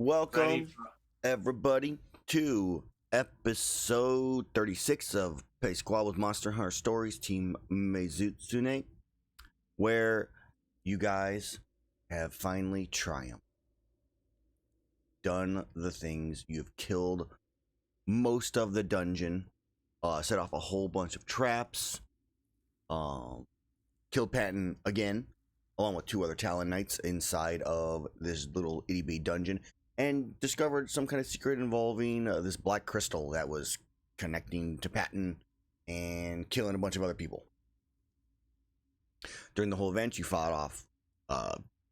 Welcome, everybody, to episode 36 of Squabbles Monster Hunter Stories, Team Maizutsune, where you guys have finally triumphed. Done the things. You've killed most of the dungeon, set off a whole bunch of traps, killed Patton again, along with two other Talon Knights inside of this little itty-bitty dungeon, and discovered some kind of secret involving this black crystal that was connecting to Patton and killing a bunch of other people. During the whole event, you fought off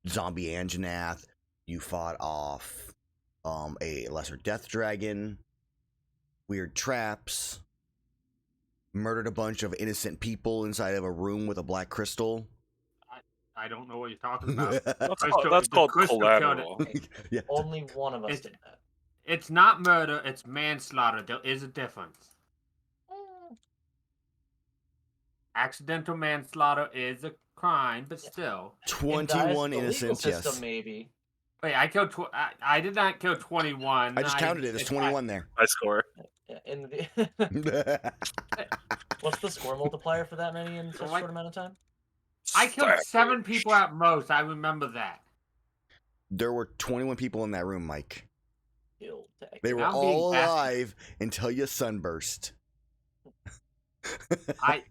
zombie Anjanath, you fought off a lesser death dragon, weird traps, murdered a bunch of innocent people inside of a room with a black crystal. I don't know what you're talking about. That's called collateral. Yeah. Only one of us did that. It's not murder, it's manslaughter. There is a difference. Accidental manslaughter is a crime, but still. 21 innocents, system, yes. Maybe. Wait, I killed. I did not kill 21. I just counted it. There's 21 there. I score. In What's the score multiplier for that many in such a short amount of time? I killed 7 people at most. I remember that. There were 21 people in that room, Mike. They were I'm all being alive until you sunburst. I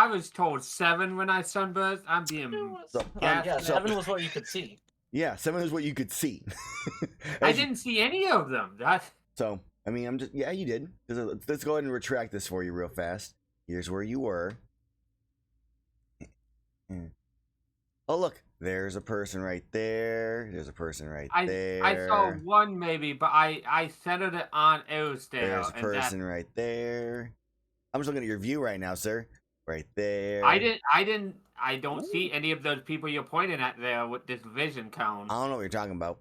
was told 7 when I sunburst. I'm being. Yeah, 7 was what you could see. Yeah, 7 is what you could see. I didn't see any of them. So, I mean, yeah, you did. Let's go ahead and retract this for you real fast. Here's where you were. Oh, look, there's a person right there. There's a person right there. I saw one maybe, but I centered it on Erus there. There's a person right there. I'm just looking at your view right now, sir. Right there. I don't see any of those people you're pointing at there with this vision cone. I don't know what you're talking about.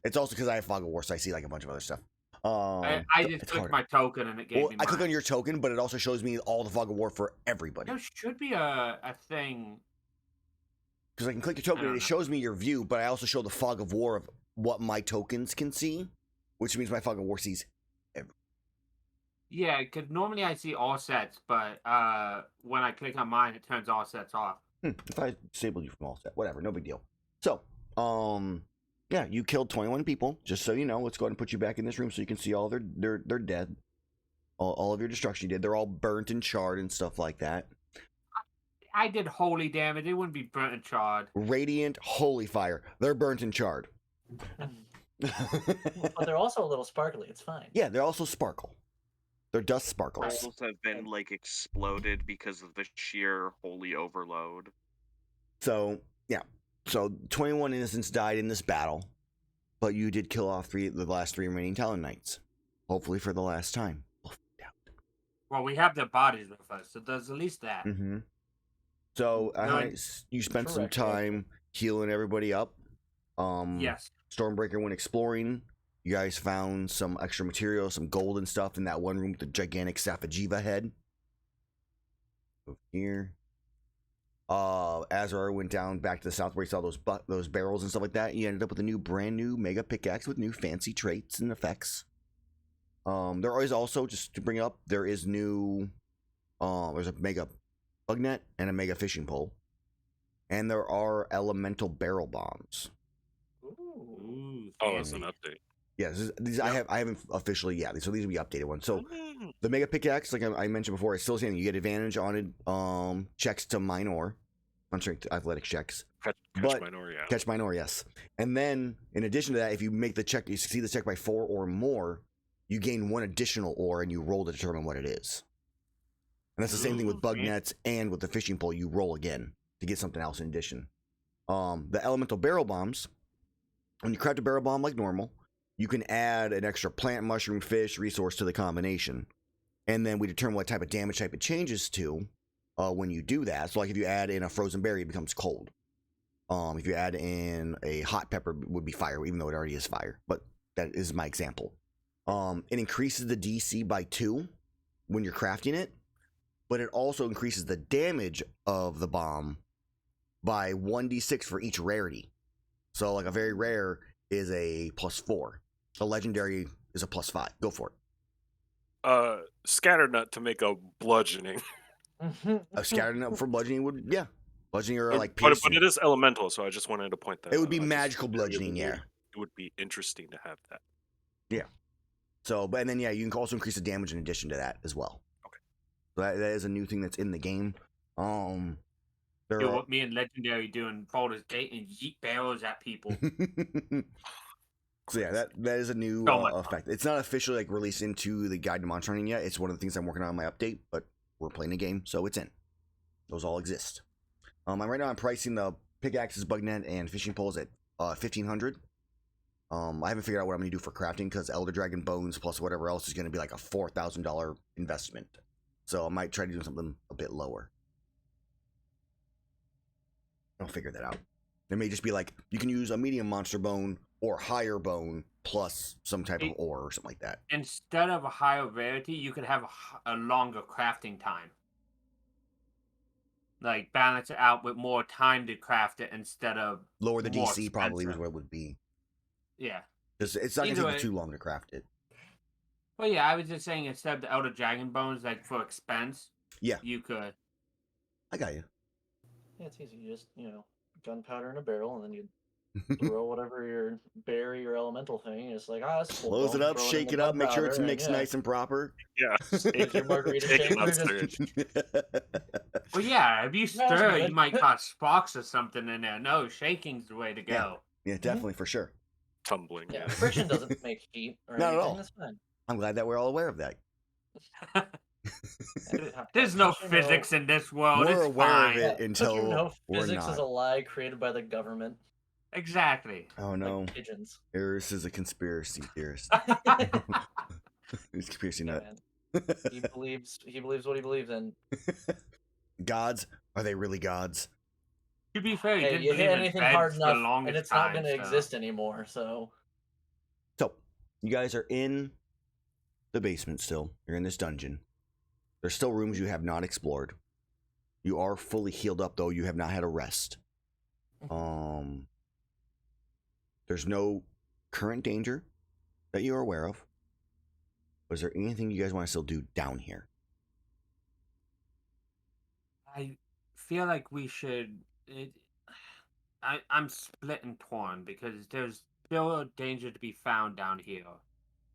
It's also because I have Fog of War, so I see like a bunch of other stuff. I just clicked my token and it gave me mine. I click on your token, but it also shows me all the Fog of War for everybody. There should be a thing. Because I can click your token and it shows me your view, but I also show the Fog of War of what my tokens can see, which means my Fog of War sees everything. Yeah, because normally I see all sets, but when I click on mine, it turns all sets off. If I disabled you from all set, whatever, no big deal. So, yeah, you killed 21 people. Just so you know, let's go ahead and put you back in this room so you can see all they're dead. All of your destruction you did. They're all burnt and charred and stuff like that. I did holy damage. It wouldn't be burnt and charred. Radiant holy fire. They're burnt and charred. But they're also a little sparkly. It's fine. Yeah, they also sparkle. They're dust sparkles. Sparkles have been like exploded because of the sheer holy overload. So, yeah. So 21 innocents died in this battle, but you did kill off the last 3 remaining Talon Knights. Hopefully for the last time. Well, we have their bodies with us, so there's at least that. Mm-hmm. So you spent some time healing everybody up. Yes. Stormbreaker went exploring. You guys found some extra material, some gold and stuff in that one room with the gigantic Safajiva head. Over here. Azrar went down back to the south where he saw those barrels and stuff like that. You ended up with a brand new mega pickaxe with new fancy traits and effects. There is also, just to bring up, there is new, there's a mega bug net and a mega fishing pole. And there are elemental barrel bombs. Ooh, oh, that's an update. Yeah, these I haven't officially, so these will be updated ones. So the mega pickaxe, like I mentioned before, is still saying you get advantage on it, checks to minor, on strength athletics checks. Catch minor, yeah. Catch minor, yes. And then, in addition to that, if you make the check, you succeed the check by 4 or more, you gain 1 additional ore and you roll to determine what it is. And that's the same thing with bug nets and with the fishing pole, you roll again to get something else in addition. The elemental barrel bombs, when you craft a barrel bomb like normal, you can add an extra plant, mushroom, fish, resource to the combination. And then we determine what type of damage type it changes to when you do that. So like if you add in a frozen berry, it becomes cold. If you add in a hot pepper, it would be fire, even though it already is fire. But that is my example. It increases the DC by 2 when you're crafting it. But it also increases the damage of the bomb by 1d6 for each rarity. So like a very rare is a +4. The legendary is a +5. Go for it. Scatternut to make a bludgeoning. A Scatternut for bludgeoning would, yeah. Bludgeoning or like But piercing. it is elemental, so I just wanted to point that out. It would be I just magical figured bludgeoning, yeah. It would be interesting to have that. Yeah. So, but and then yeah, you can also increase the damage in addition to that as well. Okay. So that is a new thing that's in the game. There Do are... what me and Legendary do in Baldur's Gate and yeet barrels at people. So yeah, that is a new effect. It's not officially like released into the guide to monster hunting yet. It's one of the things I'm working on in my update, but we're playing the game, so it's in. Those all exist. Right now I'm pricing the pickaxes, bug net, and fishing poles at 1,500. I haven't figured out what I'm gonna do for crafting because Elder Dragon bones plus whatever else is gonna be like a $4,000 investment. So I might try to do something a bit lower. I'll figure that out. It may just be like you can use a medium monster bone or higher bone plus some type of ore or something like that. Instead of a higher rarity, you could have a longer crafting time. Like balance it out with more time to craft it instead of lower the more DC probably was expensive. what it would be. Yeah. Because it's not Either going to take way. you too long to craft it. Well, yeah, I was just saying instead of the Elder Dragon bones, like for expense, Yeah, you could. I got you. Yeah, it's easy. You just, gunpowder in a barrel, and then you throw whatever your berry or elemental thing. It's like, it's cool. Close it up, Throw in shake the it up, make sure it's gunpowder, mixed and, nice and proper. Yeah. Here's your margarita Taking shaker. up Just stirred. Well, yeah, if you Yeah, that's stir, good. you might cause sparks or something in there. No, shaking's the way to Yeah. go. Yeah, definitely, for sure. Tumbling. Yeah, friction doesn't make heat or Not at anything. all. That's fine. I'm glad that we're all aware of that. There's no But you physics in this world. We're It's aware fine. of it But until you know, we're physics not. is a lie created by the government. Exactly. Oh no, Like pigeons. Erus is a conspiracy theorist. He's a conspiracy Yeah, nut. man. He believes what he believes in. Gods? Are they really gods? To be fair, he Hey, didn't you hit believe in anything beds hard for the enough, longest and it's not time, going to so- exist anymore. So So, you guys are in the basement still. You're in this dungeon. There's still rooms you have not explored. You are fully healed up, though. You have not had a rest. There's no current danger that you're aware of. Was there anything you guys want to still do down here? I feel like we should. I'm split and torn because there's still a danger to be found down here,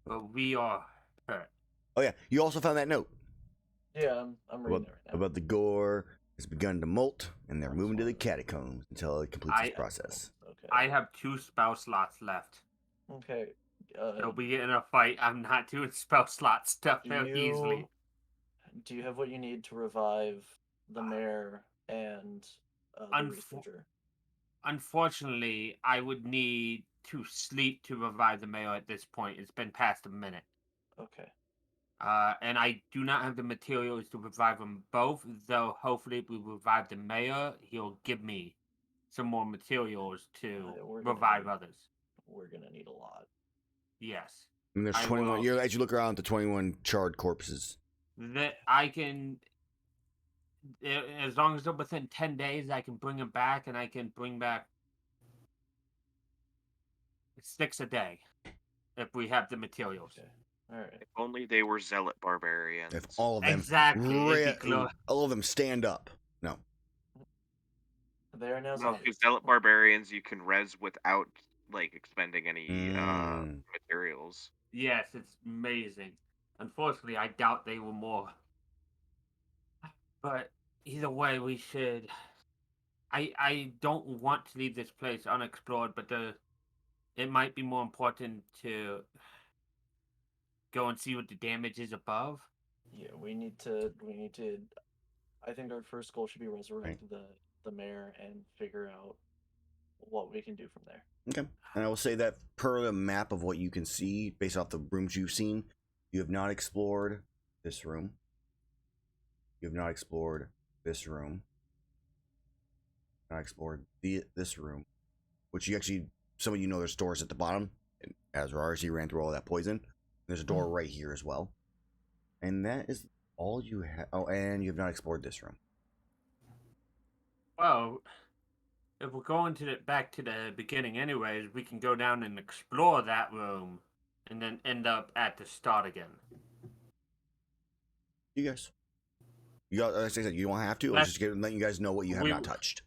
but we are hurt. Oh, yeah. You also found that note yeah, I'm reading it right now. about the gore has begun to molt, and they're moving to the catacombs until it completes its process. Okay. I have 2 spell slots left. Okay. So we get in a fight. I'm not doing spell slot stuff easily. Do you have what you need to revive the mayor and the researcher? Unfortunately, I would need to sleep to revive the mayor at this point. It's been past a minute. Okay. And I do not have the materials to revive them both, though hopefully if we revive the mayor, he'll give me some more materials to revive others. We're going to need a lot. Yes. And there's I 21. will. As you look around, the 21 charred corpses. That I can, as long as they're within 10 days, I can bring them back, and I can bring back 6 a day if we have the materials. Okay. All right. If only they were zealot barbarians. If all of them, Exactly. It'd be close. all of them stand up. No. They are now Well, zombies. because zealot barbarians you can res without expending any Mm. materials. Yes, it's amazing. Unfortunately, I doubt they were more. But either way, we should. I don't want to leave this place unexplored, but it might be more important to go and see what the damage is above. Yeah, we need to. I think our first goal should be resurrect the mayor and figure out what we can do from there. Okay. And I will say that per the map of what you can see, based off the rooms you've seen, you have not explored this room. You have not explored this room. Not explored this room, which you actually, some of you know there's doors at the bottom. And Azrar, you ran through all that poison. There's a door right here as well. And that is all you have. Oh, and you have not explored this room. Well, if we're going back to the beginning, anyways, we can go down and explore that room, and then end up at the start again. You guys. You got, as I said, you don't have to. I was just letting you guys know what you have not touched.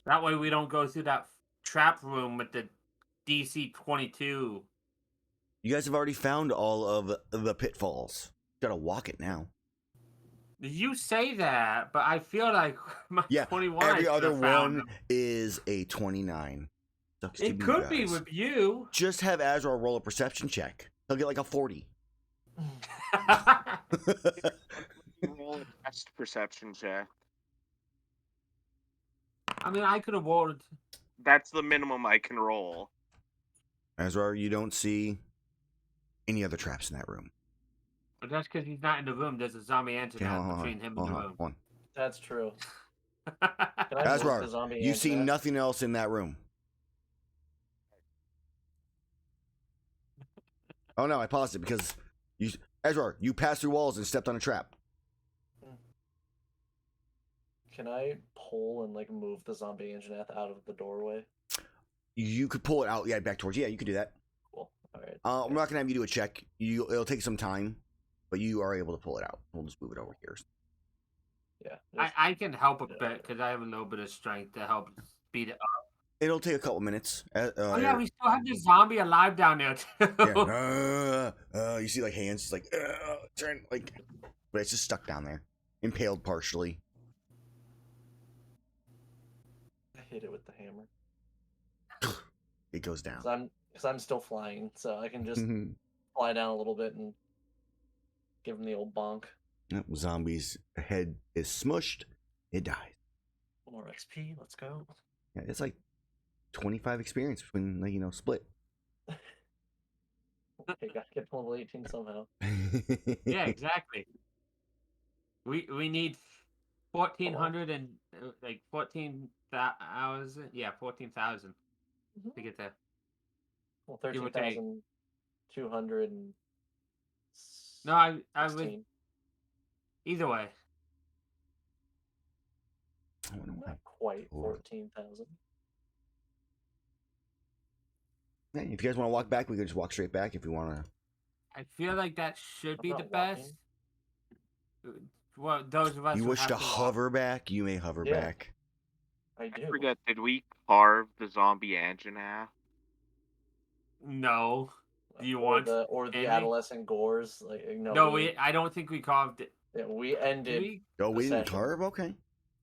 That way, we don't go through that trap room with the DC 22. You guys have already found all of the pitfalls. You gotta walk it now. You say that, but I feel like my 21. Every other one is a 29. It could be with you. Just have Azrar roll a perception check. He'll get like a 40. Roll a best perception check. I mean, I could have rolled. That's the minimum I can roll. Azrar, you don't see any other traps in that room. But that's because he's not in the room. There's a zombie antidote between him and the room. Hold That's true. on. Azrar, you see nothing else in that room. Oh no, I paused it because Azrar, you passed through walls and stepped on a trap. Can I pull and like move the zombie engineer out of the doorway? You could pull it out, back towards you. Yeah, you could do that. Cool. All right. I'm not gonna have you do a check. It'll take some time, but you are able to pull it out. We'll just move it over here. Yeah. I can help a bit because I have a little bit of strength to help speed it up. It'll take a couple minutes. Oh yeah, we still have the zombie alive down there too. Yeah. You see like hands like turn like, but it's just stuck down there, impaled partially. I hit it with the hammer. It goes down. Because I'm still flying, so I can just fly down a little bit and give him the old bonk. Yep, zombie's head is smushed. It dies. More XP. Let's go. Yeah, it's like 25 experience between split. Okay, gotta get to level 18 somehow. Yeah, exactly. We need 1,400 and like 14 hours. Yeah, 14,000 to get there. Well, 13,200. No, I would. Either way. Not quite 14,000. Hey, if you guys want to walk back, we can just walk straight back if you want to. I feel like that should be the not best. Well, those of us You who wish have to walk- hover back, you may hover back. I do. I forget, did we carve the zombie engine half? No. Do you want the any? adolescent gores? Like No, I don't think we carved it. Yeah, we ended. Did we? Oh, we didn't session. carve? Okay.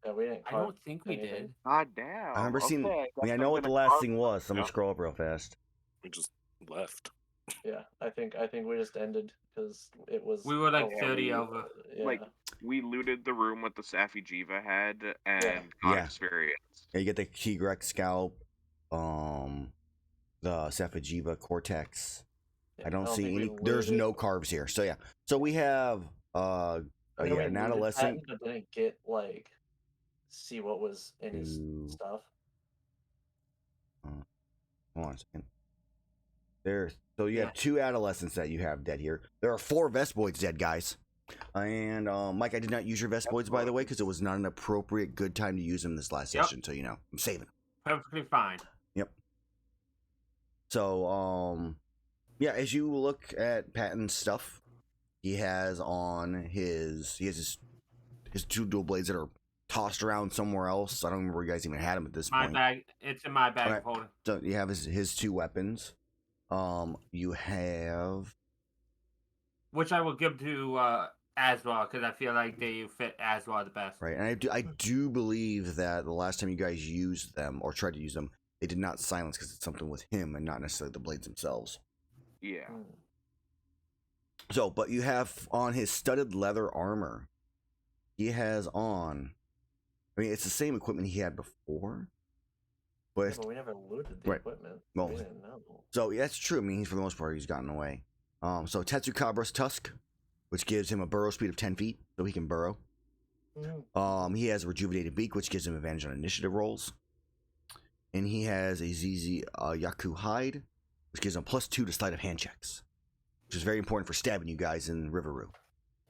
Yeah, we didn't I carve don't think we anything. did. God damn. I remember seeing. Okay, I guess know I'm what the gonna last carve thing was. So I'm gonna Yeah. scroll up real fast. We just left. Yeah, I think we just ended because it was. We were like a lot 30 of- over. Yeah. Like, we looted the room with the Safi Jiva head and got Yeah. experience. Yeah, you get the Tigrex scalp, the Sephijiva cortex. Yeah, I don't see think we any. There's looted- no carves here. So yeah. So we have I know we an looted adolescent. patent, but didn't get like see what was in his Ooh. stuff. Hold on a second. So you have 2 adolescents that you have dead here. There are 4 Vespoids dead, guys. And Mike, I did not use your Vespoids, by the way, because it was not an appropriate good time to use them this last session. So I'm saving them. Perfectly fine. Yep. So yeah, as you look at Patton's stuff, he has on his 2 dual blades that are tossed around somewhere else. I don't remember where you guys even had them at this My point. bag. It's in my bag Alright. of holding. So you have his 2 weapons. You have Which I will give to Azrar because I feel like they fit Azrar the best. right, and I do believe that the last time you guys used them or tried to use them, they did not silence because it's something with him and not necessarily the blades themselves. Yeah. So, but you have on his studded leather armor. He has on. I mean, it's the same equipment he had before, but Yeah, it's, but we never looted the Right. equipment. Well, we didn't know. so that's true. I mean, for the most part, he's gotten away. So Tetsukabra's tusk, which gives him a burrow speed of 10 feet, so he can burrow. He has a rejuvenated beak, which gives him advantage on initiative rolls. And he has a ZZ Yaku hide, which gives him +2 to sleight of hand checks, which is very important for stabbing you guys in Riveroo.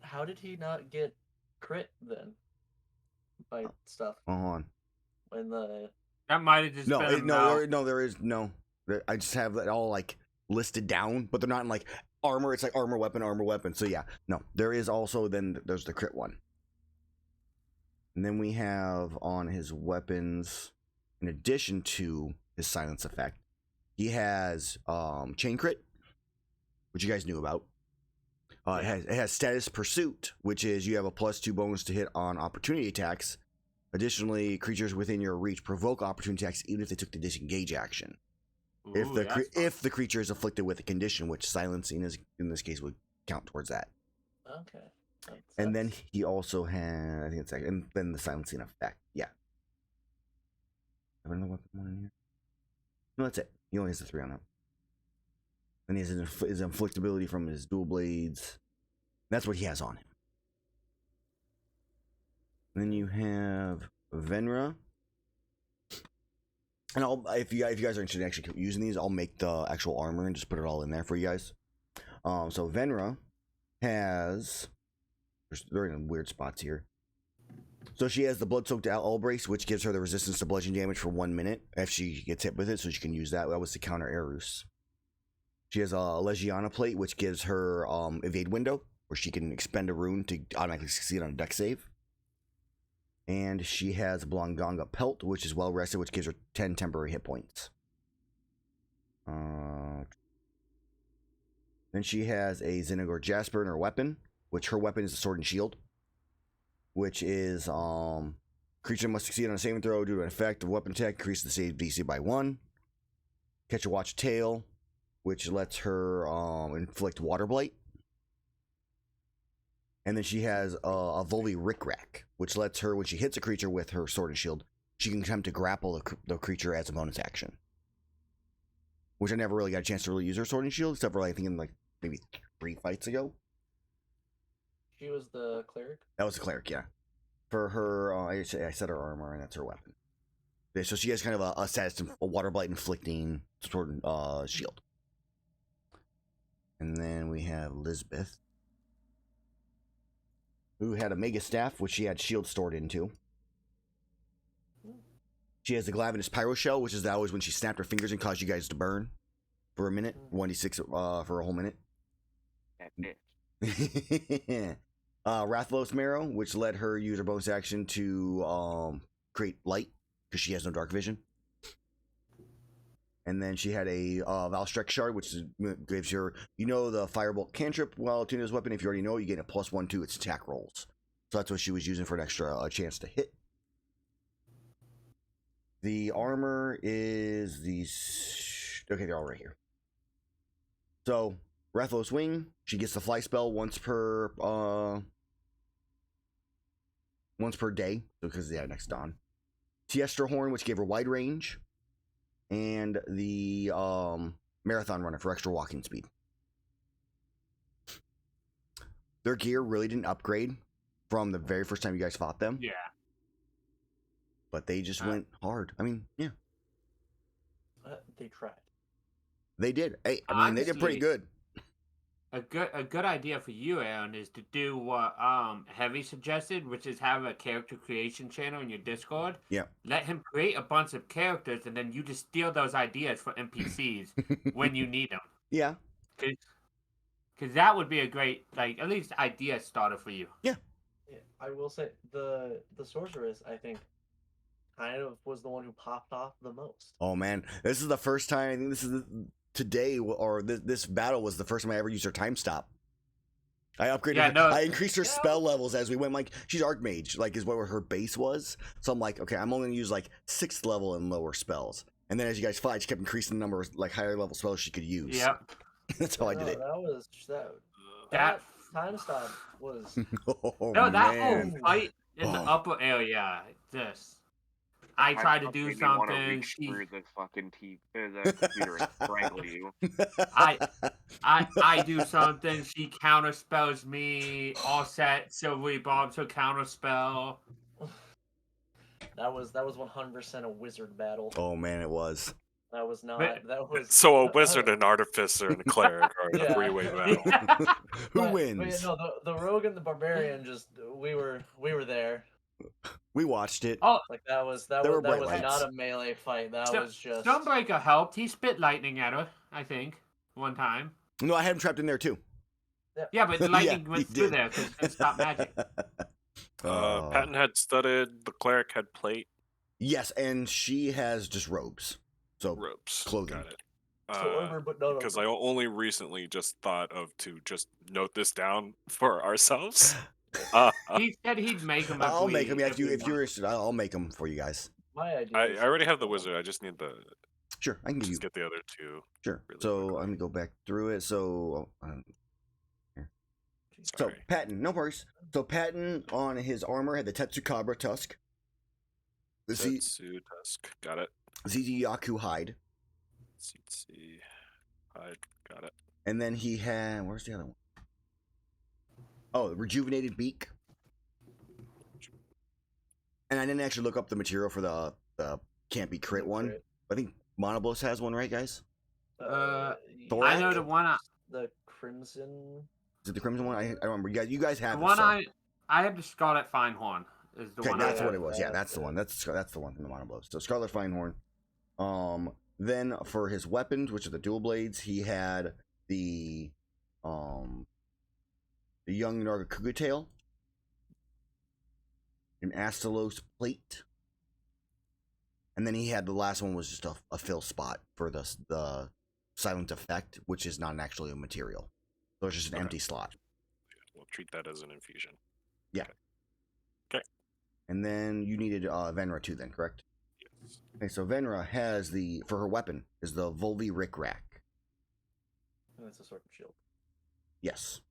How did he not get crit then? By stuff Hold on. when the That might have just No, been a there is no. I just have that all like listed down, but they're not in like armor. It's like armor, weapon. So yeah, no, there is also there's the crit one, and then we have on his weapons, in addition to his silence effect, he has chain crit, which you guys knew about. It has status pursuit, which is you have a +2 bonus to hit on opportunity attacks. Additionally, creatures within your reach provoke opportunity attacks even if they took the disengage action. Ooh, If the creature is afflicted with a condition, which silencing is in this case would count towards that. Okay. And then he also had, I think it's like, and then the silencing effect. Yeah. Have another weapon one in here? No, that's it. He only has the 3 on that. Then he has his inflictability from his dual blades. That's what he has on him. And then you have Venra. And if you guys are interested in actually using these, I'll make the actual armor and just put it all in there for you guys. So Venra has, they're in weird spots here. So she has the blood-soaked All Brace, which gives her the resistance to bludgeoning damage for 1 minute if she gets hit with it, so she can use that. That was to counter Erus. She has a Legiana plate, which gives her evade window, where she can expend a rune to automatically succeed on a dex save. And she has Blonganga Pelt, which is well rested, which gives her 10 temporary hit points. Then she has a Zenigor Jasper in her weapon, which her weapon is a sword and shield, which is creature must succeed on a saving throw due to an effect of weapon attack, increase the save DC by 1. Catch a Watch Tail, which lets her inflict Water Blight. And then she has a Volvi Rickrack, which lets her, when she hits a creature with her sword and shield, she can attempt to grapple the creature as a bonus action. Which I never really got a chance to really use her sword and shield, except for I think in like maybe 3 fights ago. She was the cleric? That was the cleric, yeah. For her, I said her armor, and that's her weapon. Okay, so she has kind of a status, a Water Blight inflicting sword and shield. And then we have Lisbeth, who had a Mega Staff, which she had shield stored into. She has the Glavinus Pyro Shell, which is always when she snapped her fingers and caused you guys to burn for a minute. 1d6 for a whole minute. Rathlos Marrow, which let her use her bonus action to create light, because she has no dark vision. And then she had a Valstrex Shard, which gives her, the Firebolt cantrip while tuning his weapon. If you already know it, you get a +1 to its attack rolls. So that's what she was using for an extra chance to hit. The armor is these. Okay, they're all right here. So, Rathlos Wing, she gets the fly spell once per day, because next dawn. Tiestra Horn, which gave her wide range. And the Marathon Runner for extra walking speed. Their gear really didn't upgrade from the very first time you guys fought them. Yeah. But they just went hard. I mean, yeah. They tried. They did. Hey, I mean, they did pretty good. A good idea for you, Aaron, is to do what Heavy suggested, which is have a character creation channel in your Discord. Yeah. Let him create a bunch of characters, and then you just steal those ideas for NPCs when you need them. Yeah. Because that would be a great, at least idea starter for you. Yeah. I will say the sorceress, I think, kind of was the one who popped off the most. Oh man, this is the first time. I think this is today, or this battle was the first time I ever used her time stop. I upgraded her. I increased her spell levels as we went. Like, she's Archmage, is what her base was. So I'm like, okay, I'm only gonna use 6th level and lower spells. And then as you guys fought, she kept increasing the number of higher level spells she could use. Yep. That's how I did it. That time stop was. That whole fight in the upper area, I tried to do something. Reach through the fucking the computer and strangle you. I do something. She counterspells me. All set. Silvery Bomb to counterspell. That was 100% a wizard battle. Oh man, it was. That was not. That was so a wizard, an artificer, and a cleric are in a 3-way battle. Who wins? But, the rogue and the barbarian we were there. We watched it. Oh, Like that was There were bright not lights. a melee fight. That So- was just Stonebreaker helped. He spit lightning at her, I think, one time. No, I had him trapped in there too. Yeah, but the Yeah, lightning he went through did. there because he couldn't stop magic. Patton had studded. The cleric had plate Yes, and she has just robes. So ropes. clothing. Got it. so armor, but not Because I armor. only recently just thought of to just note this down for ourselves. He said he'd make him. I'll make them. If you're interested, I'll make them for you guys. My idea. I is- already have the wizard. I just need the Sure, I can give you. just get the other two. Sure. really So quickly. I'm gonna go back through it. So So Sorry. Patton, no worries. So Patton on his armor had the Tetsukabra tusk, the Setsu tusk. Got it. Ziziyaku hide, See. I got it. and then he had where's the other one? Oh, rejuvenated beak. And I didn't actually look up the material for the can't be crit one. Crit. I think Monoblos has one, right, guys? I know the one. The crimson. Is it the crimson one? I remember. You guys have The it, one so. I have the Scarlet Finehorn. Is the Okay, one. that's I what have. it was. Yeah, that's the one. That's the one from the Monoblos. So Scarlet Finehorn. Then for his weapons, which are the dual blades, he had the young Nargacuga tail, an Astalos plate, and then he had the last one was just a fill spot for the silent effect, which is not actually a material. So it's just an Okay. empty slot. We'll treat that as an infusion. And then you needed Venra too, then correct? Yes. Okay, so Venra has for her weapon is the Volvi Rick Rack. And it's a sword and shield. Yes.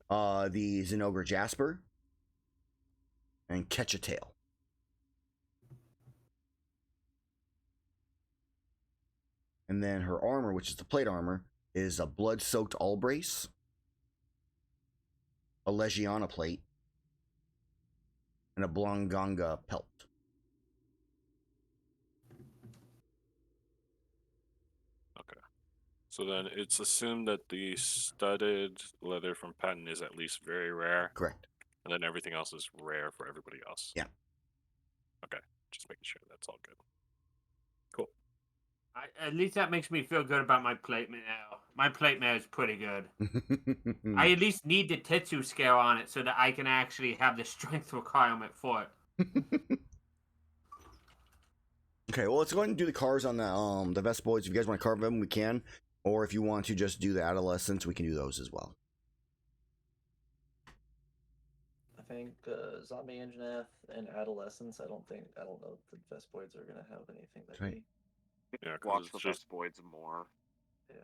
The Zenogre Jasper and Catch a Tail. And then her armor, which is the plate armor, is a blood-soaked all brace, a Legiana plate, and a Blanganga pelt. So then it's assumed that the studded leather from Patton is at least very rare, Correct. and then everything else is rare for everybody else. Yeah. Okay, just making sure that's all good. At least that makes me feel good about my plate mail. My plate mail is pretty good. Hmm. I at least need the Tetsu scale on it so that I can actually have the strength requirement for it. Okay, well, let's go ahead and do the carves on the Vespoids. If you guys want to carve them, we can. Or if you want to just do the adolescents, we can do those as well. I think zombie engineer and adolescence. I don't know if the Vespoids are gonna have anything that Right. we. Yeah, 'cause Watch it's the just Vespoids more. Yeah.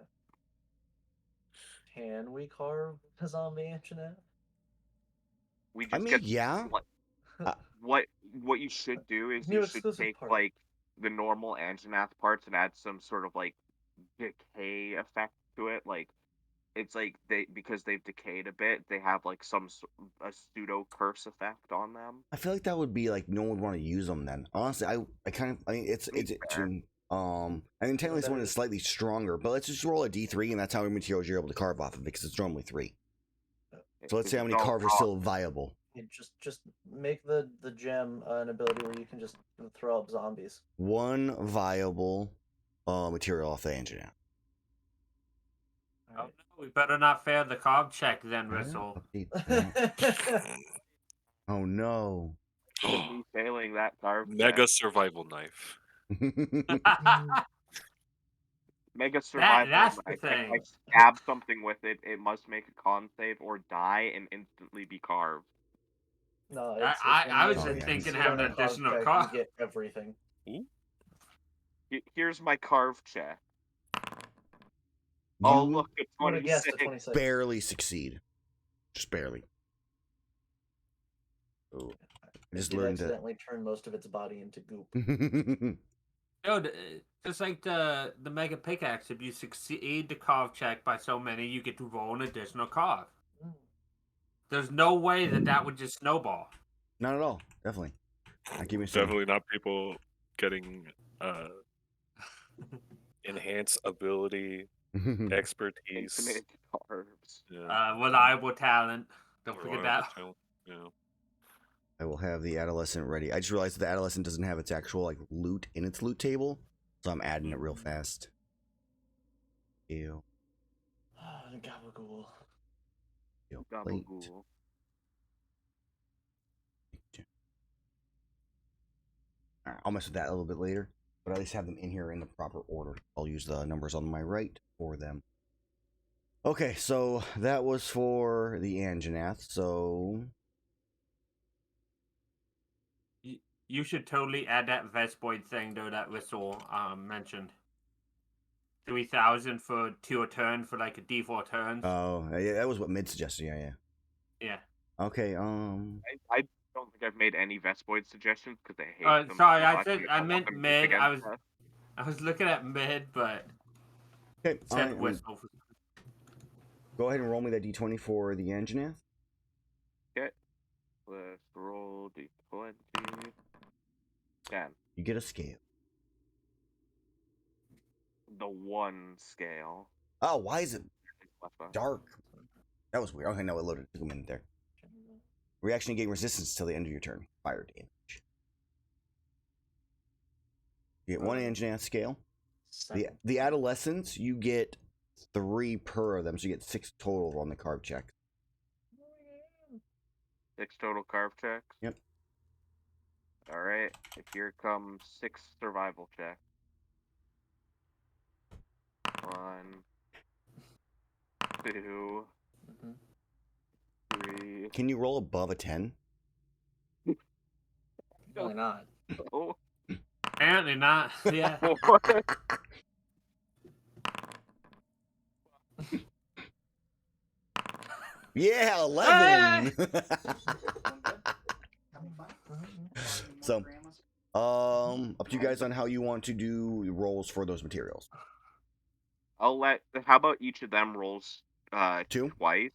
Can we carve a zombie engineer? We just I mean, get yeah. what you should do is New you should exclusive take part. like the normal Anjanath parts and add some sort of like decay effect to it. Like it's like because they've decayed a bit, they have like a pseudo curse effect on them. I feel like that would be like no one would want to use them then. Honestly, I mean it's Fair. I mean technically this one is slightly stronger, but let's just roll a D3 and that's how many materials you're able to carve off of it because it's normally 3. So let's see how many No, carves are still viable. You just make the gem an ability where you can just throw up zombies. 1 viable material off the engine now. Oh, no, we better not fail the carb check then, Russell. Oh no. Me failing that carve mega survival knife. Mega survival. that's the If thing. I stab something with it, it must make a con save or die and instantly be carved. No, I was just thinking having an additional carve. You get everything. Here's my carve check. Oh, You look, it's I would have guessed 26. a 26. barely succeed. Just barely. Oh, I just You learned that. accidentally turn most of its body into goop. Dude, just like the mega pickaxe, if you succeed the carve check by so many, you get to roll an additional carve. Mm. There's no way that would just snowball. Not at all. Definitely. Give me some. Definitely not people getting enhanced ability, expertise. Infinite carves. Yeah. Reliable talent. Don't forget reliable that. talent, yeah. I will have the adolescent ready. I just realized the adolescent doesn't have its actual like loot in its loot table, so I'm adding it real fast. Ew. Gabagool. Ew. Plate. Gabagool. Alright, I'll mess with that a little bit later, but at least have them in here in the proper order. I'll use the numbers on my right for them. Okay, so that was for the Anjanath, so... You should totally add that Vespoid thing though that Whistle mentioned. 3,000 for 2 a turn for like a D4 turns. Oh, yeah, that was what Mid suggested, yeah. Yeah. Okay, I don't think I've made any Vespoid suggestions because I hate them. Sorry, so I much, said and I don't want meant them used mid. against us. I was looking at mid, but okay, said Whistle. go ahead and roll me that D20 for the Anjanath. Okay. Let's roll D20. 10. You get a scale. The 1 scale. Oh, why is it Left dark? That was weird. Okay, no, it loaded. Took a minute there. Reaction, gain resistance till the end of your turn. Fire damage. You get 1 Anjanath scale. The adolescents, you get 3 per of them, so you get 6 total on the carve check. 6 total carve checks. Yep. Alright, here comes 6 survival checks. 1, 2, 3. Can you roll above a 10? Really not. Oh, Apparently not. Yeah. 4. Yeah, 11. So, up to you guys on how you want to do rolls for those materials. How about each of them rolls 2? twice?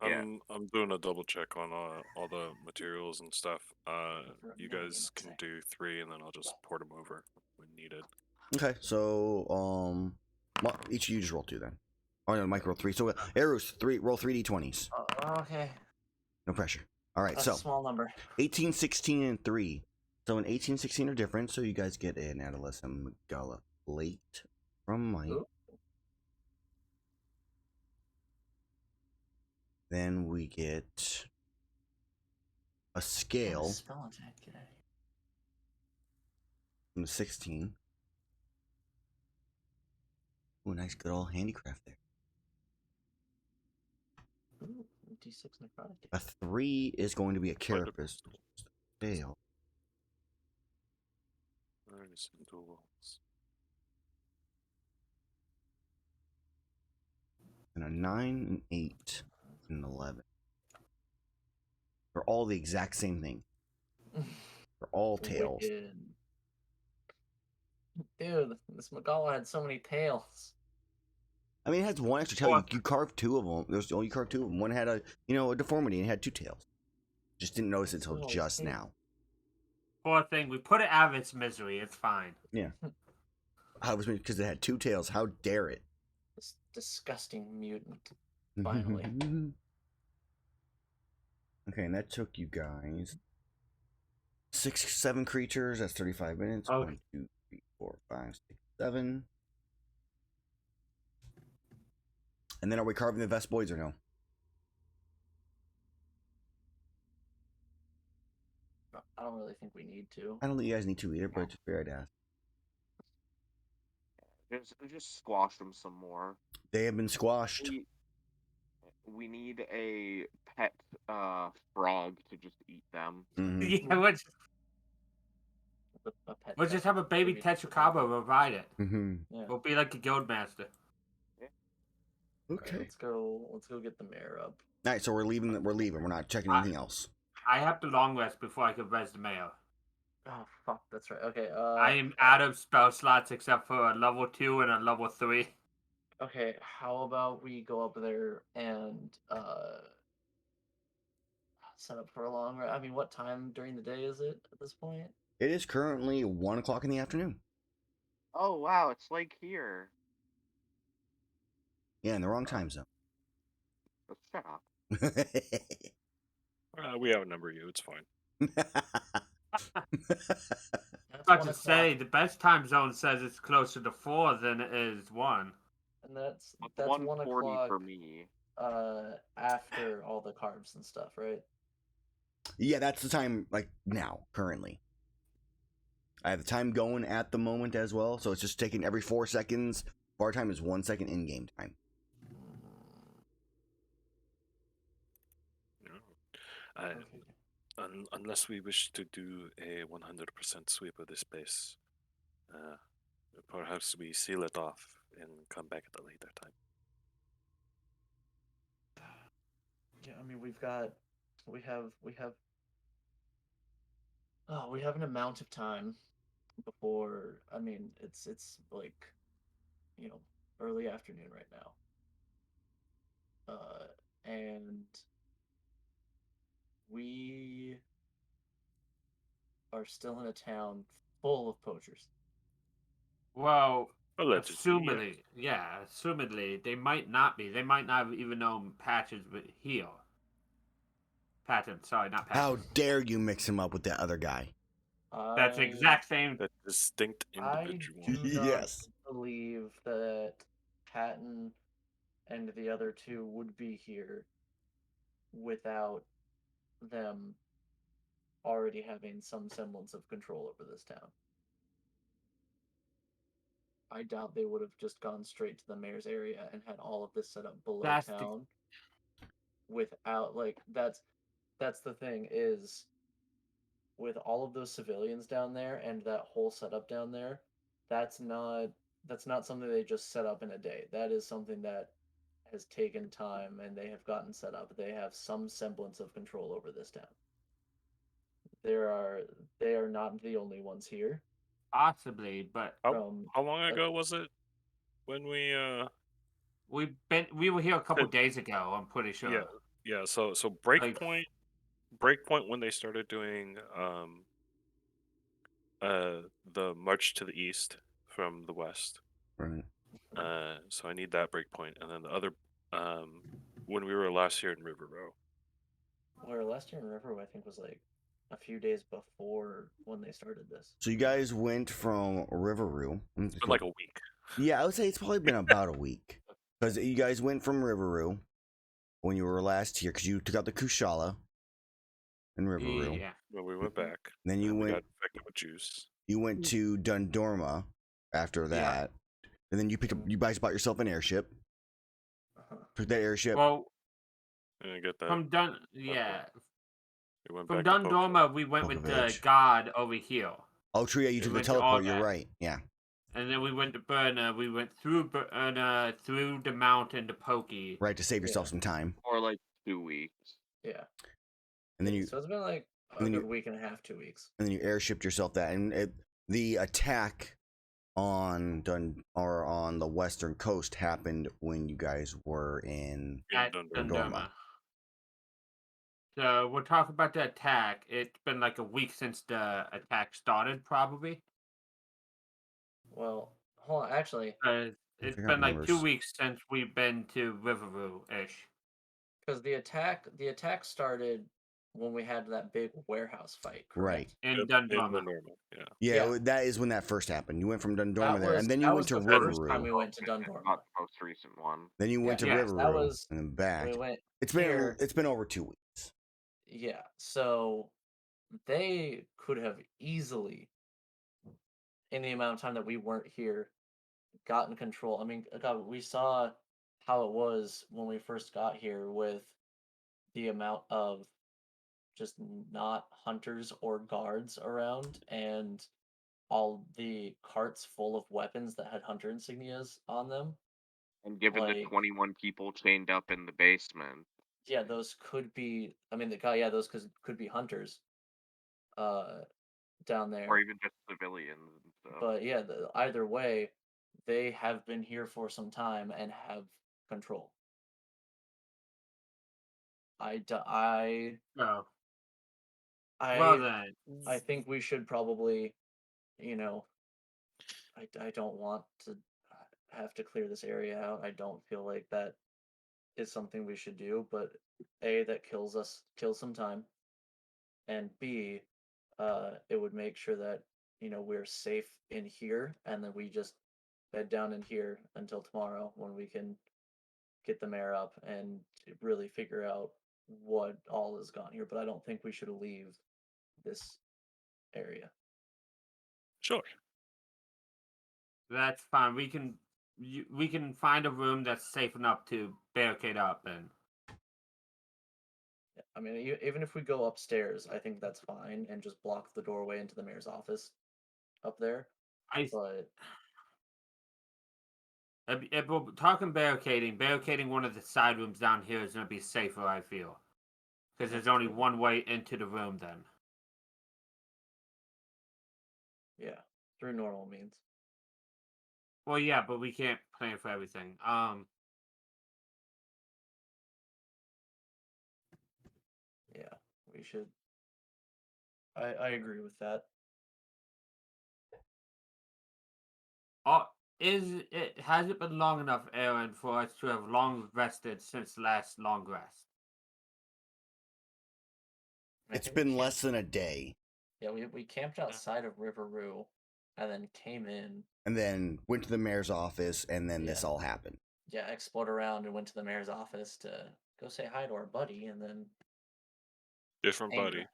Yeah. I'm doing a double check on all the materials and stuff. You guys can do 3, and then I'll just port them over when needed. Okay, so well, each of you just roll 2 then. Oh no, Mike roll 3. So Erus, roll 3 d20s. Okay. No pressure. All right, That's so a small number. 18, 16, and 3. So an 18, 16 are different. So you guys get an adolescent Megala plate from Mike. Ooh. Then we get a scale Spell attack, get out of here. from the 16. Ooh, nice, good old handicraft there. Ooh, D6 necrotic. A 3 is going to be a carapace scale. There's some duels. And a 9, an 8, and an 11. They're all the exact same thing. They're all tails. Wicked. Dude, this Megala had so many tails. I mean, it has 1 extra tail. You carved 2 of them. You carved 2 of them. One had a deformity and it had 2 tails. Just didn't notice it until just now. Poor thing. We put it out of its misery. It's fine. Yeah. I was because it had 2 tails. How dare it? This disgusting mutant. Finally. Okay, and that took you guys 6, 7 creatures. That's 35 minutes. Oh. 1, 2, 3, 4, 5, 6, 7. And then are we carving the Vespoids or no? I don't really think we need to. I don't think you guys need to either, but just figured I'd ask. Just squash them some more. They have been squashed. We need a pet frog to just eat them. Mm-hmm. Yeah, A pet we'll just pet. have a baby Tetracaba provide it. Mm-hmm. Yeah. We'll be like a guild master. Okay. Let's go get the mayor up. All right, so we're leaving. We're leaving. We're not checking anything else. I have to long rest before I can res the mayor. Oh fuck, that's right. Okay. I am out of spell slots except for a level 2 and a level 3. Okay, how about we go up there and set up for a long rest? I mean, what time during the day is it at this point? It is currently 1 o'clock in the afternoon. Oh wow, it's like here. Yeah, in the wrong time zone. Oh, shut up. We outnumber you. It's fine. That's About 1 to o'clock, say the best time zone says it's closer to 4 than it is 1. and that's It's 1 1:40 o'clock for me. after all the carbs and stuff, right? Yeah, that's the time, like, now, currently. I have the time going at the moment as well, so it's just taking every 4 seconds. Bar time is 1 second in-game time. Yeah. I, Okay. unless we wish to do a 100% sweep of this place, perhaps we seal it off and come back at a later time. Yeah, I mean we have an amount of time before. I mean it's like, early afternoon right now. And we are still in a town full of poachers. Well, Allegedly, assumedly, they might not be. They might not have even known Patches but here. Patton, sorry, not How Patton. dare you mix him up with that other guy? That's the exact same. that distinct I individual. do not Yes. believe that Patton and the other two would be here without them already having some semblance of control over this town. I doubt they would have just gone straight to the mayor's area and had all of this set up below That's the- town without, like, that's the thing, is with all of those civilians down there and that whole setup down there, that's not something they just set up in a day. That is something that has taken time and they have gotten set up. They have some semblance of control over this town. They are not the only ones here. Possibly, but How long ago was it when we we were here a couple days ago. I'm pretty sure. yeah, so Like, breakpoint when they started doing the march to the east from the west. Right. So I need that breakpoint, and then the other when we were last year in River Row. Where Lester and River, I think, was like a few days before when they started this. So you guys went from Riveroo. It's been like a week. Yeah, I would say it's probably been about a week. Because you guys went from Riveroo when you were last here, because you took out the Kushala in Riveroo. yeah. When we went back, Then you and we went. got infected with juice. You went to Dundorma after that, and then you picked up. You guys bought yourself an airship. Took that airship. Well, And I get that. from We went from back to Dundorma, we went Poker with the Village. God over here. Oh, true. Yeah, you We took the went to teleport. You're Argat. right. Yeah. And then we went to Burner. We went through Burner, through the mountain to Pokey. Right, to save yourself some time. Or like 2 weeks. Yeah. And then you So it's been like a then good you- week and a half, 2 weeks. and then you airshipped yourself that, and the attack on on the western coast happened when you guys were in. At Dundorma. Dundorma. So we'll talk about the attack. It's been like a week since the attack started, probably. Well, hold on. Actually, It's I got been like 2 numbers. weeks since we've been to Riverview-ish. because the attack started when we had that big warehouse fight, Right. correct? In In Dundorma. Dundorma, yeah. Yeah, that is when that first happened. You went from Dundorma there, and then you that went was to the first time we Riveroo. went to Dundorma. Not the most recent one. Then you went to Yeah, Riveroo, that was- and then back. We went It's here. been over 2 weeks. Yeah, so they could have easily, in the amount of time that we weren't here, gotten control. I mean, God, we saw how it was when we first got here with the amount of just not hunters or guards around and all the carts full of weapons that had hunter insignias on them. And given the Like- 21 people chained up in the basement. Yeah, those could be. I mean, those could be hunters. Down there. Or even just civilians and stuff. But yeah, either way, they have been here for some time and have control. So, I well then. I think we should probably, I don't want to have to clear this area out. I don't feel like that is something we should do, but that kills some time. and B, it would make sure that we're safe in here, and then we just bed down in here until tomorrow when we can get the mayor up and really figure out what all is gone here. But I don't think we should leave this area. Sure. That's fine. We can find a room that's safe enough to barricade up and Yeah, I mean, even if we go upstairs, I think that's fine and just block the doorway into the mayor's office up there. I But if we're talking barricading one of the side rooms down here is gonna be safer, I feel. Because there's only true. one way into the room then. Yeah, through normal means. Well yeah, but we can't plan for everything. Yeah, we should. I agree with that. Has it been long enough, Aaron, for us to have long rested since last long rest? I It's think we been camped. less than a day, Yeah, we camped outside of Riveroo, and then came in. and then went to the mayor's office, and then this Yeah. all happened. Yeah, explored around and went to the mayor's office to go say hi to our buddy, and then Different buddy.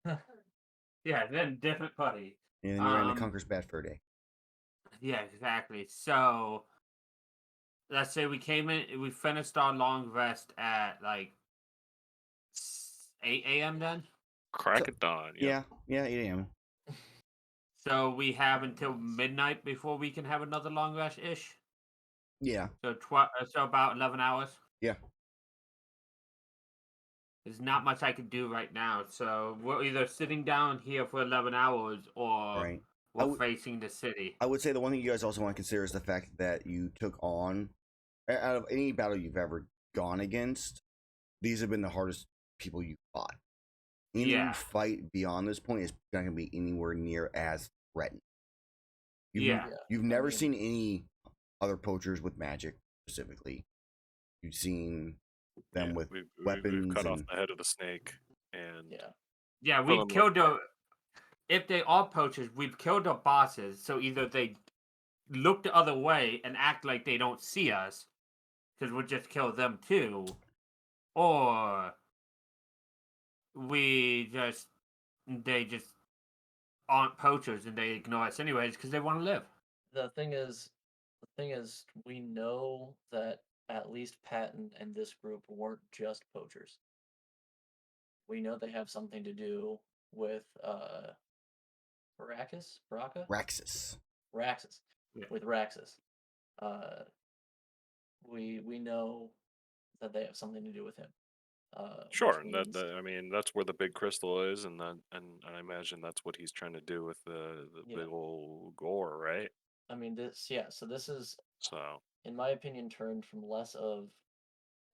anger. Yeah, then different buddy. And then you ran to Conquer's Bad for a day. Yeah, exactly. So let's say we finished our long rest at like 8 a.m. then. Crack of dawn. Yeah, 8 a.m. So we have until midnight before we can have another long rest ish. Yeah, So so about 11 hours. yeah. There's not much I can do right now. So we're either sitting down here for 11 hours or Right. we're facing the city. I would say the one thing you guys also want to consider is the fact that you took on, out of any battle you've ever gone against, these have been the hardest people you fought. Any Yeah. fight beyond this point is not going to be anywhere near as threatening. Yeah. You've never seen any other poachers with magic specifically. You've seen them with we've weapons cut off and the head of the snake, and Yeah. Yeah, Fill we've 'em with- killed the. If they are poachers, we've killed the bosses. So either they look the other way and act like they don't see us, because we'll just kill them too, or they just aren't poachers and they ignore us anyways because they want to live. The thing is, we know that at least Patton and this group weren't just poachers. We know they have something to do with Baraka? Raxus. Raxus. Yeah. With Raxus. We know that they have something to do with him. sure, which and means- I mean that's where the big crystal is, and I imagine that's what he's trying to do with the Yeah. big old gore, right? I mean, so this is, So in my opinion, turned from less of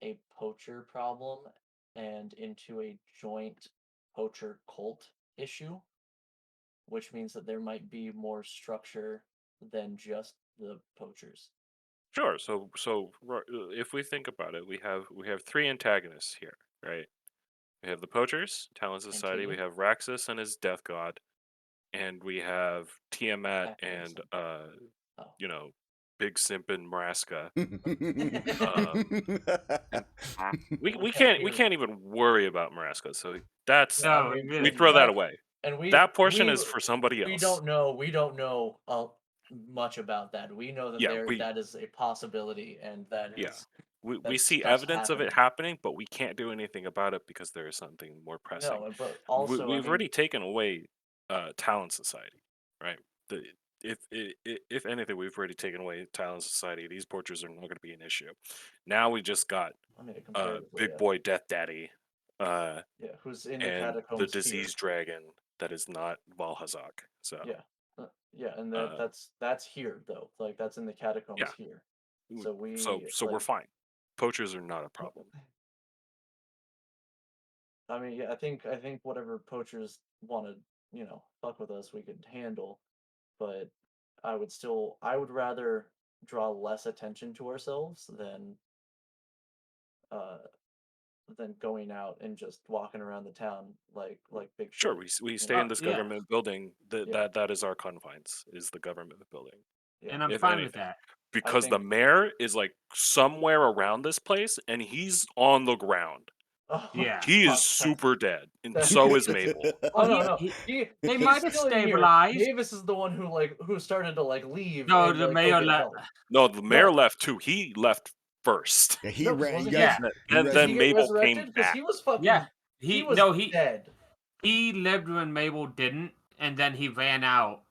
a poacher problem and into a joint poacher cult issue, which means that there might be more structure than just the poachers. sure, if we think about it, we have three antagonists here, right? We have the poachers, Talon Society. We Katie? have Raxus and his death god, and we have Tiamat and Capitalism. Oh. Big Simpin Maraska. Ah, We can't even worry about Maraska, so that's Yeah, I No, mean, we we really throw that like- away. And That portion is for somebody else. We don't know much about that. We know that Yeah, that is a possibility, and that is Yeah. We that see stuff's evidence of it happening, but we can't do anything about it because there is something more pressing. No, but also We've already taken away Talent Society, right? If anything, we've already taken away Talent Society. These portraits are not going to be an issue. Now we just got I mean, comparatively, Big Boy Death Daddy, yeah, who's in the and catacombs the Disease Dragon that is not Valhazak. So here. Yeah, and Uh, that's here though. Like that's in the catacombs Yeah. here. w- So so we're like, fine. Poachers are not a problem. I mean, yeah, I think whatever poachers want to, fuck with us, we could handle. But I would rather draw less attention to ourselves than than going out and just walking around the town like big shit. Sure, we stay know? in this Yeah. government building. Yeah. That is our confines. Is the government building. Yeah. And I'm If fine with anything. that. Because the think- mayor is like somewhere around this place and he's on the ground. Oh, Yeah. He fuck, is super dead, and that's- so is Mabel. Oh Well, no, he- no. they he's might have still in here. stabilized. Mavis is the one who started to leave. No, and, the go mayor get left. help. No, the mayor No. left too. He left first. Yeah, he No, ran. You wasn't guys, he- he And res- then Did he get Mabel came resurrected? Because back. he was fucking. Yeah. He was dead. He lived when Mabel didn't, and then he ran out,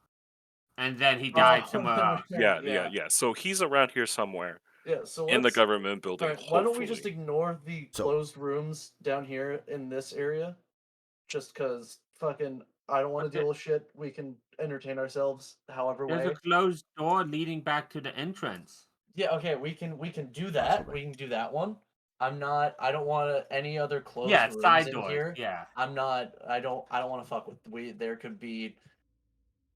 and then he died somewhere else. Yeah. So he's around here somewhere Yeah, so in the let's- government building. Alright, why don't we hopefully. just ignore the So- closed rooms down here in this area? Just because fucking I don't want to Okay. deal with shit. We can entertain ourselves however There's way. a closed door leading back to the entrance. Yeah, okay, we can do that. Possibly. We can do that one. I don't want any other closed Yeah, rooms side in doors. here. Yeah. I don't want to fuck with there could be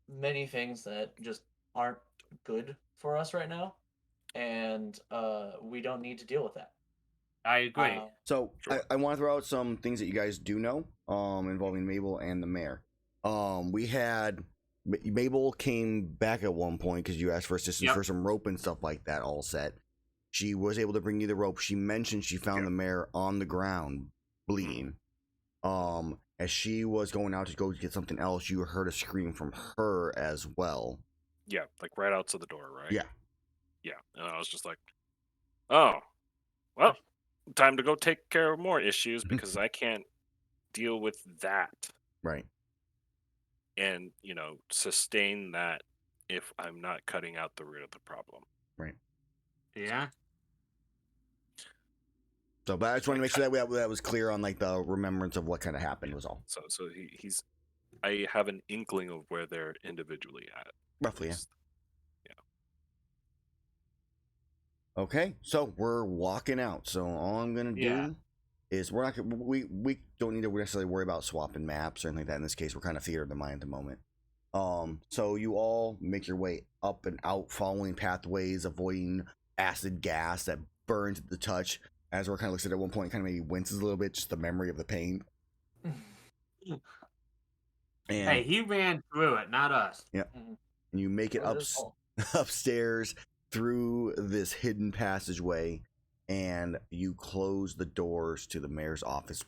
many things that just aren't good for us right now. And we don't need to deal with that. I agree. So Sure. I want to throw out some things that you guys do know involving Mabel and the mayor. We had Mabel came back at one point because you asked for assistance Yep. for some rope and stuff like that all set. She was able to bring you the rope. She mentioned she found the mayor on the ground bleeding. As she was going out to go get something else, you heard a scream from her as well. Yeah, like right outside the door, right? Yeah. Yeah, and I was just like, oh, well, time to go take care of more issues because I can't deal with that Right. and, sustain that if I'm not cutting out the root of the problem. Yeah. So, but I just want to make sure that was clear on like the remembrance of what kind of happened was all. So he's, I have an inkling of where they're individually at. Roughly, yeah. Yeah. Okay, so we're walking out. So all I'm gonna do Yeah. is we're not gonna, we don't need to necessarily worry about swapping maps or anything like that. In this case, we're kind of theater of the mind at the moment. So you all make your way up and out, following pathways, avoiding acid gas that burns at the touch. Azrar kind of looks at it at one point, kind of maybe winces a little bit, just the memory of the pain. And Hey, he ran through it, not us. you make it Well, it up is all- upstairs through this hidden passageway, and you close the doors to the mayor's office.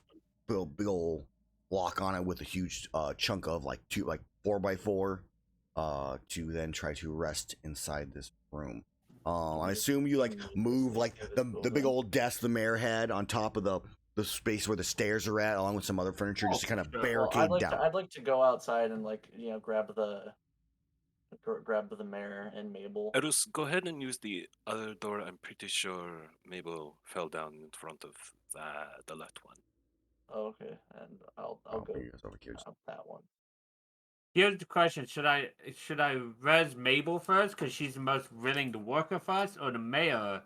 Big old lock on it with a huge chunk of like 4x4 to then try to rest inside this room. I assume you like move like the big old desk the mayor had on top of the space where the stairs are at, along with some other furniture, just to kind of sure. Well, barricade down. I'd like to go outside and grab the mayor and Mabel. Erus, go ahead and use the other door. I'm pretty sure Mabel fell down in front of the left one. Oh, okay, and I'll go bring you guys over here. up that one. Here's the question: Should I res Mabel first because she's the most willing to work with us, or the mayor,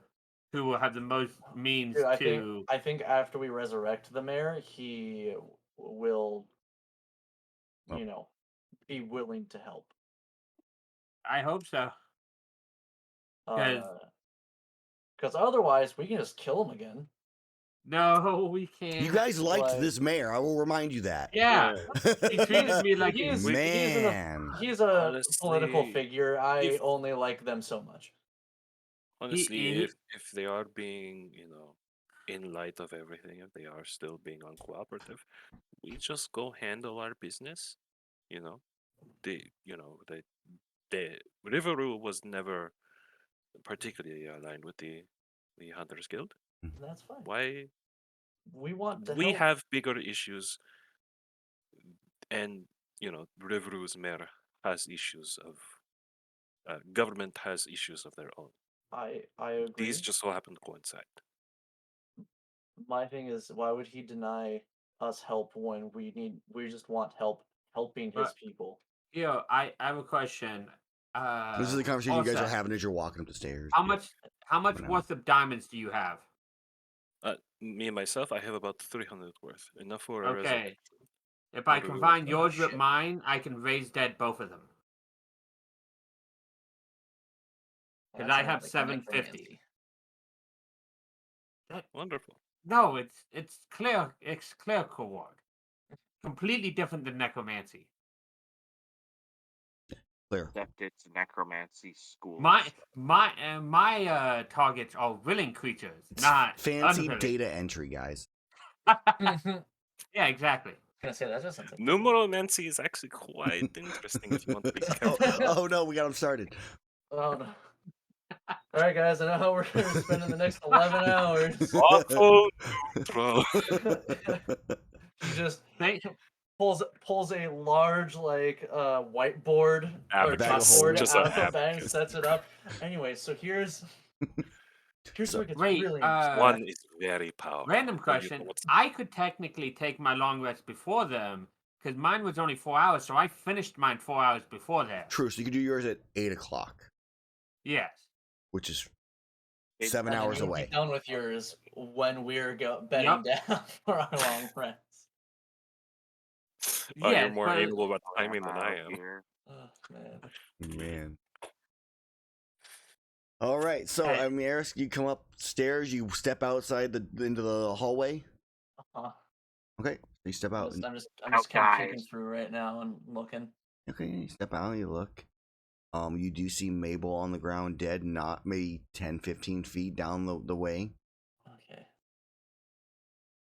who will have the most means Dude, to? I think after we resurrect the mayor, he will, Oh. be willing to help. I hope so. 'Cause- Because otherwise, we can just kill him again. No, we can't. You guys liked What? this mayor. I will remind you that. Yeah, he treated me like He is- Man. He's a political Honestly, figure. I if- only like them so much. Honestly, he- if they are being, in light of everything, if they are still being uncooperative, we just go handle our business. The Riveroo was never particularly aligned with the Hunters Guild. That's fine. Why? We want to We help. have bigger issues, and Riveroo's mayor has issues of. Government has issues of their own. I agree. These just so happen to coincide. My thing is, why would he deny us help when we just want help helping his Right. people? Yo, I have a question. This is the conversation you guys also, are having as you're walking up the stairs. How much Whatever. worth of diamonds do you have? Me and myself, I have about 300 worth, enough for a Okay. resurrection. If I What do we combine want? yours with Shit. mine, I can raise dead both of them. Because That I sounds have like 750. necromancy. Wonderful. No, it's clear. It's clerical work. Completely different than necromancy. Clear. Except it's necromancy school. My targets are willing creatures, not Fancy unwilling. data entry, guys. Yeah, exactly. Gonna say that just sounds like Numeromancy is actually quite interesting if you want to be careful. Oh no, we got him started. Oh no. All right, guys. I know how we're spending the next 11 hours. Awful neutral. He just Thank, pulls a large whiteboard or Abacus. chalkboard Just out an of the bag, abacus. sets it up. Anyway, so here's So- where it gets Wait, really interesting. One is very powerful. random You know question. what's- I could technically take my long rest before them because mine was only 4 hours, so I finished mine 4 hours before that. True. So you can do yours at 8 o'clock, Yes. which is It's 7 And then hours you'll away. be done with yours when we're bedding down for our long rest. Oh, Yes, you're more but- amiable about what timing than I am. here. Oh man. Man. All right. So Hey. I mean, Erus, you come upstairs. You step outside into the hallway. Uh-huh. Okay. You step out. I'm just kind of peeking Outside. through right now and looking. Okay. You step out. You look. You do see Mabel on the ground, dead, not maybe 10, 15 feet down the way. Okay.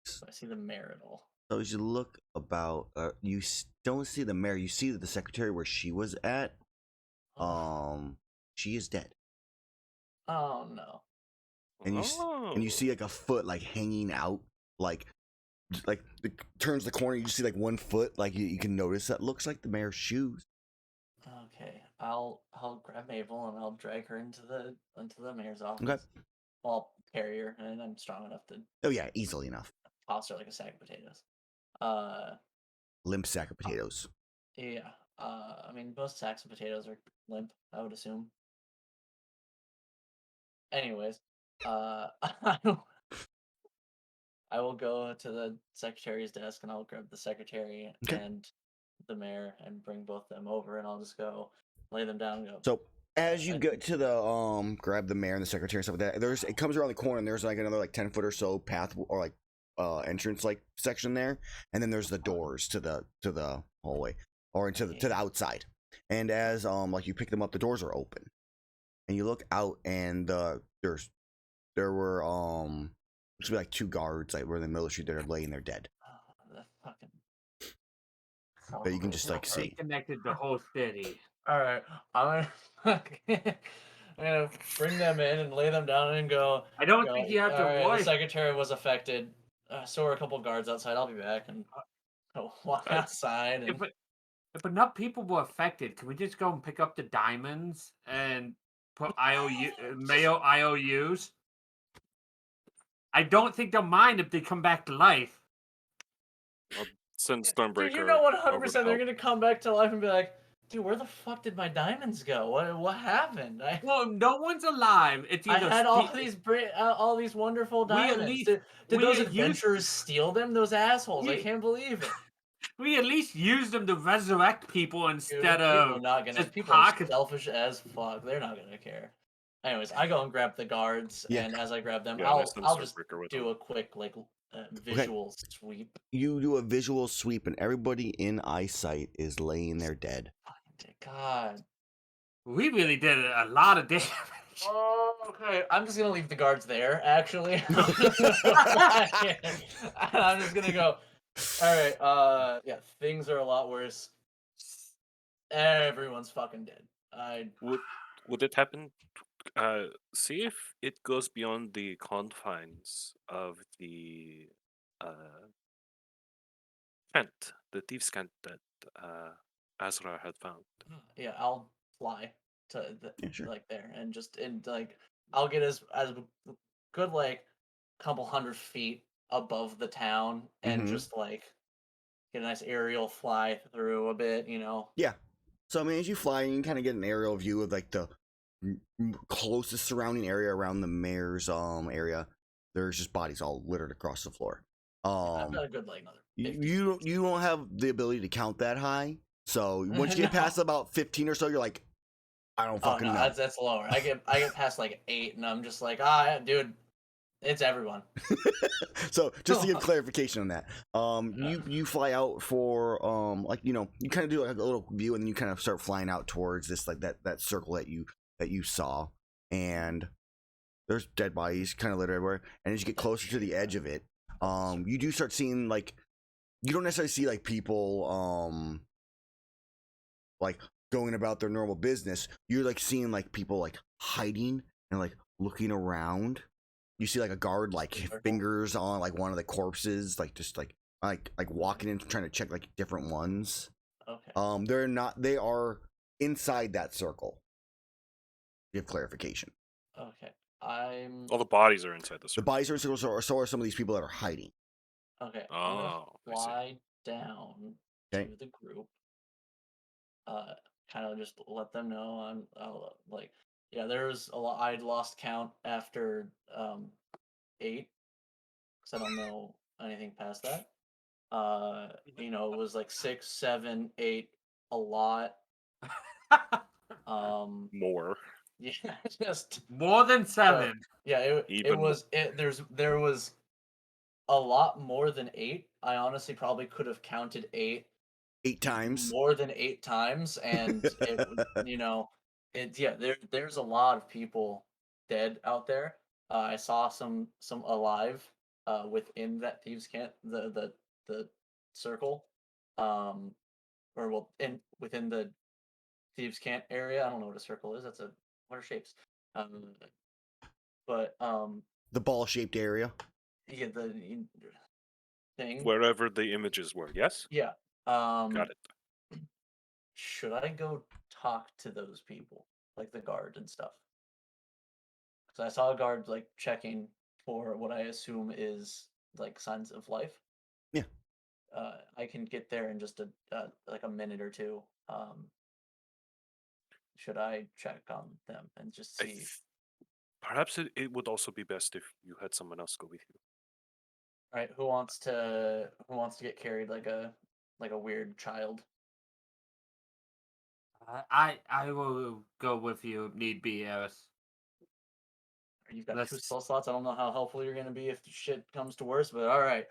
So I see the mayor at all. So as you look about, you don't see the mayor. You see that the secretary where she was at. She is dead, Oh no. and you see like a foot like hanging out, like turns the corner. You just see like one foot, like you can notice that looks like the mayor's shoes. Okay. I'll grab Mabel and I'll drag her into the mayor's office. Okay. I'll carry her, and I'm strong enough to Oh yeah, easily enough. toss her like a sack of potatoes. Limp sack of potatoes. Yeah. I mean, most sacks of potatoes are limp, I would assume. Anyways, I will go to the secretary's desk and I'll grab the secretary Okay. and the mayor and bring both them over, and I'll just go lay them down and go. So as you get to the grab the mayor and the secretary and stuff like that, it comes around the corner and there's like another like 10 foot or so path or like entrance like section there, and then there's the doors to the hallway or into to the outside. And as like you pick them up, the doors are open, and you look out, and there were looks to be like 2 guards like were in the middle of the street that are laying there dead. Oh, the fucking. But you can just like see. Connected the whole city. All right, I'm gonna bring them in and lay them down and go. I don't think you have to "All right, worry. The secretary was affected. So are a couple guards outside. I'll be back and walk outside. And If enough people were affected, can we just go and pick up the diamonds and put mail IOUs? I don't think they'll mind if they come back to life. Send Stormbreaker. Dude, you know 100% over to they're help. gonna come back to life and be like, "Dude, where the fuck did my diamonds go? What happened? Well, no one's alive. It's I either had all these wonderful We at diamonds. least- Did we those at used- adventurers steal them? Those assholes! I We- can't believe it. we at least use them to resurrect people Dude, instead people are of not gonna. just People are pocket. selfish as fuck. They're not gonna care. Anyways, I go and grab the guards, Yeah. and as I grab them, Yeah, and I send I'll just Stormbreaker with do them. a quick visual sweep. You do a visual sweep, and everybody in eyesight is laying there dead. God. We really did a lot of damage. Oh, okay. I'm just gonna leave the guards there. Actually, I'm just gonna go. All right. Yeah, things are a lot worse. Everyone's fucking dead. Would it happen? See if it goes beyond the confines of the tent, the thieves' tent that Azrar had found. Yeah, I'll fly to Yeah, sure. there, and I'll get as good couple 100 feet above the town, and Mhm. just get a nice aerial fly through a bit, Yeah. So I mean, as you fly, you can kind of get an aerial view of like the closest surrounding area around the mayor's area. There's just bodies all littered across the floor. I've got a good another 50. You don't have the ability to count that high. So once you get No. past about 15 or so, you're like, I don't Oh fucking no, know. that's lower. I get past 8, and I'm just like, dude, It's everyone. So just to give clarification on that, you fly out for like you kind of do like a little view, and then you kind of start flying out towards this like that circle that you saw, and there's dead bodies kind of littered everywhere. And as you get closer to the edge of it, you do start seeing like you don't necessarily see like people like going about their normal business. You're like seeing like people like hiding and like looking around. You see like a guard like fingers on like one of the corpses, like just like walking in trying to check like different ones. Okay. They're not. They are inside that circle. Give clarification. Okay. All the bodies are inside the The circle. bodies are in circles, so are some of these people that are hiding. Okay. I'm Oh, gonna I see. fly down Okay. to the group. Kind of just let them know I'll like, yeah. There's a lot. I'd lost count after 8, because I don't know anything past that. It was like 6, 7, 8, a lot. More. Yeah, just More than 7. yeah. It Even was there was a lot more than 8. I honestly probably could have counted 8 8 times. more than 8 times, and there's a lot of people dead out there. I saw some alive within that thieves camp, the circle, um or well, in within the thieves camp area. I don't know what a circle is. What are shapes? um but The ball-shaped area. yeah, the thing. Wherever the images were. Yes. Yeah. Got it. Should I go talk to those people, like the guard and stuff? Because I saw a guard like checking for what I assume is like signs of life. Yeah. I can get there in just like a minute or two. Should I check on them and just I see? th- Perhaps it would also be best if you had someone else go with you. All right, who wants to get carried like a weird child? I will go with you if need be, Erus. You've got 2 Let's. spell slots. I don't know how helpful you're gonna be if shit comes to worse, but all right.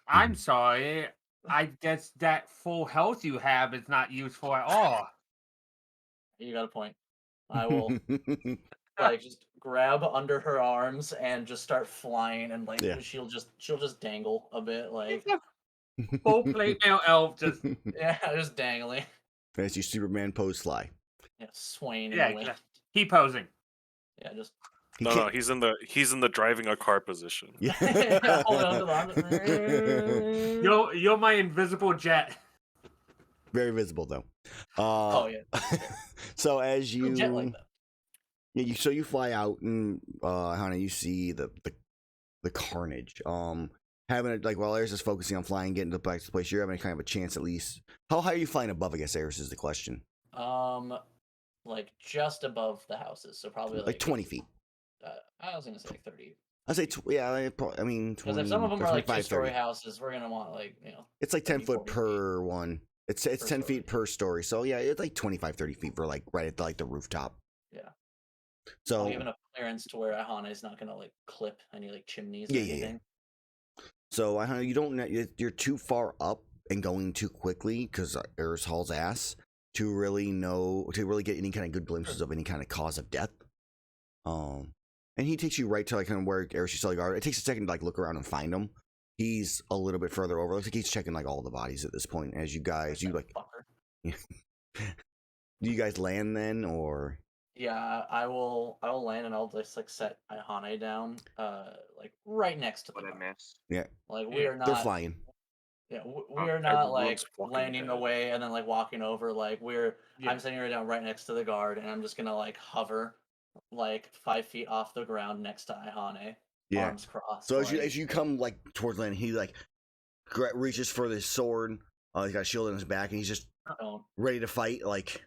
I'm sorry. I guess that full health you have is not useful at all. You got a point. I will like just grab under her arms and just start flying, and like Yeah. she'll just dangle a bit, like Full plate mail elf just yeah, just dangling. As you Superman pose fly. Yeah, swaying in yeah, the wind. keep posing. Yeah, just He No, can't- he's in the driving a car position. Yeah. holding onto the arms. You're my invisible jet. Very visible though. Oh yeah. So as you Jet like that. yeah, you fly out and Hana, you see the carnage. Having it like while Erus is focusing on flying, getting back to the place, you're having kind of a chance at least. How high are you flying above? I guess Erus is the question. Like just above the houses, so probably Like 20 feet. I was gonna say 30. I'd say I mean 20. Because if some of them are like 25, 2-story 30. houses, we're gonna want like It's like 10 30, foot 40 per one. It's per 10 story. feet per story. So yeah, it's like 25, 30 feet for like right at like the rooftop. Yeah. So Give enough clearance to where Iihane is not gonna like clip any like chimneys or Yeah, yeah, anything. So you don't you're too far up and going too quickly because Erus hauls ass to really get any kind of good glimpses of any kind of cause of death. And he takes you right to like kind of where Erus you saw the guard. It takes a second to like look around and find him. He's a little bit further over. Looks like he's checking like all the bodies at this point. As you like, Fucker. do you guys land then or? Yeah, I will land and I'll just like set Iihane down, like right next to the What I guard. missed. Yeah, Like we are not. they're flying. Yeah, we are not like everyone's walking landing ahead. away and then like walking over. Like Yeah. I'm setting her down right next to the guard, and I'm just gonna like hover, like 5 feet off the ground next to Iihane, Yeah. arms crossed. So like, as you come like towards land, he like reaches for his sword. He's got a shield in his back, and he's just don't. ready to fight. Like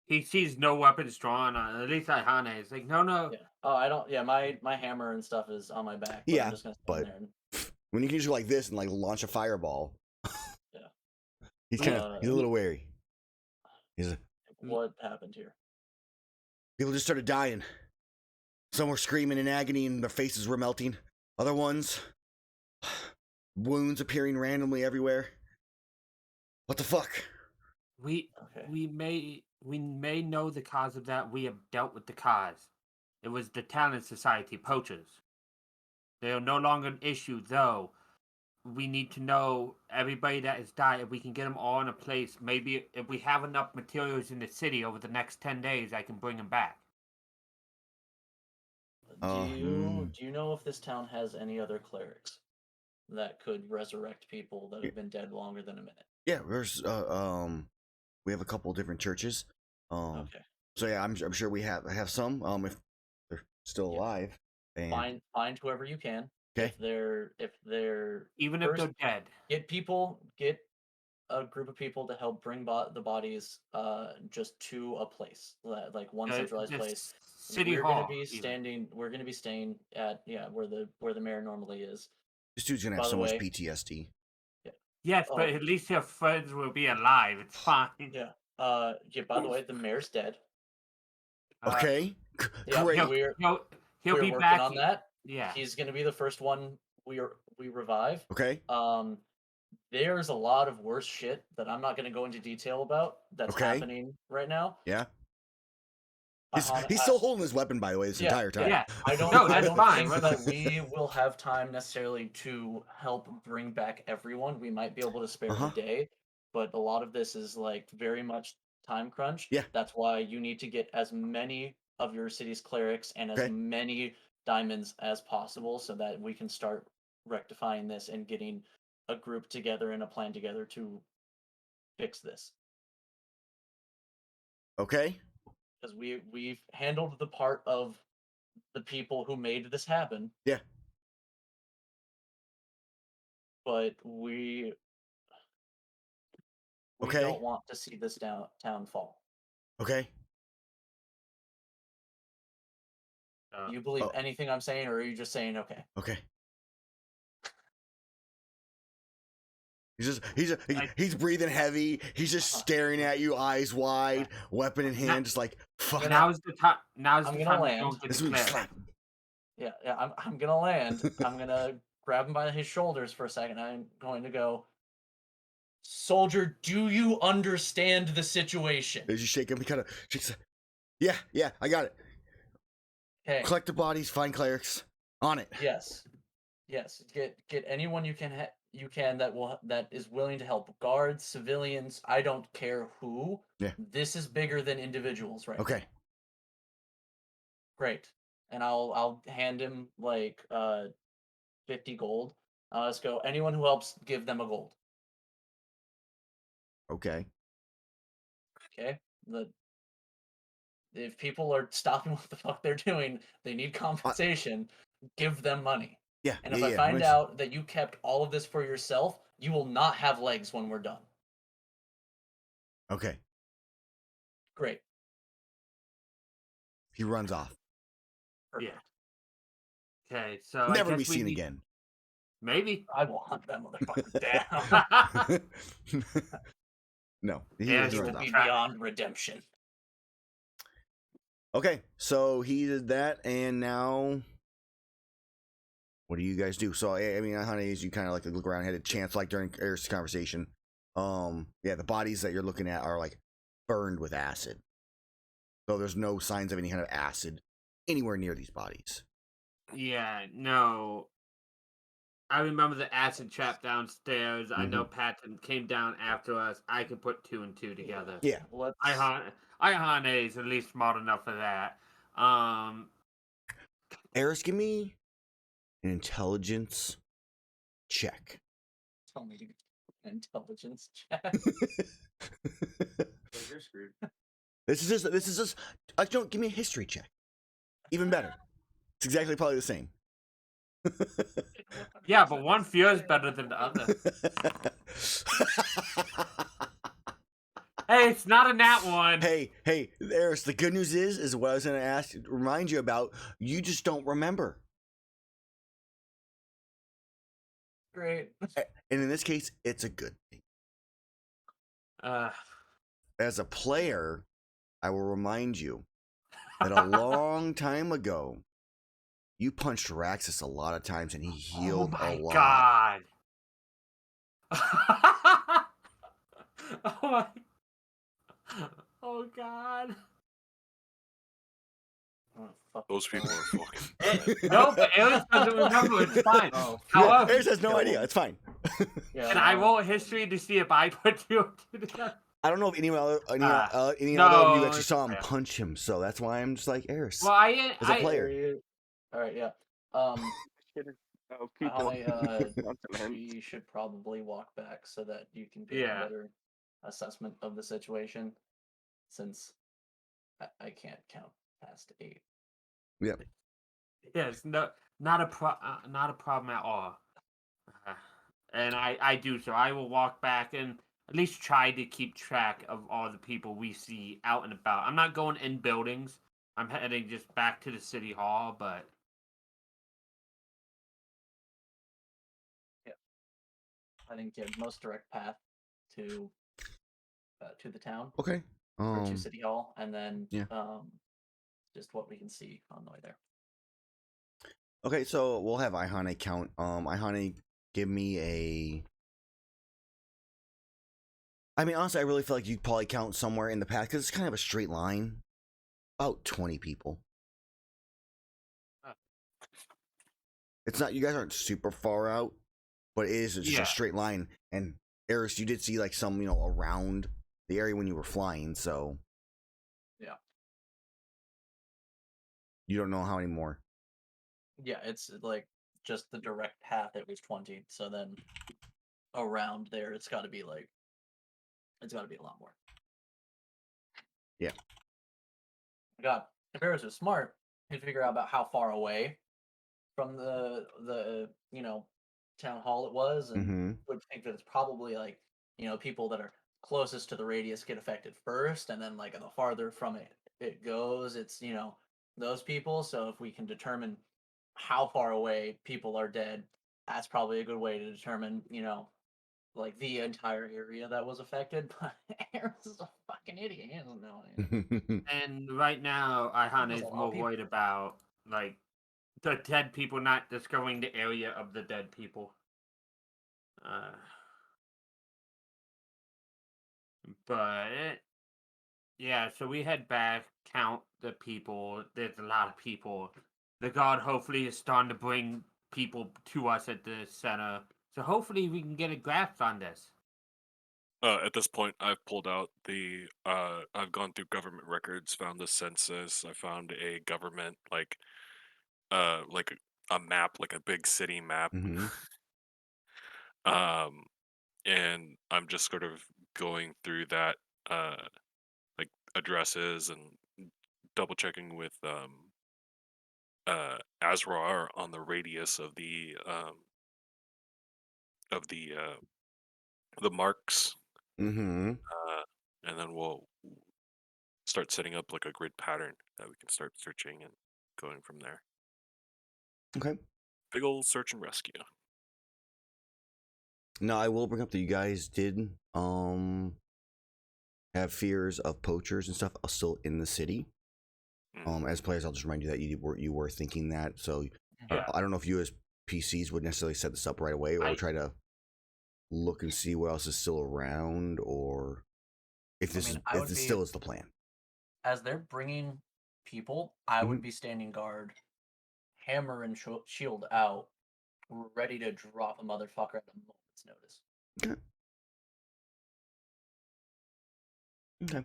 He sees no weapons drawn. At least Iihane is like, no. Yeah. Oh, I don't. Yeah, my hammer and stuff is on my back. But Yeah, I'm just gonna stand but- there and when you can just go like this and like launch a fireball. Yeah. He's he's a little wary. what happened here? People just started dying. Some were screaming in agony and their faces were melting. Other ones, wounds appearing randomly everywhere. What the fuck? We may know the cause of that. We have dealt with the cause. It was the Talent Society poachers. They are no longer an issue, though. We need to know everybody that has died. If we can get them all in a place, maybe if we have enough materials in the city over the next 10 days, I can bring them back. Do you know if this town has any other clerics that could resurrect people that have been dead longer than a minute? Yeah, there's we have a couple different churches. Okay. So yeah, I'm sure we have some. If they're still alive. And Find whoever you can. Okay. If they're Even first, if they're dead. get a group of people to help bring the bodies just to a place, like one centralized place. City we're Hall. Gonna be we're gonna be staying at where the mayor normally is. this dude's gonna have so much PTSD. Yes, but at least your friends will be alive. It's fine. Yeah. By the way, the mayor's dead. Okay. Yeah, Great. He'll be working back on that. Yeah. He's gonna be the first one we revive. Okay. There's a lot of worse shit that I'm not gonna go into detail about that's happening right now. Yeah. He's still holding his weapon, by the way, this entire time. Yeah. I don't think that we will have time necessarily to help bring back everyone. We might be able to spare a day, but a lot of this is like very much time crunch. Yeah. That's why you need to get as many of your city's clerics and as many diamonds as possible so that we can start rectifying this and getting a group together and a plan together to fix this. Okay. Because we've handled the part of the people who made this happen. Yeah. But we don't want to see this town fall. Okay. Do you believe anything I'm saying, or are you just saying okay? Okay. He's breathing heavy. He's just staring at you, eyes wide, weapon in hand, just like fuck. Now's the time. I'm gonna land. Yeah, I'm gonna land. I'm gonna grab him by his shoulders for a second. I'm going to go, soldier, do you understand the situation? As you shake him, he kind of shakes. Yeah, I got it. Okay. Collect the bodies, find clerics. On it. Yes. Get anyone you can that is willing to help. Guards, civilians, I don't care who. Yeah. This is bigger than individuals right Okay. now. Great. And I'll hand him like 50 gold. Let's go. Anyone who helps, give them a gold. Okay. If people are stopping what the fuck they're doing, they need compensation. Give them money. Yeah. And if I find out that you kept all of this for yourself, you will not have legs when we're done. Okay. Great. He runs off. Perfect. Yeah. Okay, so never be seen again. Maybe I will hunt that motherfucker down. No. He will be beyond redemption. Okay, so he did that, and now what do you guys do? So I mean, Iihane, as you kind of like to look around, had a chance like during Erus' conversation. The bodies that you're looking at are like burned with acid, so there's no signs of any kind of acid anywhere near these bodies. Yeah, no. I remember the acid trap downstairs. I know Patton came down after us. I could put 2 and 2 together. Yeah. Iihane is at least smart enough for that. Erus, give me an intelligence check. Tell me to get an intelligence check. You're screwed. This is just. Don't give me a history check. Even better. It's exactly probably the same. Yeah, but one feels better than the other. Hey, it's not a nat one. Hey, Erus, the good news is what I was going to remind you about, you just don't remember. Great. And in this case, it's a good thing. As a player, I will remind you that a long time ago, you punched Raxus a lot of times, and he Oh healed my a lot. god. Oh my. Oh god. Oh, fuck Those this people guy. are fucking. No, but Erus doesn't remember. It's fine. Oh, However, Erus has no kill idea. him. It's fine. Yeah, can I no. roll history to see if I put you to death? I don't know if any other of you No, actually it's saw him fair. punch him, so that's why I'm just like Erus. Well, As a player. All right, yeah. People. Iihane, you should probably walk back so that you can get Yeah. a better assessment of the situation, since I can't count past 8. Yep. Yes, not a problem at all. And I do so. I will walk back and at least try to keep track of all the people we see out and about. I'm not going in buildings. I'm heading just back to the city hall, but I think the most direct path to the town Okay. or to City Hall, and then Yeah. just what we can see on the way there. Okay, so we'll have Iihane count. Iihane, give me a. I mean, honestly, I really feel like you probably count somewhere in the path because it's kind of a straight line. About 20 people. It's not. You guys aren't super far out, but it is just Yeah. a straight line. And Erus, you did see like some, around the area when you were flying, so. Yeah. You don't know how many more. Yeah, it's like just the direct path. It was 20, so then around there, it's got to be a lot more. Yeah. God, if Erus was smart, he'd figure out about how far away from the town hall it was, and Mm-hmm. would think that it's probably like people that are closest to the radius get affected first, and then like the farther from it goes, it's those people. So if we can determine how far away people are dead, that's probably a good way to determine like the entire area that was affected. But Erus is a fucking idiot. He doesn't know anything. and right now Iihane There's is a lot of more people. worried about like the dead people not discovering the area of the dead people. But yeah, so we head back, count the people. There's a lot of people. The guard hopefully is starting to bring people to us at the center. So hopefully we can get a grasp on this. At this point, I've pulled out I've gone through government records, found the census. I found a government like a map, like a big city map. Mm-hmm. And I'm just sort of going through that, like addresses and double checking with Azrar on the radius of the marks, Mm-hmm. and then we'll start setting up like a grid pattern that we can start searching and going from there. Okay. Big old search and rescue. Now I will bring up that you guys did have fears of poachers and stuff still in the city. As players, I'll just remind you that you were thinking that. So Yeah. I don't know if you as PCs would necessarily set this up right away, or try to look and see what else is still around, or if this still is the plan. As they're bringing people, I would be standing guard, hammer and shield out, ready to drop a motherfucker at a moment's notice. Okay.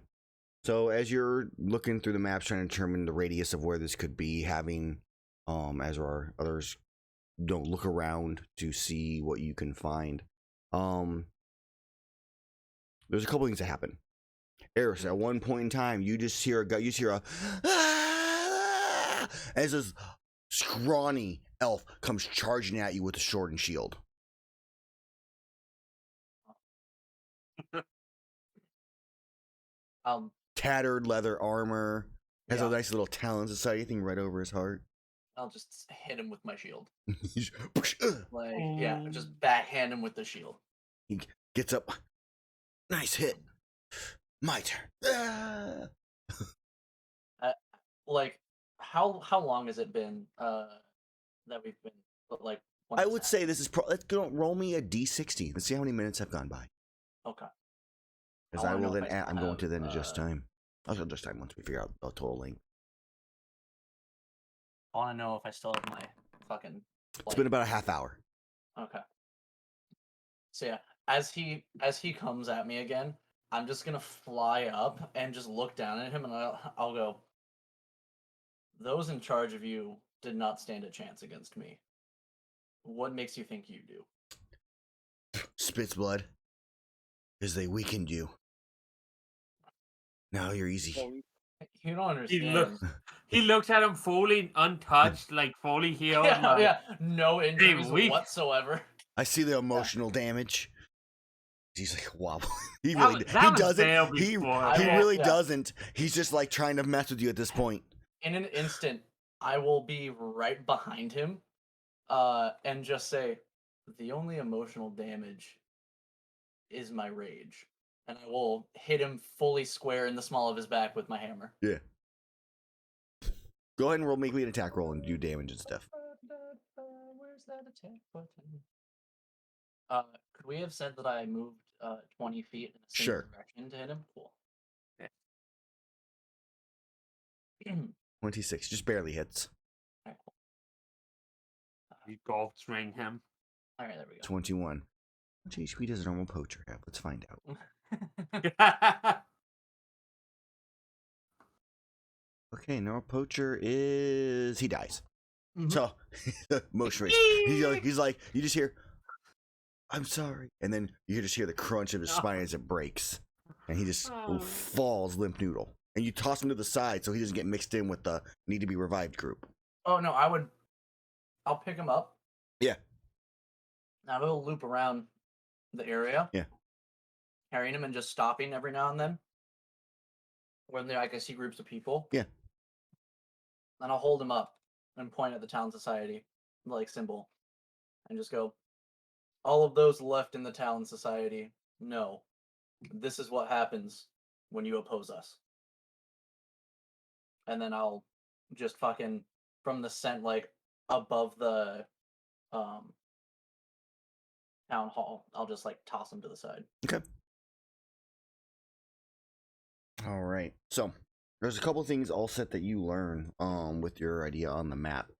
So as you're looking through the maps, trying to determine the radius of where this could be, having as are others, don't look around to see what you can find. There's a couple things that happen. Erus, at one point in time, you hear a as this scrawny elf comes charging at you with a sword and shield. Tattered leather armor, has a nice little talons inside, anything right over his heart. I'll just hit him with my shield. Just backhand him with the shield. He gets up. Nice hit. My turn. Like, how long has it been that we've been, but like. I would say this is let's go roll me a d60. Let's see how many minutes have gone by. Okay. Because I I wanna will know then if I still I'm going to have, then adjust time. I'll adjust time once we figure out the total length. I want to know if I still have my fucking. It's been about a half hour. Okay. So yeah, as he comes at me again, I'm just gonna fly up and just look down at him, and I'll go. Those in charge of you did not stand a chance against me. What makes you think you do? Spits blood. Because they weakened you. Now you're easy. You don't understand. He looks at him fully untouched, like fully healed. Yeah, like, yeah, no injuries weak. whatsoever. I see the emotional damage. He's like wobble. He That really was- that he was doesn't. fair He before. he I really yeah. doesn't. He's just like trying to mess with you at this point. In an instant, I will be right behind him, and just say, the only emotional damage is my rage. And I will hit him fully square in the small of his back with my hammer. Yeah. Go ahead and make me an attack roll and do damage and stuff. Where's that attack button? Could we have said that I moved 20 feet in a single Sure. direction to hit him? Cool. 26, just barely hits. Alright, cool. You golf swing him. Alright, there we go. 21. How much HP does a normal poacher have? Let's find out. Okay, normal poacher is he dies. Mhm. So motion race. He's like you just hear, I'm sorry, and then you just hear the crunch of his spine as it breaks, and he just falls limp noodle. And you toss him to the side so he doesn't get mixed in with the need to be revived group. Oh no, I'll pick him up. Yeah. Now we'll loop around the area. Yeah. Carrying him and just stopping every now and then. When I can see groups of people. Yeah. And I'll hold him up and point at the town society, like symbol. And just go, all of those left in the town society, no. This is what happens when you oppose us. And then I'll just fucking from the scent like above the town hall, I'll just like toss him to the side. Okay. All right. So there's a couple things all set that you learn with your idea on the map.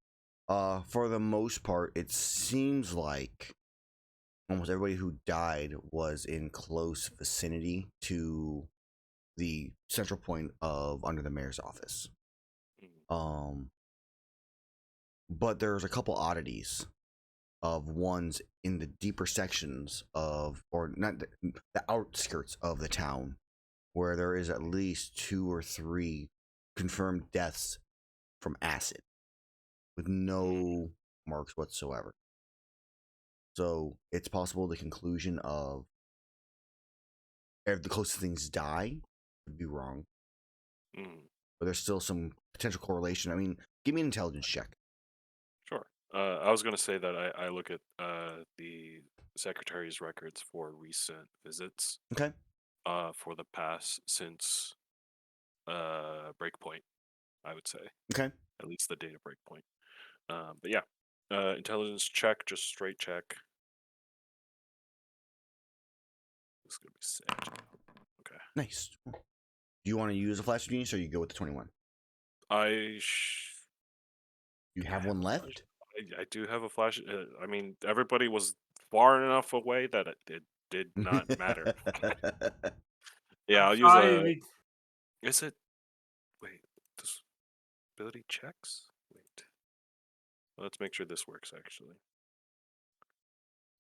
For the most part, it seems like almost everybody who died was in close vicinity to the central point of under the mayor's office. But there's a couple oddities of ones in the deeper sections of, or not the outskirts of the town, where there is at least 2 or 3 confirmed deaths from acid with no marks whatsoever. So it's possible the conclusion of if the closest things die would be wrong. But there's still some potential correlation. I mean, give me an intelligence check. Sure. I was going to say that I look at the secretary's records for recent visits. Okay. For the past since Breakpoint, I would say. Okay. At least the data Breakpoint. But yeah, intelligence check, just straight check. This is gonna be sad. Okay. Nice. Do you want to use a flash genius or you go with the 21? You have one left? I do have a flash. I mean, everybody was far enough away that it did not matter. Yeah, I'll use a. Is it? Wait, this ability checks. Wait, let's make sure this works actually.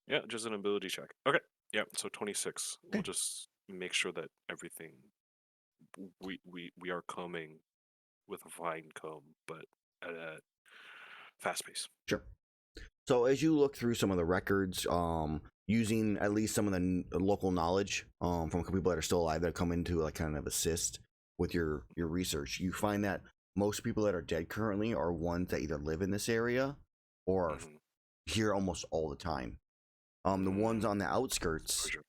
Yeah, just an ability check. Okay. Yeah, so 26. Okay. We'll just make sure that everything we are combing with a fine comb, but at a fast pace. Sure. So as you look through some of the records, using at least some of the local knowledge from a couple people that are still alive that come in to like kind of assist with your research, you find that most people that are dead currently are ones that either live in this area or are here almost all the time. The ones on the outskirts, Sure.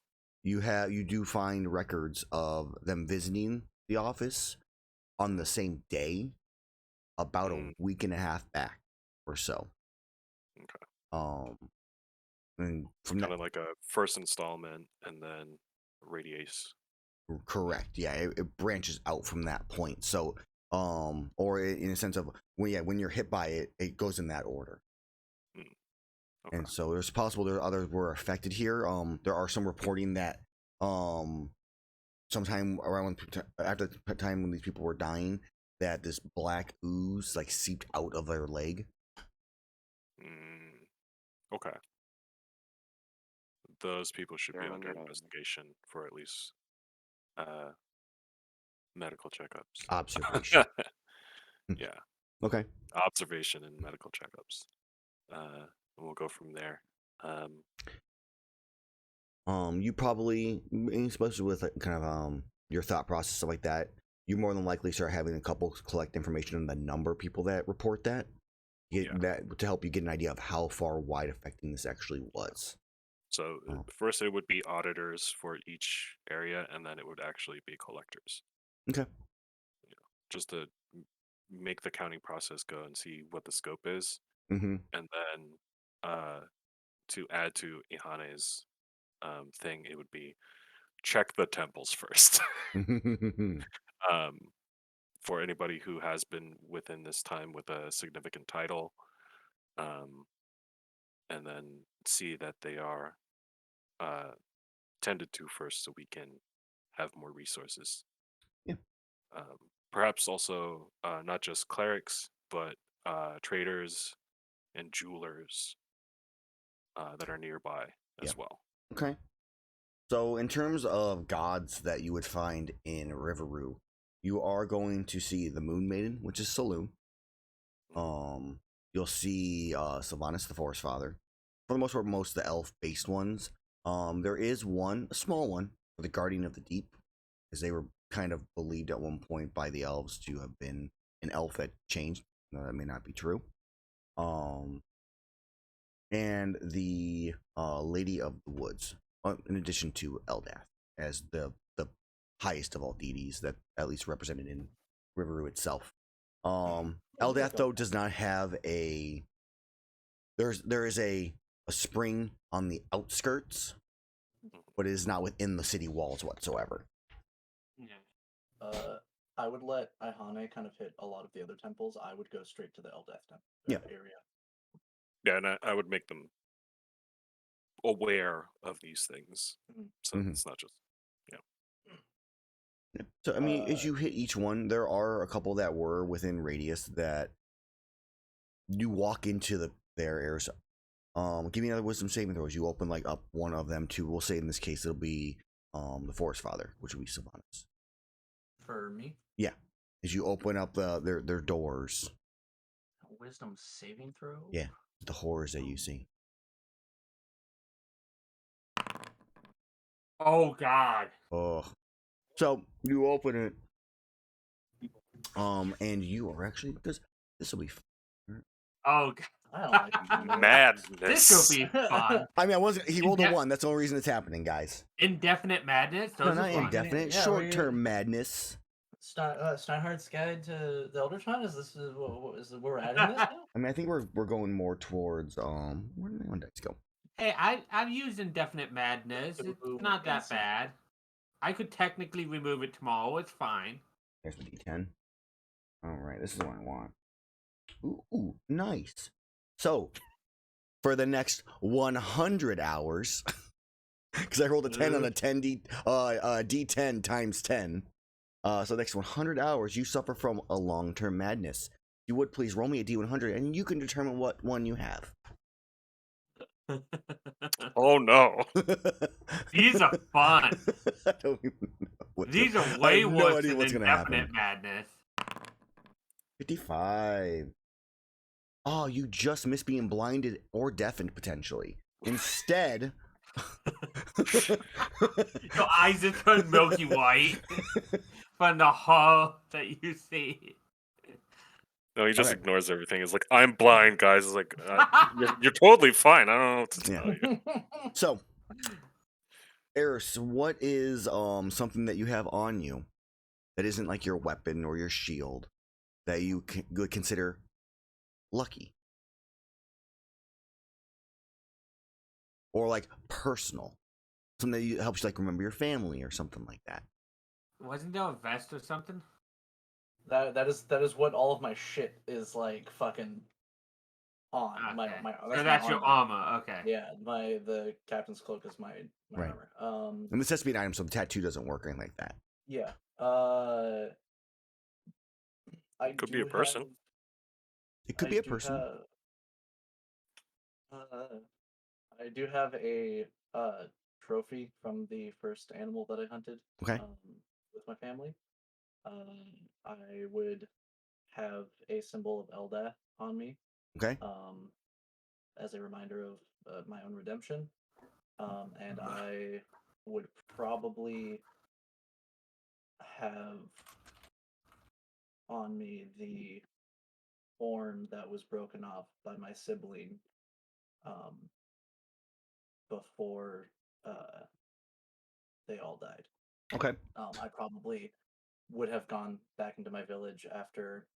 you do find records of them visiting the office on the same day, about a week and a half back or so. Okay. And from Kind that, of like a first installment and then radius. correct, yeah, it branches out from that point. So, or in a sense of when you're hit by it, it goes in that order. Mm, okay. And so it's possible there others were affected here. There are some reporting that sometime around after the time when these people were dying, that this black ooze like seeped out of their leg. Okay. Those people should be They're under gonna- investigation for at least medical checkups. Observation. Yeah, Okay. observation and medical checkups. And we'll go from there. You probably, especially with kind of your thought process stuff like that, you more than likely start having a couple collect information on the number of people that report that. That to help you get an idea of how far wide affecting this actually was. So first it would be auditors for each area, and then it would actually be collectors. Okay. Just to make the counting process go and see what the scope is, Mm-hmm. and then to add to Ihane's thing, it would be check the temples first. For anybody who has been within this time with a significant title, and then see that they are tended to first, so we can have more resources. Yeah. Perhaps also not just clerics, but traders and jewelers that are nearby as well. Okay. So in terms of gods that you would find in Riveroo, you are going to see the Moon Maiden, which is Saloon. You'll see Sylvanas, the Forest Father. For the most part, most of the elf-based ones. There is one, a small one, for the Guardian of the Deep, because they were kind of believed at one point by the elves to have been an elf that changed. No, that may not be true. And the Lady of the Woods, in addition to Eldath, as the highest of all deities that at least represented in Riveroo itself. Eldath though does not have a. There is a spring on the outskirts, but it is not within the city walls whatsoever. Yeah. I would let Iihane kind of hit a lot of the other temples. I would go straight to the Eldath area. Yeah, and I would make them aware of these things, so it's not just So I mean, as you hit each one, there are a couple that were within radius that you walk into their Erus. Give me another wisdom saving throw as you open like up one of them to, we'll say in this case it'll be the Forest Father, which will be Sylvanas. For me? Yeah. As you open up their doors. Wisdom saving throw? Yeah. The horrors that you see. Oh God. Oh. So you open it. And you are actually, because this will be fun. Oh God. I don't like madness. This will be fun. I mean, I wasn't. He rolled a 1. That's the only reason it's happening, guys. Indefinite madness. No, Those not are fun. indefinite. Yeah, Short-term madness. Steinhardt's Guide to the Elder Shrine? Is we're adding this now? I mean, I think we're going more towards where did my one dice go? Hey, I've used indefinite madness. It's not that bad. I could technically remove it tomorrow. It's fine. There's my D10. All right, this is what I want. Ooh, nice. So, for the next 100 hours, because I rolled a 10 on a 10 D10 times 10. So the next 100 hours, you suffer from a long-term madness. You would please roll me a D100, and you can determine what one you have. Oh no! These are fun. I don't even know These are I way have no worse idea than what's gonna indefinite happen. madness. 55. Oh, you just missed being blinded or deafened potentially. Instead, Your eyes are turned milky white from the horror that you see. No, he just Okay. ignores everything. He's like, "I'm blind, guys." It's like, you're totally fine. I don't know what to tell you. So, Erus, what is something that you have on you that isn't like your weapon or your shield that you would consider lucky? or like personal, something that helps you like remember your family or something like that. Wasn't there a vest or something? That is what all of my shit is like fucking on. Okay. That's That's my your armor. armor. Okay. Yeah, the captain's cloak is my Right. armor. And this has to be an item, so the tattoo doesn't work or anything like that. Yeah. I Could do be a person. have- It could I be a do person. I do have a trophy from the first animal that I hunted. Okay. With my family. I would have a symbol of Eldath on me. Okay. As a reminder of my own redemption. And I would probably have on me the horn that was broken off by my sibling before they all died. Okay. I probably would have gone back into my village after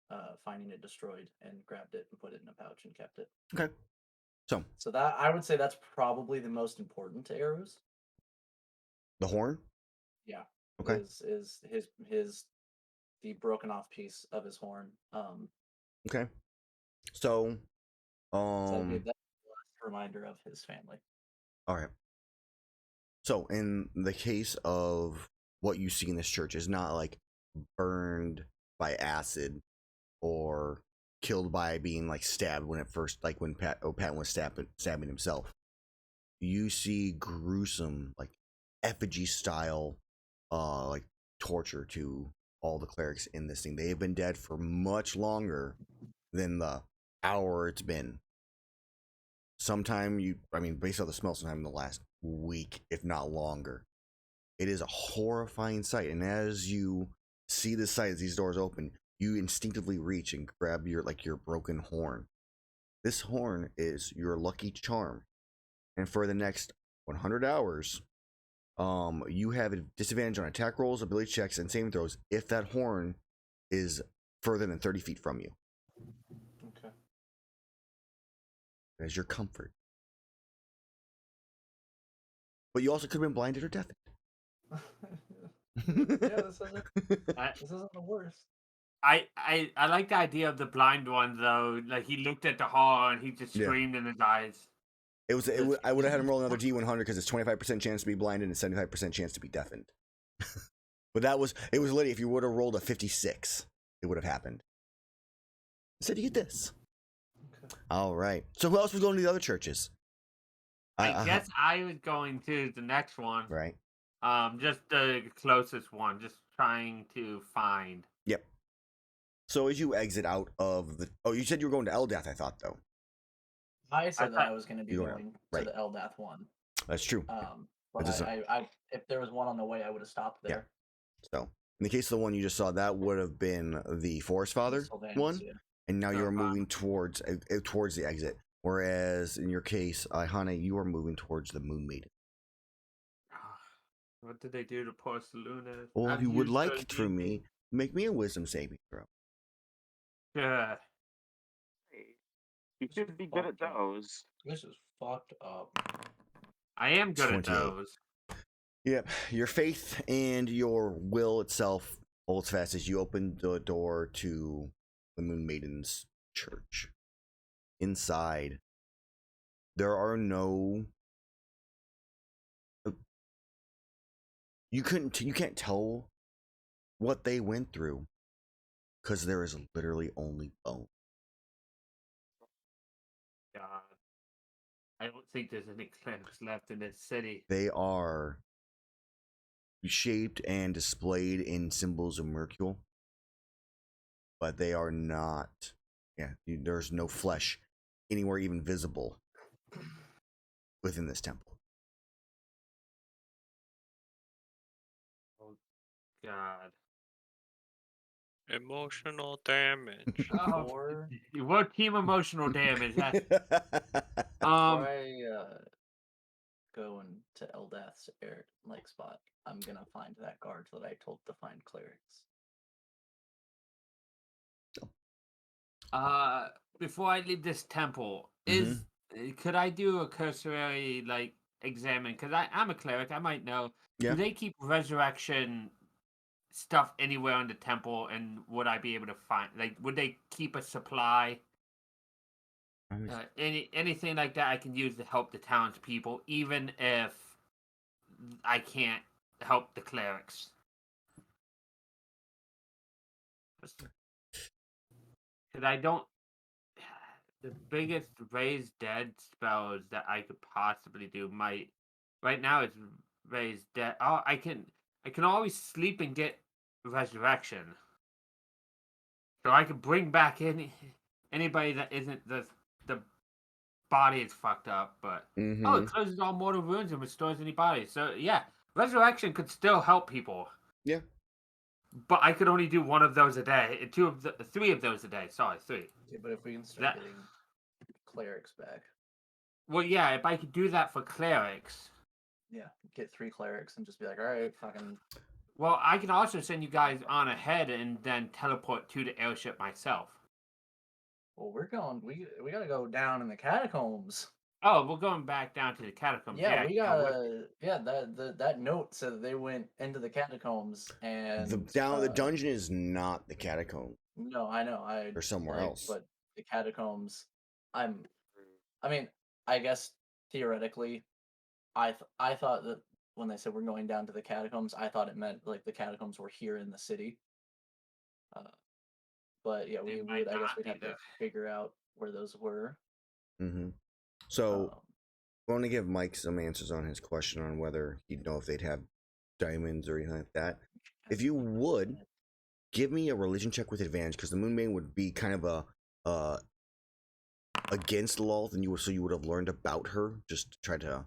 finding it destroyed and grabbed it and put it in a pouch and kept it. Okay. So that I would say that's probably the most important to Erus. the horn. Yeah. Okay. Is his the broken off piece of his horn. Okay. So, That'd be the last reminder of his family. all right. So, in the case of what you see in this church is not like burned by acid or killed by being like stabbed when it first, like when Patton was stabbing himself. You see gruesome, like effigy style, like torture to all the clerics in this thing. They have been dead for much longer than the hour it's been. Based on the smell, sometime in the last week, if not longer. It is a horrifying sight, and as you see this sight, as these doors open, you instinctively reach and grab your broken horn. This horn is your lucky charm, and for the next 100 hours, you have a disadvantage on attack rolls, ability checks, and saving throws if that horn is further than 30 feet from you. Okay. As your comfort. But you also could have been blinded or deafened. This isn't the worst. I like the idea of the blind one though. Like he looked at the horror and he just Yeah. screamed in his eyes. I would have had him roll another D100 because it's 25% chance to be blinded and 75% chance to be deafened. But it was literally, if you would have rolled a 56, it would have happened. Instead, you get this. Okay. All right. So who else was going to the other churches? I guess I was going to the next one. Right. Just the closest one. Just trying to find. Yep. So as you exit out of the... Oh, you said you were going to Eldath, I thought, though. I said that thought- I was going to be You were- going right. to the Eldath one. That's true. But just- I if there was one on the way, I would have stopped there. So in the case of the one you just saw, that would have been the Forest Father Sylvanas, one. yeah. And now you're Uh-huh. moving towards the exit. Whereas in your case, Iihane, you are moving towards the Moon Maiden. What did they do to poor Saluna? Or if you would like for me, make me a wisdom saving throw. Yeah. Hey, you should be good at Fucked up. those. This is fucked up. I am good at 28. those. Yep, your faith and your will itself holds fast as you open the door to the Moon Maiden's church. Inside, there are no... You can't tell what they went through because there is literally only bone. God. I don't think there's any clerics left in this city. They are shaped and displayed in symbols of Mercule, but they are not. Yeah, there's no flesh anywhere even visible within this temple. Oh, God. Emotional damage. Oh, Or what team emotional damage? before Um, I go into Eldath's spot, I'm gonna find that guard that I told to find clerics. before I leave this temple, could I do a cursory examine because I'm a cleric. I might know. Yeah. Do they keep resurrection stuff anywhere in the temple, and would I be able to find? Like, would they keep a supply? Anything like that I can use to help the townspeople, even if I can't help the clerics. Because I don't. The biggest raise dead spells that I could possibly do might right now is raise dead. Oh, I can always sleep and get resurrection. So I could bring back anybody that isn't the body is fucked up, but oh, it closes all mortal wounds and restores any body. So yeah, resurrection could still help people. Yeah. But I could only do one of those a day. Three of those a day. Sorry, three. Okay, but if we can start getting clerics back. Well, yeah, if I could do that for clerics. Yeah, get 3 clerics and just be like, all right, fucking. Well, I can also send you guys on ahead and then teleport to the airship myself. Well, we're going. We gotta go down in the catacombs. Oh, we're going back down to the catacombs. Yeah, we gotta. Yeah, that note said that they went into the catacombs and the dungeon is not the catacomb. No, I know. Or somewhere else. But the catacombs. I mean, I guess theoretically, I thought that when they said we're going down to the catacombs, I thought it meant like the catacombs were here in the city. But yeah, we would. I guess we'd have to figure out where those were. So, I want to give Mike some answers on his question on whether he'd know if they'd have diamonds or anything like that. If you would, give me a religion check with advantage, because the Moonbane would be kind of a against the law, and you would have learned about her just to try to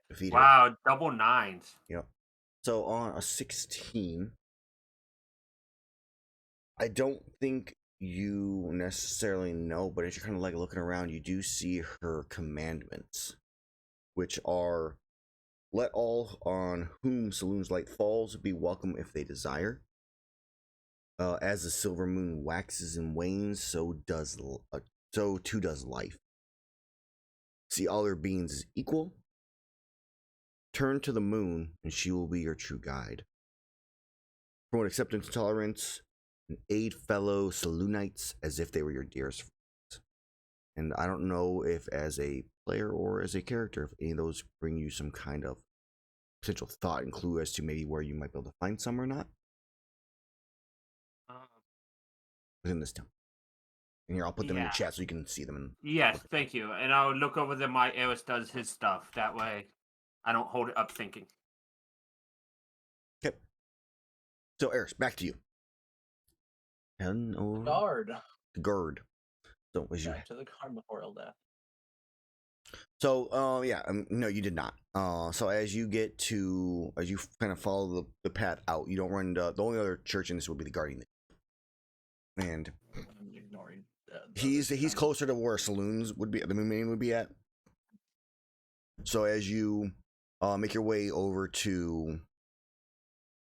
defeat her. Wow, double 9s. Yep. So on a 16, I don't think you necessarily know, but as you're kind of like looking around, you do see her commandments, which are: let all on whom Saloon's light falls be welcome if they desire. As the silver moon waxes and wanes, so too does life. See all her beings as equal. Turn to the moon, and she will be your true guide. Promote acceptance and tolerance, and aid fellow Saloonites as if they were your dearest friends. And I don't know if as a player or as a character, if any of those bring you some kind of potential thought and clue as to maybe where you might be able to find some or not. Within this town. And here, I'll put them in the chat so you can see them. Yes, thank you. And I'll look over them while Erus does his stuff. That way, I don't hold it up thinking. Okay. So, Erus, back to you. Guard. So, as you Back to the guard before Eldath. So, no, you did not. So as you kind of follow the path out, you don't run into the only other church in this would be the Guardian. And I'm ignoring. He's closer to where saloons would be, the Moonbane would be at. So as you make your way over to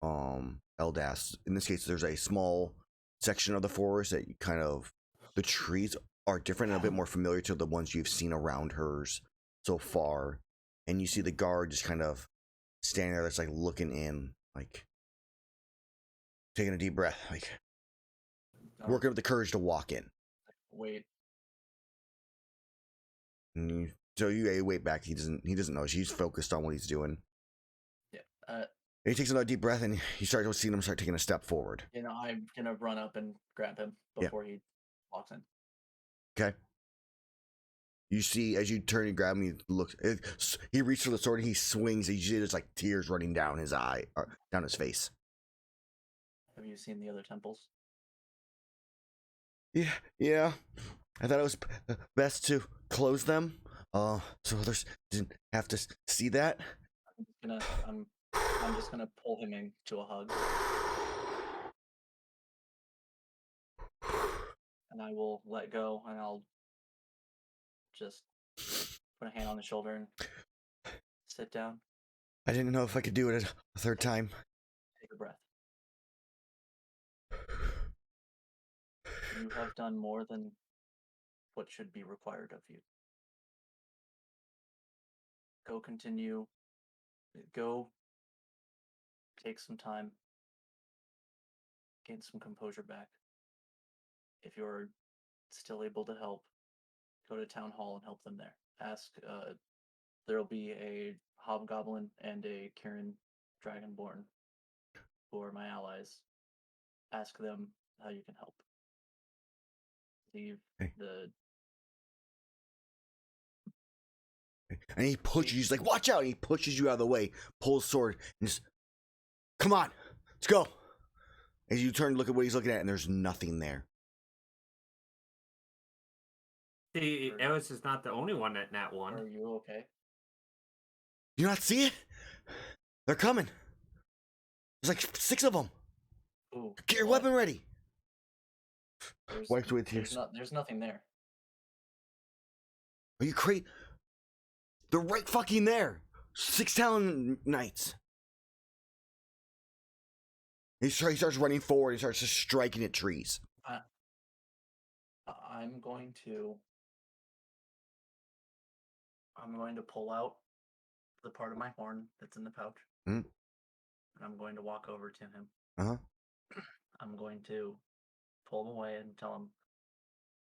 Eldath, in this case, there's a small section of the forest that you the trees are different and a bit more familiar to the ones you've seen around hers so far, and you see the guard just kind of standing there, that's like looking in, like taking a deep breath, like working up the courage to walk in. Wait. So you wait back. He doesn't know. He's focused on what he's doing. Yeah. He takes another deep breath, and you start to see him start taking a step forward. I'm gonna run up and grab him before he walks in. Okay. You see, as you turn and grab him, he reaches for the sword, and he swings. And you see there's like tears running down his eye, or down his face. Have you seen the other temples? Yeah. I thought it was best to close them, so others didn't have to see that. I'm just gonna pull him into a hug, and I will let go, and I'll just put a hand on his shoulder and sit down. I didn't know if I could do it a third time. Take a breath. You have done more than what should be required of you. go continue. Go take some time. Gain some composure back. If you're still able to help, go to town hall and help them there. Ask. There'll be a hobgoblin and a Kirin dragonborn who are my allies. Ask them how you can help. Leave Okay. the. And he pushes you. He's like, watch out. And he pushes you out of the way, pulls sword, and just, come on, let's go. As you turn to look at what he's looking at, and there's nothing there. See, Erus is not the only one at Nat 1. Are you okay? Do you not see it? They're coming. There's like 6 of them. Ooh, Get your what? weapon ready. There's, Wipes away tears. there's nothing there. Are you crazy? They're right fucking there. 6 Talon Knights. He starts running forward. He starts just striking at trees. I'm going to pull out the part of my horn that's in the pouch. Mm. And I'm going to walk over to him. Uh-huh. I'm going to pull him away and tell him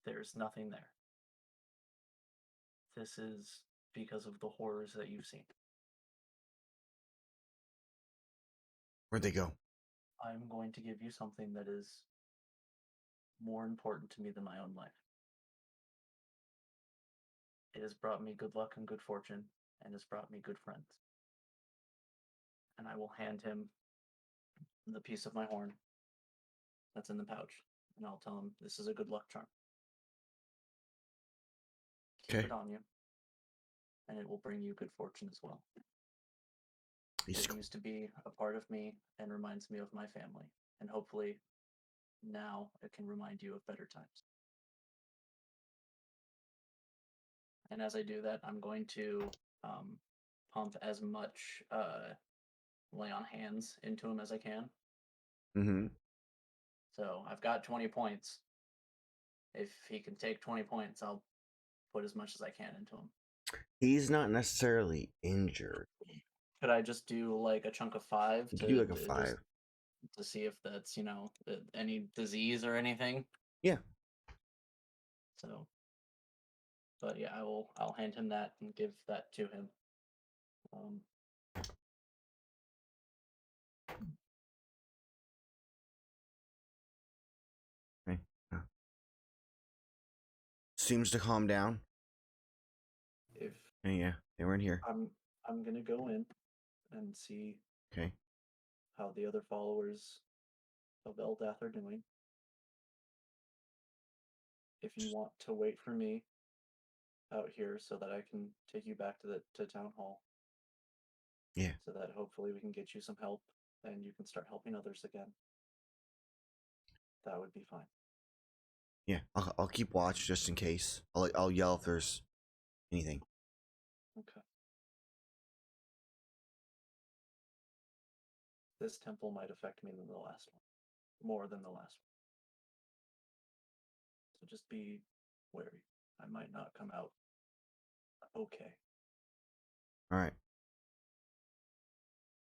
there's nothing there. This is because of the horrors that you've seen. Where'd they go? I'm going to give you something that is more important to me than my own life. It has brought me good luck and good fortune, and has brought me good friends. And I will hand him the piece of my horn that's in the pouch, and I'll tell him this is a good luck charm. Keep Okay. it on you, and it will bring you good fortune as well. He's It used to be a part of me and reminds me of my family, and hopefully now it can remind you of better times. And as I do that, I'm going to pump as much lay on hands into him as I can. Mm-hmm. So I've got 20 points. If he can take 20 points, I'll put as much as I can into him. He's not necessarily injured. Could I just do like a chunk of 5 You to can do like a just 5. to see if that's, any disease or anything? Yeah. So, but yeah, I'll hand him that and give that to him. Okay. Seems to calm down. If Yeah, they were in here. I'm gonna go in and see Okay. how the other followers of Eldath are doing. If you want to wait for me out here so that I can take you back to town hall. Yeah. So that hopefully we can get you some help and you can start helping others again. That would be fine. Yeah, I'll keep watch just in case. I'll yell if there's anything. Okay. This temple might affect me than the last one. More than the last one. So just be wary. I might not come out okay. All right.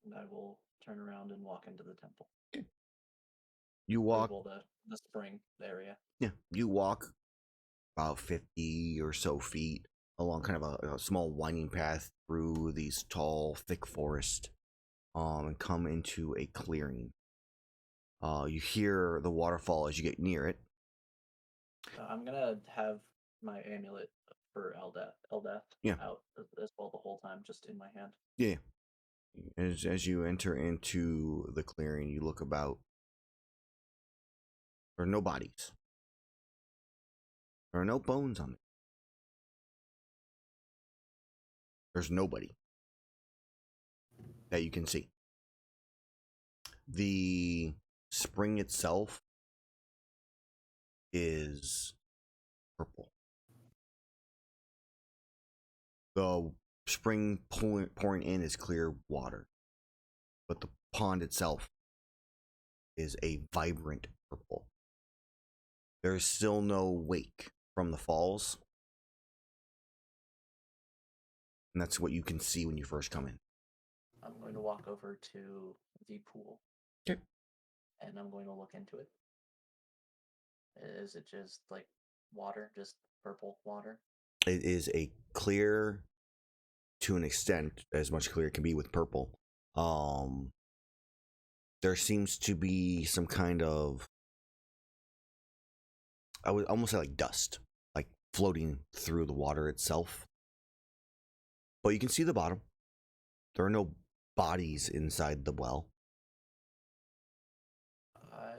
And I will turn around and walk into the temple. You walk. The spring area. Yeah, you walk about 50 or so feet along kind of a small winding path through these tall, thick forest, and come into a clearing. You hear the waterfall as you get near it. I'm gonna have my amulet for Eldath Yeah. out as well the whole time, just in my hand. Yeah. As you enter into the clearing, you look about. There are no bodies. There are no bones on it. There's nobody that you can see. The spring itself is purple. The spring pouring in is clear water, but the pond itself is a vibrant purple. There is still no wake from the falls. And that's what you can see when you first come in. I'm going to walk over to the pool. Okay. And I'm going to look into it. Is it just like water, just purple water? It is a clear, to an extent, as much clear it can be with purple. There seems to be some kind of, I would almost say like dust, like floating through the water itself. But you can see the bottom. There are no bodies inside the well. I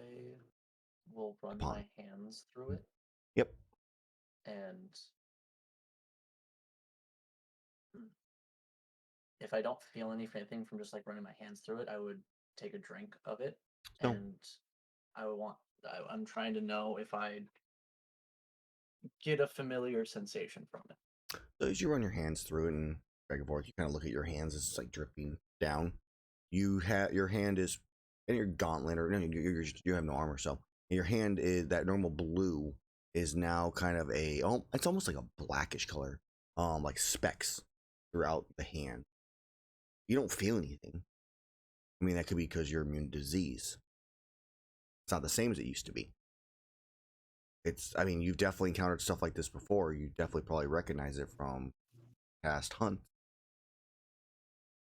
will run Pond. my hands through it. Yep. And if I don't feel anything from just like running my hands through it, I would take a drink of it. No. And I'm trying to know if I get a familiar sensation from it. So as you run your hands through it and back and forth, you kind of look at your hands as it's like dripping down. You have your hand is, and your gauntlet, or no, you have no armor, so your hand is that normal blue is now kind of it's almost like a blackish color, like specks throughout the hand. You don't feel anything. I mean, that could be because you're immune to disease. It's not the same as it used to be. I mean, you've definitely encountered stuff like this before. You definitely probably recognize it from past hunts.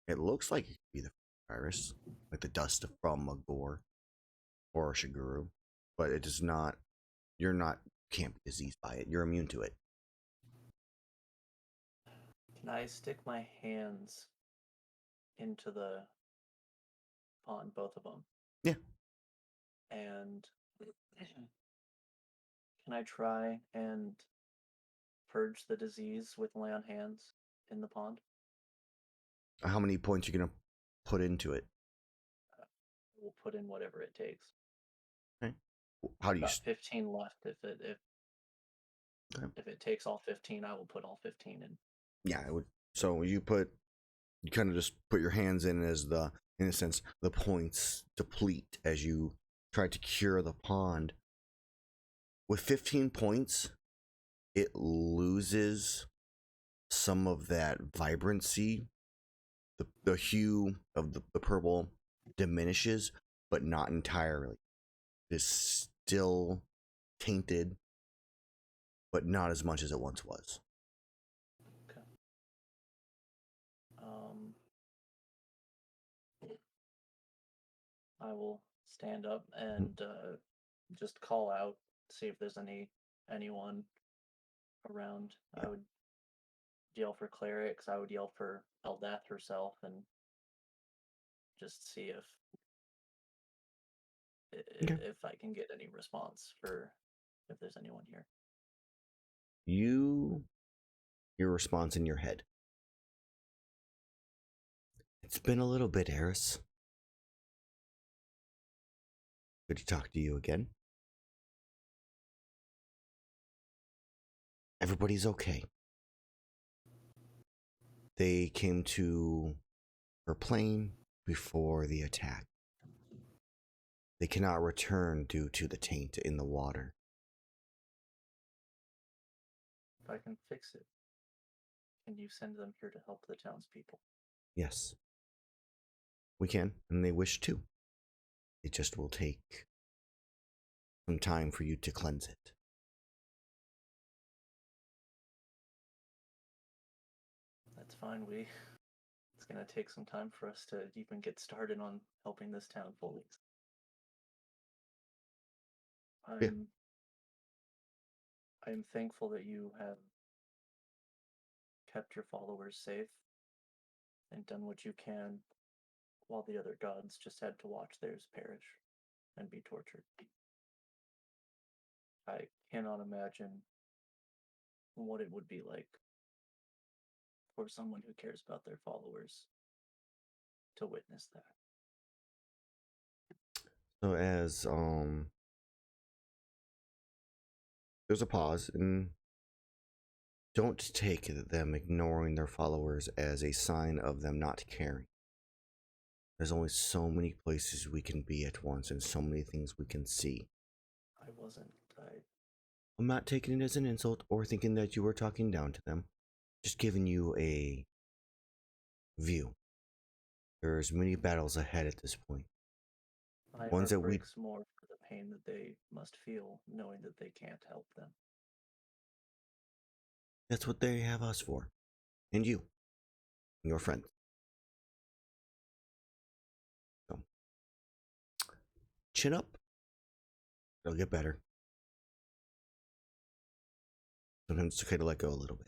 It looks like it could be the virus, like the dust from a gore or a shiguru, but it does not. Can't be diseased by it. You're immune to it. Can I stick my hands into the pond, both of them? Yeah. And can I try and purge the disease with lay on hands in the pond? How many points are you gonna put into it? We'll put in whatever it takes. Okay. How do you? Got 15 left. Okay. If it takes all 15, I will put all 15 in. Yeah, it would. So you kind of just put your hands in as in a sense, the points deplete as you try to cure the pond. With 15 points, it loses some of that vibrancy. The hue of the purple diminishes, but not entirely. It's still tainted, but not as much as it once was. Okay. I will stand up and just call out, see if there's anyone around. I would yell for clerics. I would yell for Eldath herself, and just see if I can get any response for if there's anyone here. Your response in your head. It's been a little bit, Erus. Good to talk to you again. Everybody's okay. They came to her plane before the attack. They cannot return due to the taint in the water. If I can fix it, can you send them here to help the townspeople? Yes. We can, and they wish to. It just will take some time for you to cleanse it. That's fine. It's gonna take some time for us to even get started on helping this town fully. I'm thankful that you have kept your followers safe and done what you can while the other gods just had to watch theirs perish and be tortured. I cannot imagine what it would be like for someone who cares about their followers to witness that. So as there's a pause, and don't take them ignoring their followers as a sign of them not caring. There's only so many places we can be at once and so many things we can see. I'm not taking it as an insult or thinking that you were talking down to them. Just giving you a view. There's many battles ahead at this point. My Ones heart that we breaks more for the pain that they must feel, knowing that they can't help them. that's what they have us for. And you. And your friends. So chin up. It'll get better. Sometimes it's okay to let go a little bit.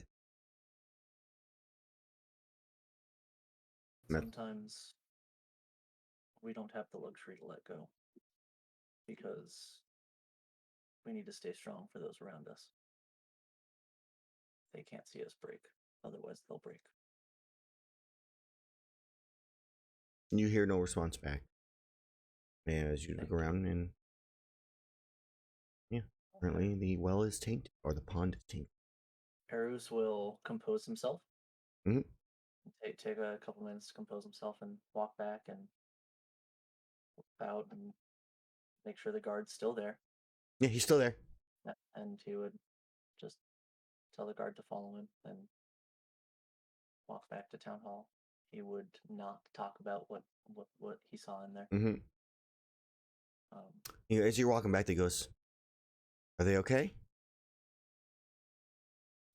Sometimes we don't have the luxury to let go because we need to stay strong for those around us. They can't see us break, otherwise they'll break. You hear no response back. As you look around, and yeah, apparently the well is tainted, or the pond is tainted. Erus will compose himself. Mhm. Take a couple minutes to compose himself and walk back and look out and make sure the guard's still there. Yeah, he's still there. And he would just tell the guard to follow him and walk back to town hall. He would not talk about what he saw in there. Mm-hmm. As you're walking back, he goes, "Are they okay?"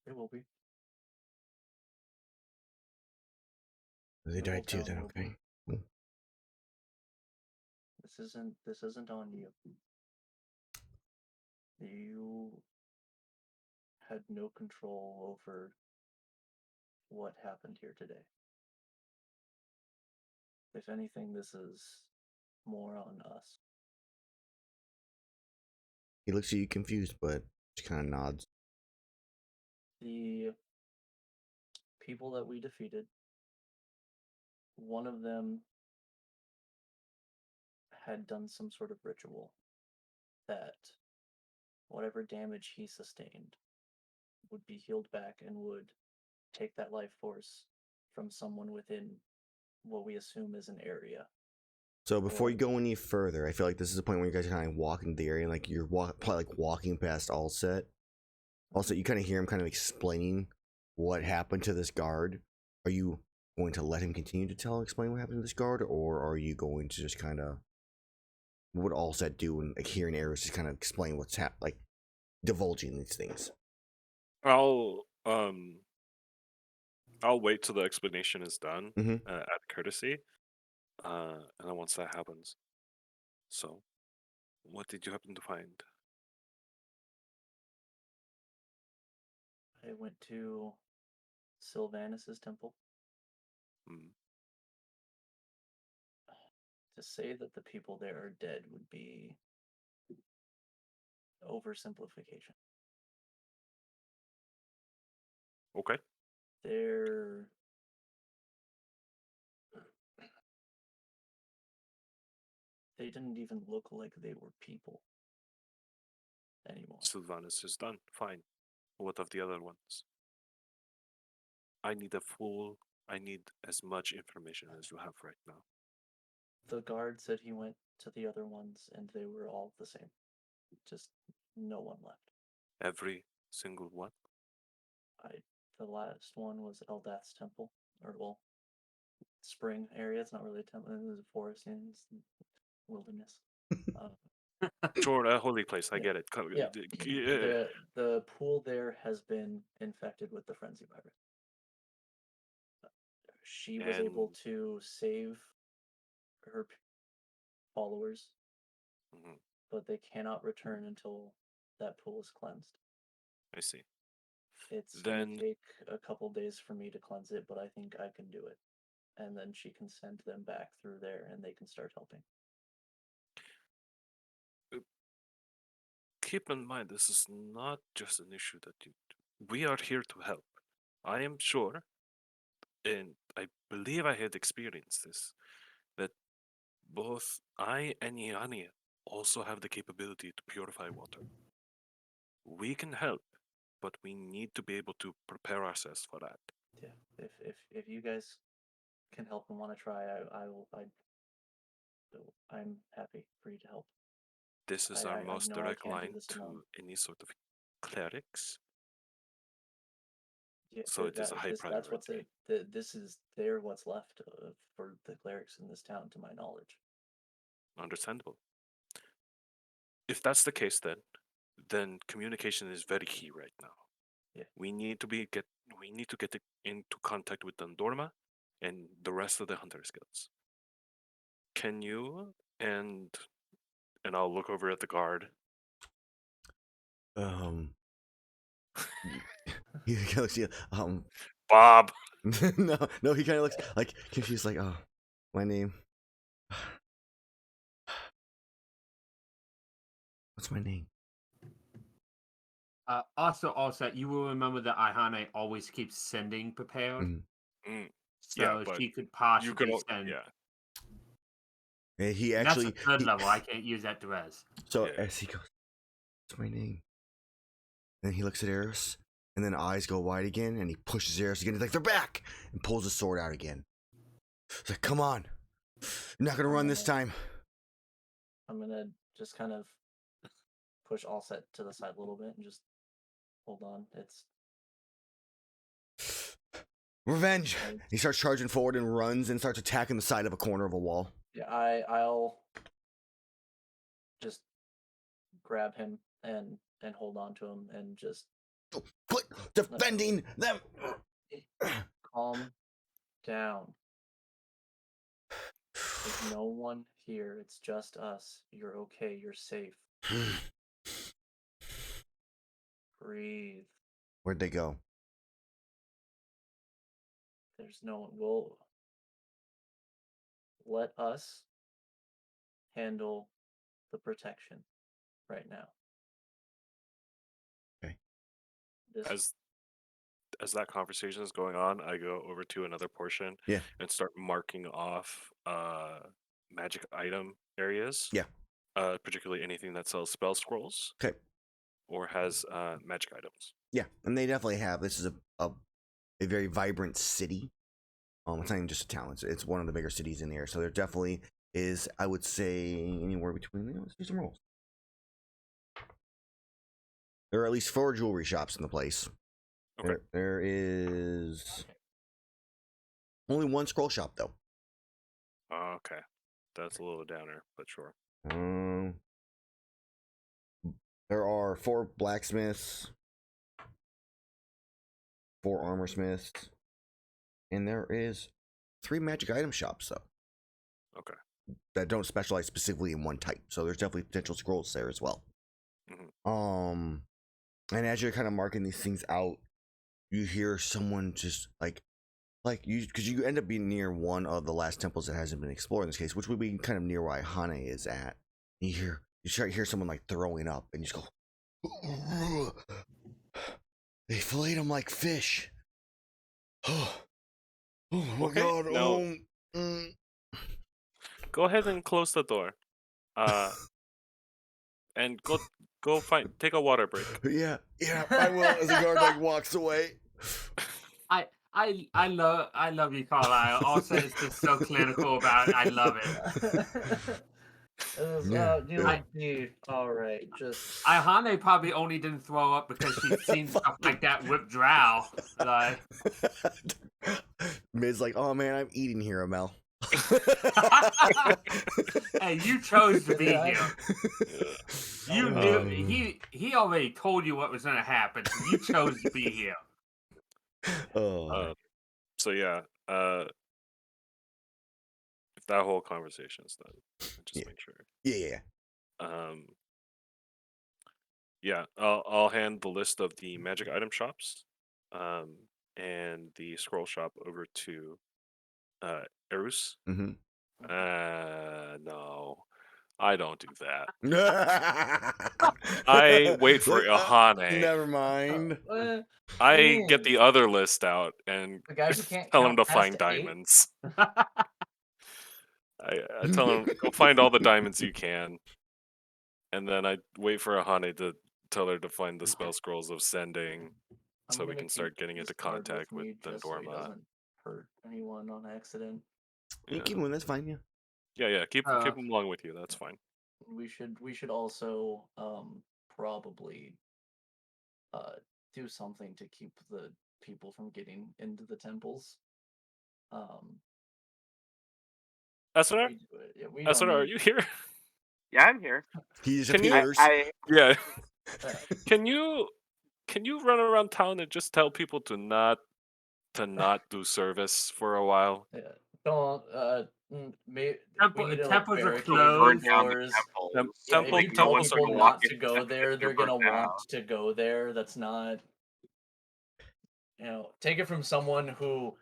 They will be. They The whole died too. town Then will okay. be. This isn't on you. You had no control over what happened here today. If anything, this is more on us. He looks at you confused, but just kind of nods. The people that we defeated, one of them had done some sort of ritual that whatever damage he sustained would be healed back and would take that life force from someone within what we assume is an area. So before you go any further, I feel like this is the point where you guys are kind of walking the area, and like you're probably like walking past Allset. Also, you kind of hear him kind of explaining what happened to this guard. Are you going to let him continue to explain what happened to this guard, or are you going to just kind of what would Allset do and like hearing Erus just kind of explain what's like divulging these things? I'll wait till the explanation is done Mm-hmm. at courtesy, and then once that happens. So, what did you happen to find? I went to Sylvanus's temple. Hmm. To say that the people there are dead would be oversimplification. Okay. They didn't even look like they were people anymore. Sylvanus is done. Fine. What of the other ones? I need as much information as you have right now. The guard said he went to the other ones and they were all the same. Just no one left. Every single one? The last one was Eldath's temple, or well, spring area. It's not really a temple. It was a forest and it's wilderness. Sure, a holy place. I Yeah. get it. Yeah. The pool there has been infected with the frenzy virus. She was able to save her followers, but they cannot return until that pool is cleansed. I see. It's going to take a couple days for me to cleanse it, but I think I can do it. And then she can send them back through there and they can start helping. Keep in mind, this is not just an issue that we are here to help. I am sure, and I believe I had experienced this, that both I and Iihane also have the capability to purify water. We can help, but we need to be able to prepare ourselves for that. Yeah, if you guys can help and want to try, I'm happy for you to help. This is our most direct line to any sort of clerics. Yeah, So it is a high that's what priority. this is their what's left for the clerics in this town, to my knowledge. Understandable. If that's the case, then communication is very key right now. Yeah. We need to get into contact with Dondorma and the rest of the Hunters Guilds. Can you and I'll look over at the guard. He kind of looks, Bob. no, he kind of looks like confused, like, oh, my name. What's my name? Also, you will remember that Iihane always keeps sending prepared, Mhm. Mm, so yeah, but she could you possibly could. send. Yeah. And he That's actually, a third level. I can't use that to res. so Yeah. as he goes, what's my name? And he looks at Erus, and then eyes go wide again, and he pushes Erus again. He's like, they're back! And pulls his sword out again. He's like, come on. You're not going to run this time. I'm gonna just kind of push Allset to the side a little bit and just hold on. It's Revenge! He starts charging forward and runs and starts attacking the side of a corner of a wall. yeah. I'll just grab him and hold on to him and just Quit defending them! calm down. There's no one here. It's just us. You're okay. You're safe. Breathe. Where'd they go? There's no one. We'll let us handle the protection right now. Okay. As that conversation is going on, I go over to another portion Yeah. and start marking off magic item areas. Yeah. Particularly anything that sells spell scrolls. Okay. Or has magic items. Yeah, and they definitely have. This is a very vibrant city. It's not even just a town. It's one of the bigger cities in there. So there definitely is, I would say, anywhere between, let's do some rolls. There are at least 4 jewelry shops in the place. Okay. There is only 1 scroll shop, though. Okay. That's a little downer, but sure. There are 4 blacksmiths, 4 armor smiths, and there is 3 magic item shops, though. Okay. That don't specialize specifically in one type. So there's definitely potential scrolls there as well. Mm-hmm. And as you're kind of marking these things out, you hear someone just like you, because you end up being near one of the last temples that hasn't been explored in this case, which would be kind of near where Iihane is at. You start to hear someone like throwing up, and you just go, they filleted them like fish. Oh my Okay, god! now- Go ahead and close the door. And go take a water break. Yeah, I will. As the guard like walks away. I love you, Carlisle. Also, it's just so clinical about it. I love it. All right, just Iihane probably only didn't throw up because she's seen stuff like that with Drow. Like, Mid's like, oh man, I'm eating here, Amel. hey, you chose to be here. You knew he already told you what was going to happen. So you chose to be here. So yeah, if that whole conversation's done, just make sure. Yeah. Yeah, I'll hand the list of the magic item shops, and the scroll shop over to Erus. Mm-hmm. No, I don't do that. I I wait for Iihane. Never mind. I get the other list out and the guy who can't tell him count to past find 8? diamonds. I tell him, go find all the diamonds you can. And then I wait for Iihane to tell her to find the spell scrolls of sending, so we can start getting into contact with So he Dendorma. doesn't hurt anyone on accident. You keep him, that's fine, yeah. Yeah, keep him along with you. That's fine. We should also probably do something to keep the people from getting into the temples. Azrar, We do it. Yeah, we don't Azrar, are need. you here? Yeah, I'm here. He Can you- disappears. Yeah. Uh, Can you run around town and just tell people to not do service for a while? yeah. Don't. We need to like Temples are barricade Don't the burn closed. down the doors. temples. Yeah, if you tell temples are people closed. not to go there, they're gonna burn down. want to go there. That's not, take it from someone who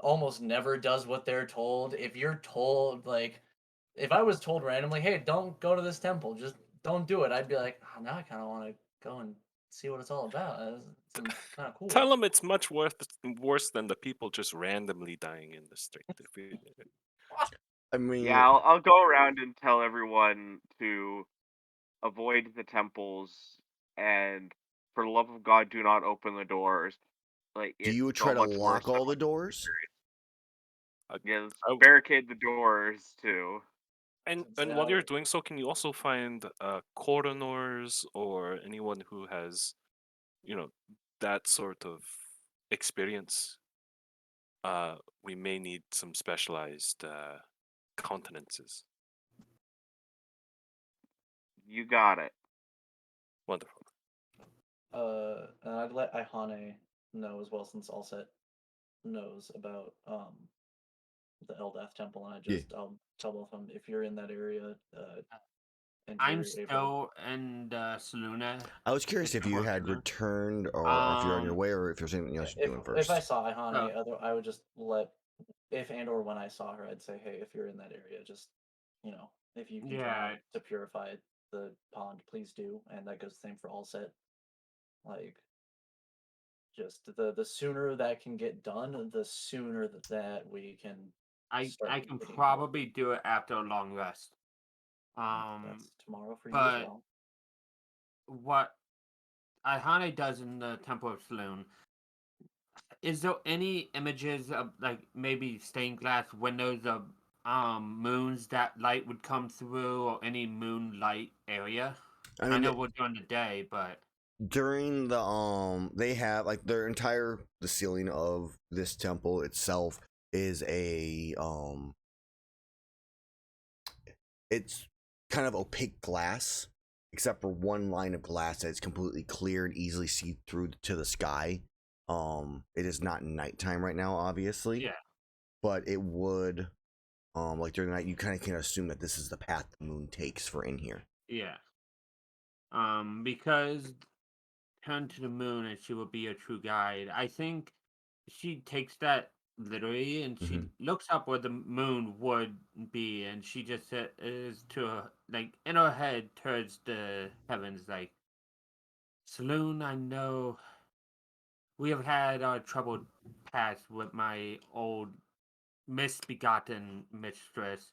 almost never does what they're told. If you're told, like, if I was told randomly, hey, don't go to this temple, just don't do it, I'd be like, oh, now I kind of want to go and see what it's all about. It seems kind of cool. Tell them it's much worse than the people just randomly dying in the street. I mean, Yeah, I'll go around and tell everyone to avoid the temples, and for the love of God, do not open the doors. Like, do it's you so try to much worse lock than all what the doors? Yeah, let's I- barricade the doors too. And Yeah, while you're doing so, can you also find coroners or anyone who has, that sort of experience? We may need some specialized countenances. You got it. Wonderful. And I'd let Iihane know as well, since Allset knows about the Eldath Temple, and I'll tell both of them, if you're in that area, and I'm you're able. still in Saluna. I was curious if you had returned, or if you're on your way, or if there's anything else you're doing first. If I saw Iihane, I would just let, if and or when I saw her, I'd say, hey, if you're in that area, just, if you can try to purify the pond, please do. And that goes the same for Allset. Like, just the sooner that can get done, the sooner that we can. I start can getting probably do it after a long rest. That's tomorrow for you but as well. what Iihane does in the Temple of Saloon, is there any images of, like, maybe stained glass windows of moons that light would come through, or any moonlight area? I I mean, know we're during the day, but during the they have like the ceiling of this temple itself is a it's kind of opaque glass, except for one line of glass that's completely clear and easily see through to the sky. It is not nighttime right now, obviously. yeah. But it would, like during the night, you kind of can assume that this is the path the moon takes for in here. Yeah. Because turn to the moon and she will be your true guide. I think she takes that literally, and she looks up where the moon would be, and she just is to her, like, in her head towards the heavens, like, Saloon, I know we have had our troubled past with my old misbegotten mistress.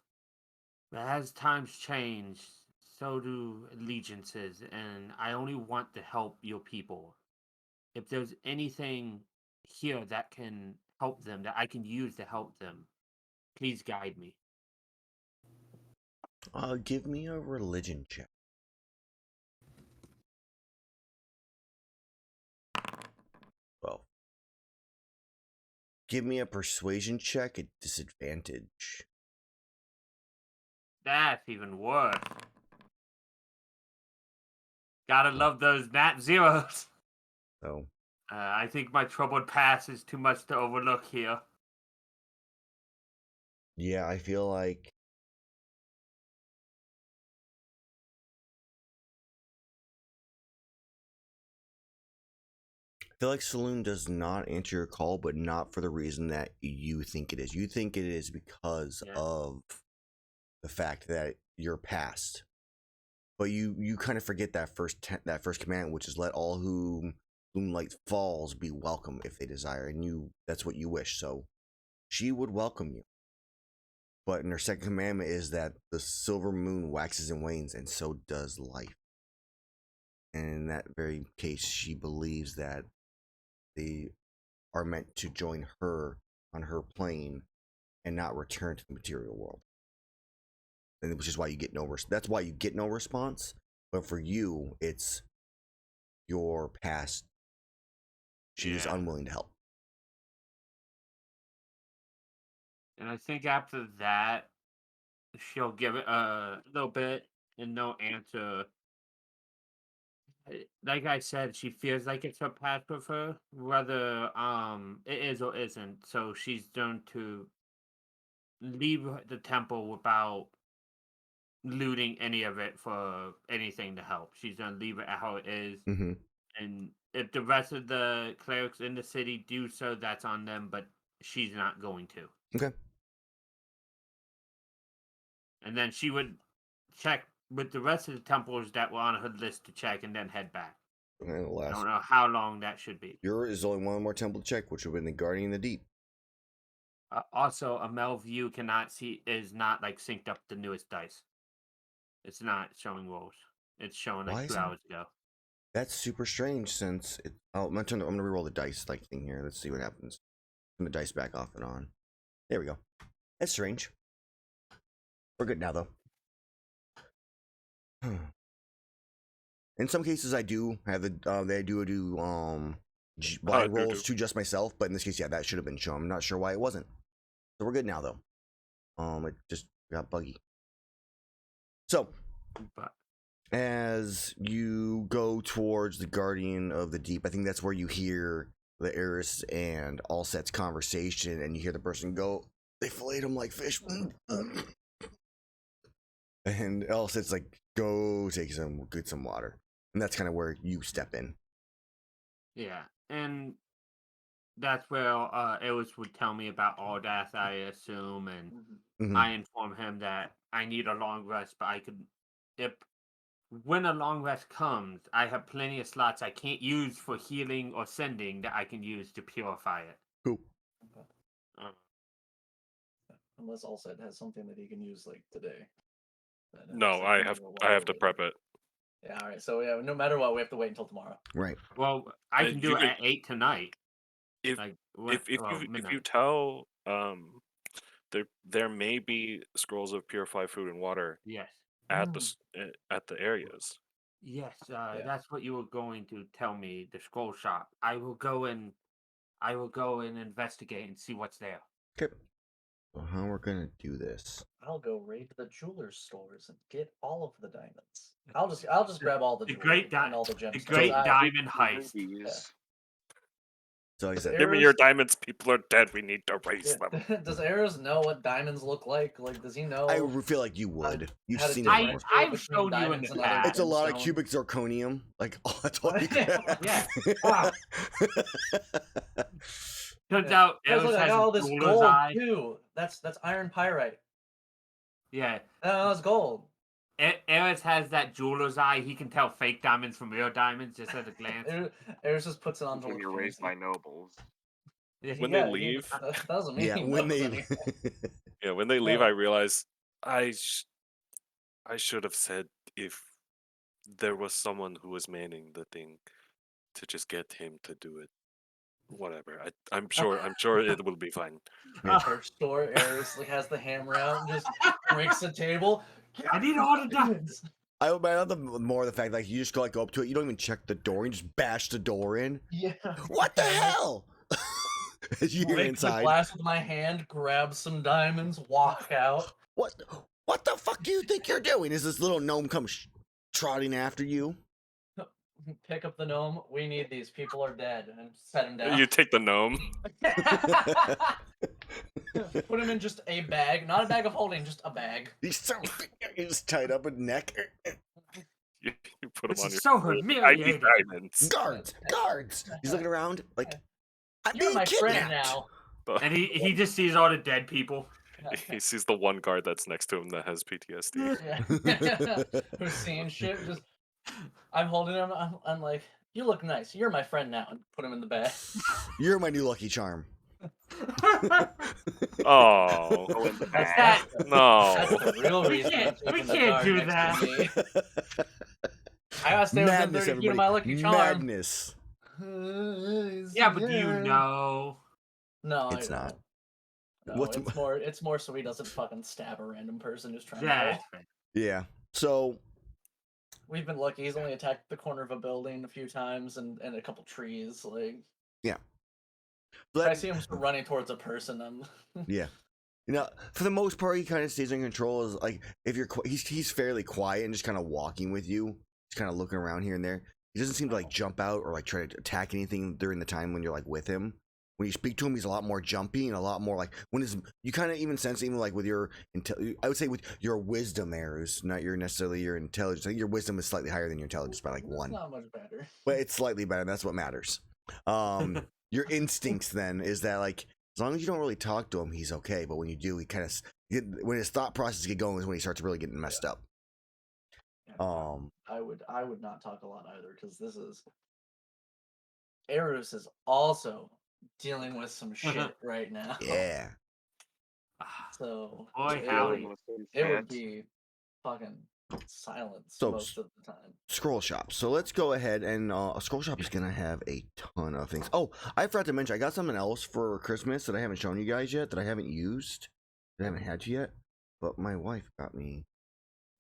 But as times change, so do allegiances, and I only want to help your people. If there's anything here that can help them, that I can use to help them, please guide me. Give me a religion check. Well, give me a persuasion check at disadvantage. That's even worse. Gotta love those nat zeros. So, I think my troubled past is too much to overlook here. yeah, I feel like Saloon does not answer your call, but not for the reason that you think it is. You think it is because of the fact that you're past. But you kind of forget that first command, which is let all whom light falls be welcome if they desire, and that's what you wish. So she would welcome you. But in her second commandment is that the silver moon waxes and wanes, and so does life. And in that very case, she believes that they are meant to join her on her plane and not return to the material world. And which is why you get that's why you get no response. But for you, it's your past. She is unwilling to help. And I think after that, she'll give it a little bit and no answer. Like I said, she feels like it's her path with her, whether it is or isn't. So she's going to leave the temple without looting any of it for anything to help. She's gonna leave it how it is. Mm-hmm. And if the rest of the clerics in the city do so, that's on them, but she's not going to. Okay. And then she would check with the rest of the temples that were on her list to check and then head back. And the I last, don't know how long that should be. there is only one more temple to check, which would have been the Guardian of the Deep. Also, a Mel view is not like synced up the newest dice. It's not showing rolls. It's showing Why like 2 isn't it? hours ago. That's super strange since it. Oh, I'm gonna reroll the dice like thing here. Let's see what happens. Turn the dice back off and on. There we go. That's strange. We're good now though. In some cases, I do have the blind do. rolls to just myself, but in this case, yeah, that should have been shown. I'm not sure why it wasn't. So we're good now though. It just got buggy. So, But as you go towards the Guardian of the Deep, I think that's where you hear the Erus and Allset's conversation, and you hear the person go, "They filleted him like fish." And Allset's like, "Go get some water," and that's kind of where you step in. yeah, and that's where Erus would tell me about all that, I assume, and Mhm. I inform him that I need a long rest, but when a long rest comes, I have plenty of slots I can't use for healing or sending that I can use to purify it. Cool. Uh, Unless Allset has something that he can use like today. No, I have to prep it. Yeah, all right. So yeah, no matter what, we have to wait until tomorrow. Right. well, I can do You it can- at 8 tonight. If Like if you midnight. tell there may be scrolls of purified food and water Yes. at at the areas. Yes, Yeah. that's what you were going to tell me. The scroll shop. I will go and investigate and see what's there. Okay. So how we're gonna do this? I'll go raid the jeweler's stores and get all of the diamonds. I'll just grab all the The jewelry great and all the gemstones. great I- diamond heist. Rubies. So like I said, Give me your diamonds. People are dead. We need to raise them. Does Erus know what diamonds look like? Like, does he know? I feel like you would. You've how to seen it differentiate before. I've between shown you in diamonds the and other past. It's a lot of gemstones? cubic zirconium. Like, oh, that's all you Yeah. got. Wow. Turns Yeah. out Guys, Erus look, I has got all a this jeweler's gold eye. too. That's iron pyrite. Yeah. No, it's gold. Erus has that jeweler's eye. He can tell fake diamonds from real diamonds just at a glance. Erus just puts it on to When look you're raised fancy. by nobles. When they leave, that doesn't mean Yeah, he when knows they anything. when they leave, Yeah. I realize I should have said if there was someone who was manning the thing to just get him to do it. Whatever. I'm sure it will be fine. Her store, Erus like has the hammer out and just breaks the table. I need all the diamonds. I love the more the fact like you just go up to it. You don't even check the door. You just bash the door in. Yeah. What the hell? As you hear Break the inside. glass with my hand, grab some diamonds, walk out. What the fuck do you think you're doing? Is this little gnome come trotting after you? Pick up the gnome. We need these. People are dead. And set him down. You take the gnome. Put him in just a bag. Not a bag of holding, just a bag. He's just tied up a neck. You put This him on is your so shoulder. I need humiliating. diamonds. Guards! He's looking around like, I'm You're being my friend kidnapped. now. And he just sees all the dead people. He sees the one guard that's next to him that has PTSD. Yeah. Who's seeing shit? Just, I'm holding him. I'm like, you look nice. You're my friend now. And put him in the bag. You're my new lucky charm. Oh Go in the That's bag. that. no! That's the real We reason. can't- I'm we keeping the can't guard do next to that. me. I gotta stay within 30 feet of my lucky charm. Madness. Yeah, but do you know? No, It's I don't. not. No, What's it's more so he doesn't fucking stab a random person just trying to Yeah. roll. Yeah. So We've been lucky. He's only attacked the corner of a building a few times and a couple trees. Like, if I that, see him running towards a person, I'm yeah. You know, for the most part, he kind of stays in control. Is like if you're he's fairly quiet and just kind of walking with you, just kind of looking around here and there. He doesn't seem to like jump out or like try to attack anything during the time when you're like with him. When you speak to him, he's a lot more jumpy and a lot more like when his you kind of even sense even like with your I would say with your wisdom, Erus, not your necessarily your intelligence. I think your wisdom is slightly higher than your intelligence by like That's one, not much better. but it's slightly better. And that's what matters. Your instincts then is that like as long as you don't really talk to him, he's okay. But when you do, he kind of when his thought process get going is when he starts really getting messed up. Yeah, I would not talk a lot either because this is Erus is also dealing with some shit right now. Yeah. So Boy, it howdy. would, With some it would shit. be fucking silence So, most of the time. Scroll shop. So let's go ahead and a scroll shop is gonna have a ton of things. Oh, I forgot to mention I got something else for Christmas that I haven't shown you guys yet that I haven't used, that I haven't had yet. But my wife got me.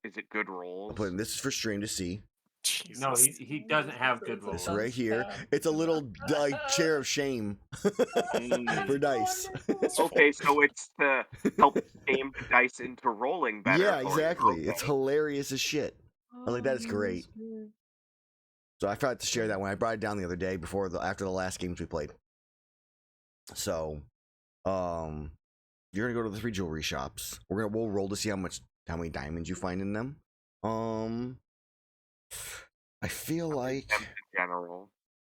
Is it good rolls? But this is for stream to see. Jesus. No, he doesn't have good It's a This rolls. right here. It's a little like chair of shame for dice. Okay, so it's to help game the dice into rolling better. Yeah, for you. exactly. It's Okay. hilarious as shit. I was like, that is great. So I forgot to share that when I brought it down the other day after the last games we played. So, you're gonna go to the 3 jewelry shops. We'll roll to see how many diamonds you find in them. I feel like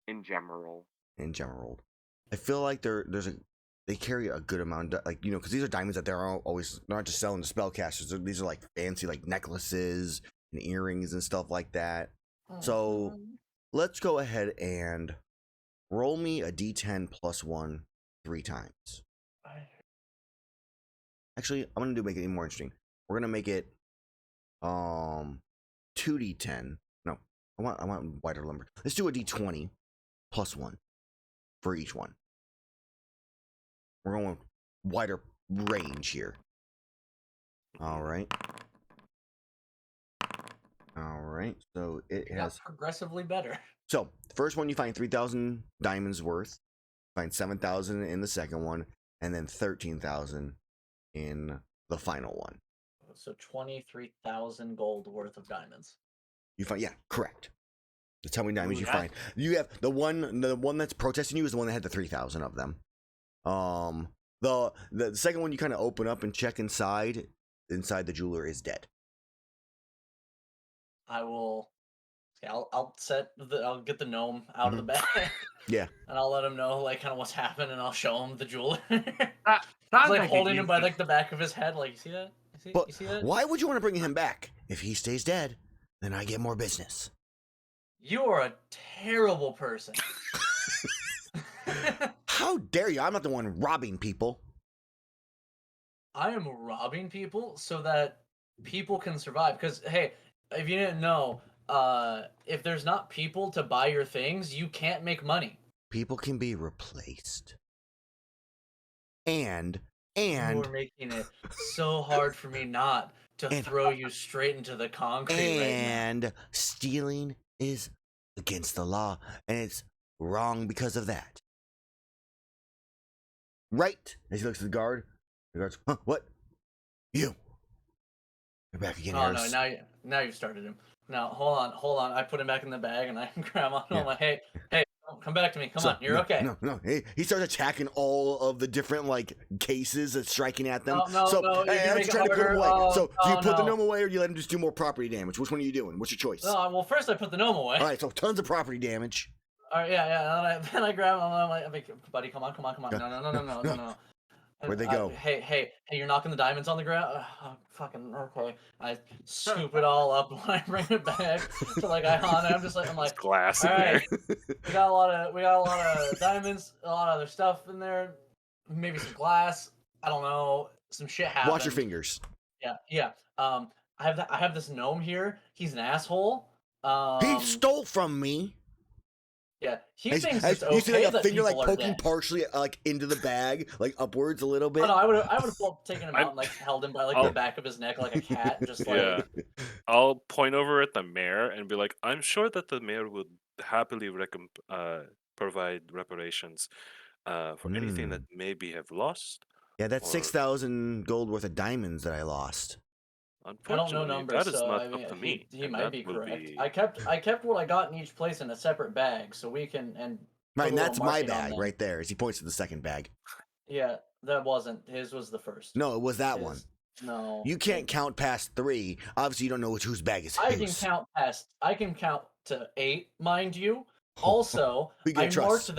In general. I feel like they carry a good amount of, like, you know, because these are diamonds that they're always not just selling to spellcasters. These are like fancy like necklaces and earrings and stuff like that. So let's go ahead and roll me a d10 plus 1 3 times. Actually, I'm gonna make it even more interesting. We're gonna make it 2d10. No, I want wider number. Let's do a d20 plus 1 for each one. We're going wider range here. All right. So it Got has progressively better. So the first one you find 3,000 diamonds worth. Find 7,000 in the second one, and then 13,000 in the final one. So 23,000 gold worth of diamonds. You find correct. That's how many diamonds you that's- find. You have the one that's protesting you is the one that had the 3,000 of them. The second one you kind of open up and check inside. Inside the jeweler is dead. I'll get the gnome out of the bag. Yeah. And I'll let him know like kind of what's happened, and I'll show him the jeweler. Sounds Like like holding him by like the back of his head, like you see that? But You see that? why would you want to bring him back? If he stays dead, then I get more business. You are a terrible person. How dare you? I'm not the one robbing people. I am robbing people so that people can survive. Because hey, if you didn't know, if there's not people to buy your things, you can't make money. People can be replaced. And You're making it so hard for me not to throw you straight into the concrete right and stealing is against the law, and it's wrong because of that. Right? As he looks at the guard, the guard's, what? You're back again, now. Oh Erus. no, now you've started him. Now hold on. I put him back in the bag and I grab on him. I'm like, hey, come back to me. Come on, you're okay. No. He starts attacking all of the different like cases that's striking at them. No, hey, I'm just trying to put him away. Do you put the gnome away, or do you let him just do more property damage? Which one are you doing? What's your choice? No, well, first I put the gnome away. All right, so tons of property damage. All right, yeah. Then I grab him. I'm like, buddy, come on. No. Where'd they go? Hey, you're knocking the diamonds on the ground. Fucking okay. I scoop it all up when I bring it back to like Iihane. I'm There's like, glass all in right, there. we got a lot of diamonds, a lot of other stuff in there, maybe some glass. I don't know, some shit happened. Watch your fingers. Yeah. I have this gnome here. He's an asshole. He stole from me. Yeah, he thinks it's you see like okay a that finger like people are poking dead. partially like into the bag, like upwards a little bit. Oh, no, I would have taken him out and like held him by like the back of his neck like a cat, just like. Yeah. I'll point over at the mayor and be like, I'm sure that the mayor would happily provide reparations for anything that maybe have lost Yeah, that's Or 6,000 gold worth of diamonds that I lost. I don't know unfortunately, numbers, that is so not I mean, up to he me, he and might that be would correct. be I kept what I got in each place in a separate bag, so we can Right, put a and little that's my marking on bag them. right there as he points to the second bag. Yeah, that wasn't his. Was the first. No, it was that one. His, no, You can't count past 3. Obviously, you don't know whose bag is I whose. can count to 8, mind you. Also, We get trust.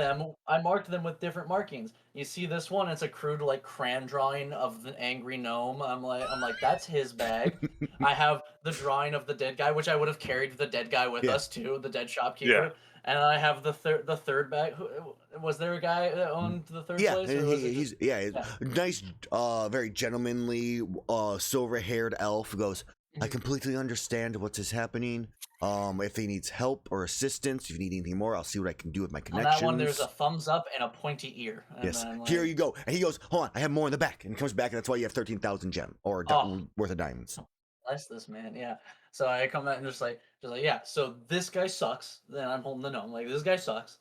I marked them with different markings. You see this one? It's a crude like crayon drawing of the angry gnome. I'm like, that's his bag. I have the drawing of the dead guy, which I would have carried the dead guy with Yeah. us too, the dead shopkeeper. Yeah. And I have the third bag. Was there a guy that owned the third Yeah, place, or and was it just? he's nice, very gentlemanly, silver-haired elf who goes, I completely understand what is happening. If he needs help or assistance, if you need anything more, I'll see what I can do with my On connections. that one, there's a thumbs up and a pointy ear. And Yes, then, here you go. And he goes, hold on, I have more in the back. And he comes back, and that's why you have 13,000 gem or worth of diamonds. Bless this man, yeah. So I come out and just like, yeah. So this guy sucks. Then I'm holding the gnome. Like this guy sucks.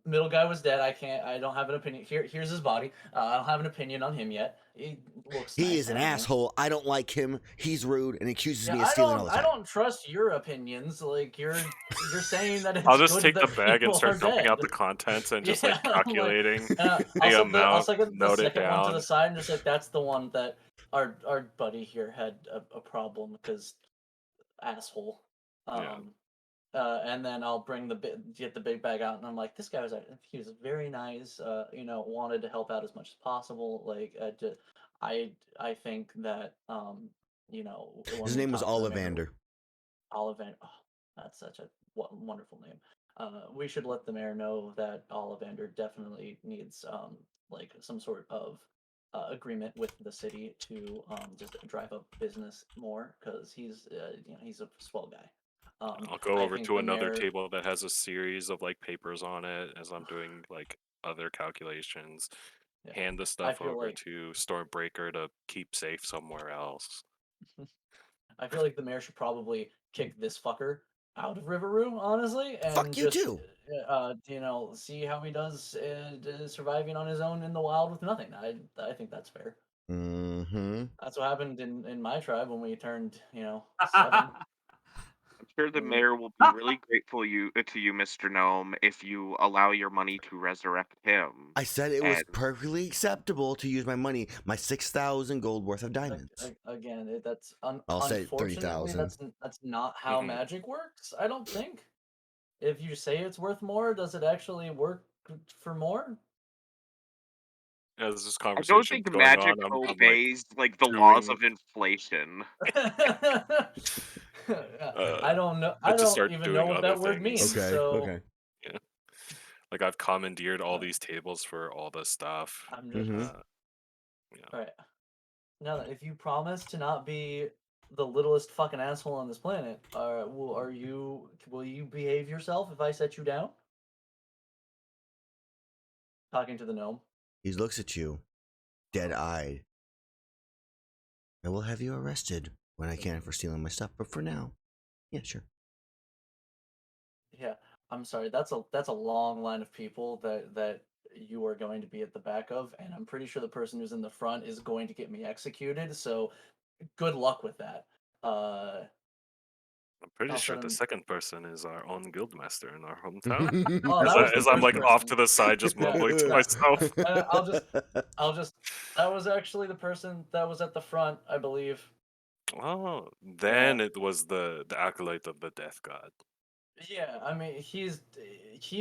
Middle guy was dead. I don't have an opinion. Here's his body. I don't have an opinion on him yet. He looks. He nice, is an I don't know. asshole. I don't like him. He's rude and accuses me Yeah, of stealing all the I time. don't trust your opinions. Like you're saying that it's I'll just good take the that bag and people start are dumping dead. out the contents and just Yeah, like I'm like, calculating I'll the set amount, the note it second one to the down. side and just like that's the one that our buddy here had a problem because asshole. Yeah. And then I'll bring get the big bag out, and I'm like, this guy he was very nice. Wanted to help out as much as possible. Like, I think that when His we name was talk to the mayor, Ollivander. Ollivander, oh, that's such a wonderful name. We should let the mayor know that Ollivander definitely needs like some sort of agreement with the city to just drive up business more because he's a swell guy. I'll go I over think to the another mayor. table that has a series of like papers on it as I'm doing like other calculations. Yeah, Hand the I stuff feel over like to Stormbreaker to keep safe somewhere else. I feel like the mayor should probably kick this fucker out of Riveroo, honestly, and Fuck you just too. see how he does surviving on his own in the wild with nothing. I think that's fair. Mm-hmm. That's what happened in my tribe when we turned 7. I'm sure the mayor will be really grateful to you, Mr. Gnome, if you allow your money to resurrect him. I said it was And perfectly acceptable to use my money, my 6,000 gold worth of diamonds. Again, that's I'll say unfortunately 30,000. that's not how Mhm. magic works. I don't think. If you say it's worth more, does it actually work for more? As this I don't conversation's think going magic on, I'm like obeys like the laws doing of inflation. I don't know. I I just don't start even know doing what other that word means. things. So Yeah. Like I've commandeered all uh, these tables for all the stuff. I'm just Mm-hmm. Yeah. all right. Now, if you promise to not be the littlest fucking asshole on this planet, will you behave yourself if I set you down? Talking to the gnome. He looks at you, dead-eyed. I will have you arrested when I can for stealing my stuff, but for now, yeah, sure. Yeah, I'm sorry. That's a long line of people that you are going to be at the back of, and I'm pretty sure the person who's in the front is going to get me executed. So, good luck with that. I'm pretty I'll sure set the him. second person is our own guildmaster in our hometown. Oh, As, that was the as I'm first like off person. to the side, just Yeah, mumbling to yeah. myself. I'll just. That was actually the person that was at the front, I believe. Oh, then it was the acolyte of the death god. Yeah, I mean, he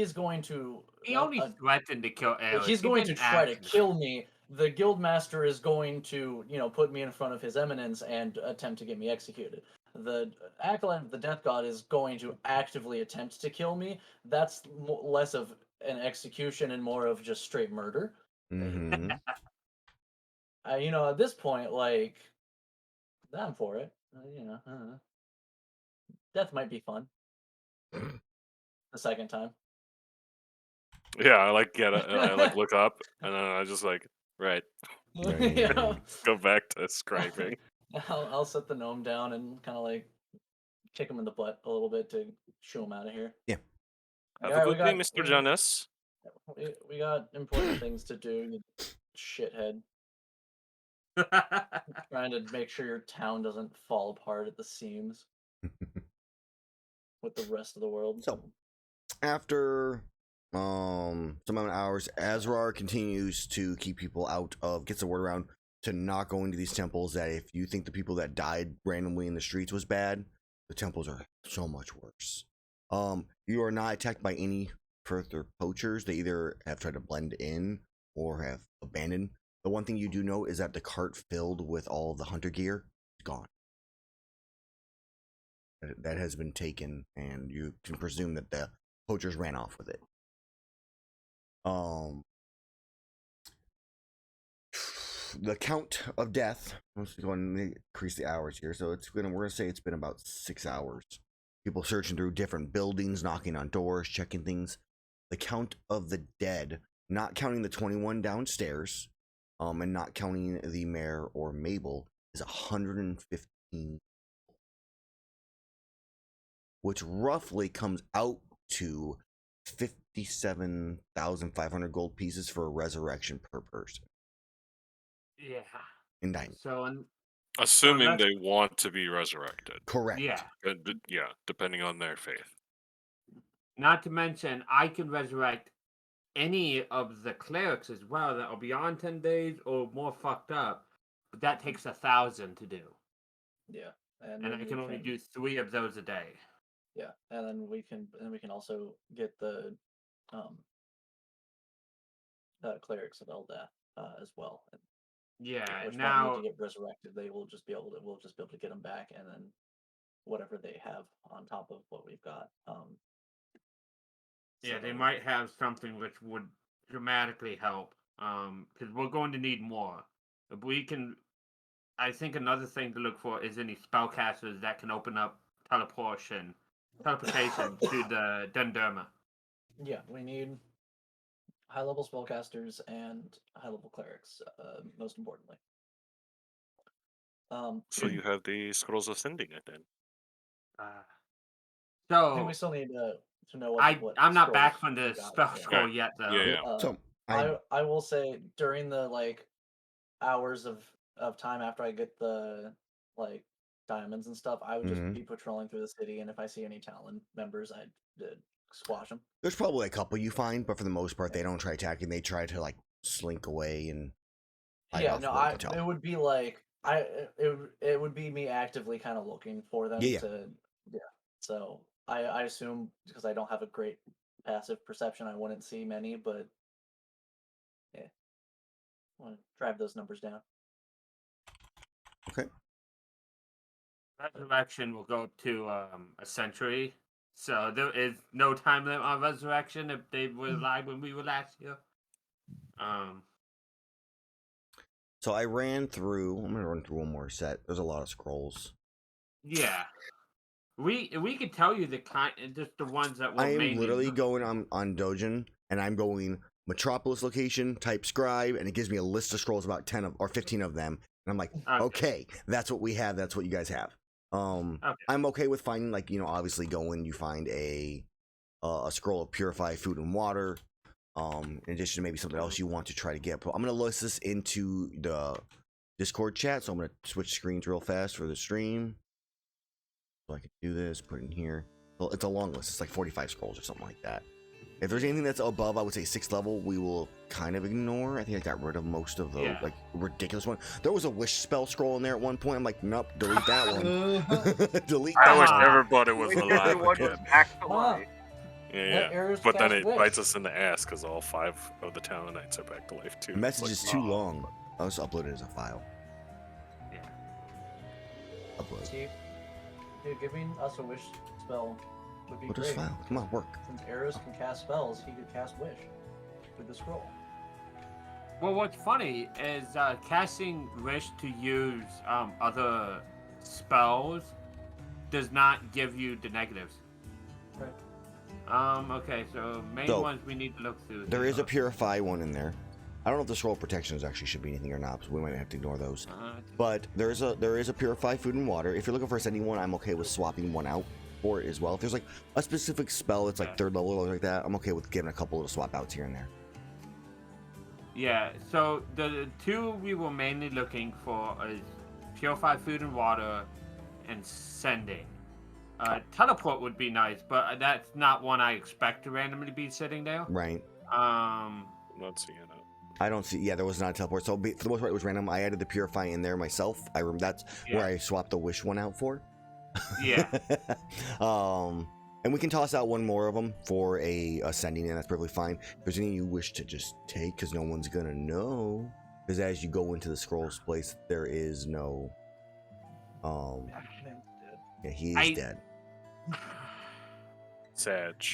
is going to. He only threatened to kill Erus. He's He going to didn't try to actually. kill me. The guildmaster is going to, put me in front of his eminence and attempt to get me executed. The acolyte of the death god is going to actively attempt to kill me. That's less of an execution and more of just straight murder. Mm-hmm. At this point, like, I'm for it. Death might be fun. The second time. Yeah, I like I like look up and then I just like right Yeah. go back to scribing. I'll set the gnome down and kind of like kick him in the butt a little bit to shoo him out of here. Yeah. Have All a right, good day, Mr. Jonas. we got important things to do, you shithead. Trying to make sure your town doesn't fall apart at the seams with the rest of the world. So, after some amount of hours, Azrar continues to keep people out of, gets the word around to not go into these temples, that if you think the people that died randomly in the streets was bad, the temples are so much worse. You are not attacked by any further poachers. They either have tried to blend in or have abandoned. The one thing you do know is that the cart filled with all of the hunter gear is gone. That has been taken, and you can presume that the poachers ran off with it. The count of death. Let's go and increase the hours here. So we're gonna say it's been about 6 hours. People searching through different buildings, knocking on doors, checking things. The count of the dead, not counting the 21 downstairs, and not counting the mayor or Mabel, is 115. Which roughly comes out to 57,500 gold pieces for a resurrection per person. Yeah. In diamond. So, Assuming that's- they want to be resurrected. Correct. yeah. Yeah, depending on their faith. Not to mention, I can resurrect any of the clerics as well that are beyond 10 days or more fucked up, but that takes 1,000 to do. Yeah, And I can only do 3 of those a day. Yeah, and then we can also get the clerics of Eldath as well. And Yeah, which won't now need to get resurrected. They will just be able to. We'll just be able to get them back, and then whatever they have on top of what we've got. yeah, they so- might have something which would dramatically help. Because we're going to need more. If we can, I think another thing to look for is any spellcasters that can open up teleportation to the Denderma. Yeah, we need high-level spellcasters and high-level clerics. Most importantly. So you have the Scrolls of Sending it then. I So think we still need to know what. I'm not scrolls back from we the got, spell yeah. scroll yet, though. Yeah. So I will say during the hours of time after I get the diamonds and stuff, I would just be patrolling through the city, and if I see any Talon members, I'd squash them. there's probably a couple you find, but for the most part, they don't try attacking. They try to slink away and hide Yeah, off no, what you can tell. it would be it would be me actively kind of looking for them Yeah. to So I assume because I don't have a great passive perception, I wouldn't see many, but yeah, I want to drive those numbers down. Okay. Resurrection will go to a century, so there is no time limit on resurrection if they were alive when we were last here. So I ran through. I'm gonna run through one more set. There's a lot of scrolls. Yeah, we could tell you the kind, just the ones that were I am mainly literally going on Dojin, and I'm going Metropolis location, type scribe, and it gives me a list of scrolls, about 10 or 15 of them, and I'm like, okay, that's what we have. That's what you guys have. I'm okay with finding obviously you find a scroll of purify food and water. In addition to maybe something else you want to try to get. But I'm gonna list this into the Discord chat, so I'm gonna switch screens real fast for the stream. So I can do this, put it in here. Well, it's a long list. It's like 45 scrolls or something like that. If there's anything that's above, I would say 6th level, we will kind of ignore. I think I got rid of most of the ridiculous one. There was a wish spell scroll in there at one point. I'm like, nope, delete that one. Delete that I wish one. everybody was alive Everyone was again. back to life. Yeah. Erus But then cast it Wish. bites us in the ass because all 5 of the Talonites are back to life too. The message It's is too long. I'll just upload it as a file. Yeah. Upload. See, dude, giving us a wish spell would be Upload as great. file. Come on, work. Since Erus can cast spells, he could cast wish with the scroll. Well, what's funny is casting wish to use other spells does not give you the negatives. Right. Okay, so main So, ones we need to look through. There is a purify one in there. I don't know if the scroll of protections actually should be anything or not, so we might have to ignore those. But there is a purify food and water. If you're looking for sending one, I'm okay with swapping one out for it as well. If there's a specific spell that's 3rd level or like that, I'm okay with giving a couple of swap outs here and there. Yeah, so the two we were mainly looking for is purify food and water and sending. Teleport would be nice, but that's not one I expect to randomly be sitting there. Right. I'm not seeing it. I don't see. Yeah, there was not a teleport. So for the most part, it was random. I added the purify in there myself. I remember that's where I swapped the wish one out for. Yeah. And we can toss out one more of them for a sending, and that's perfectly fine. If there's any you wish to just take, because no one's gonna know. Because as you go into the scrolls place, there is no. Yeah, he is dead. Sag.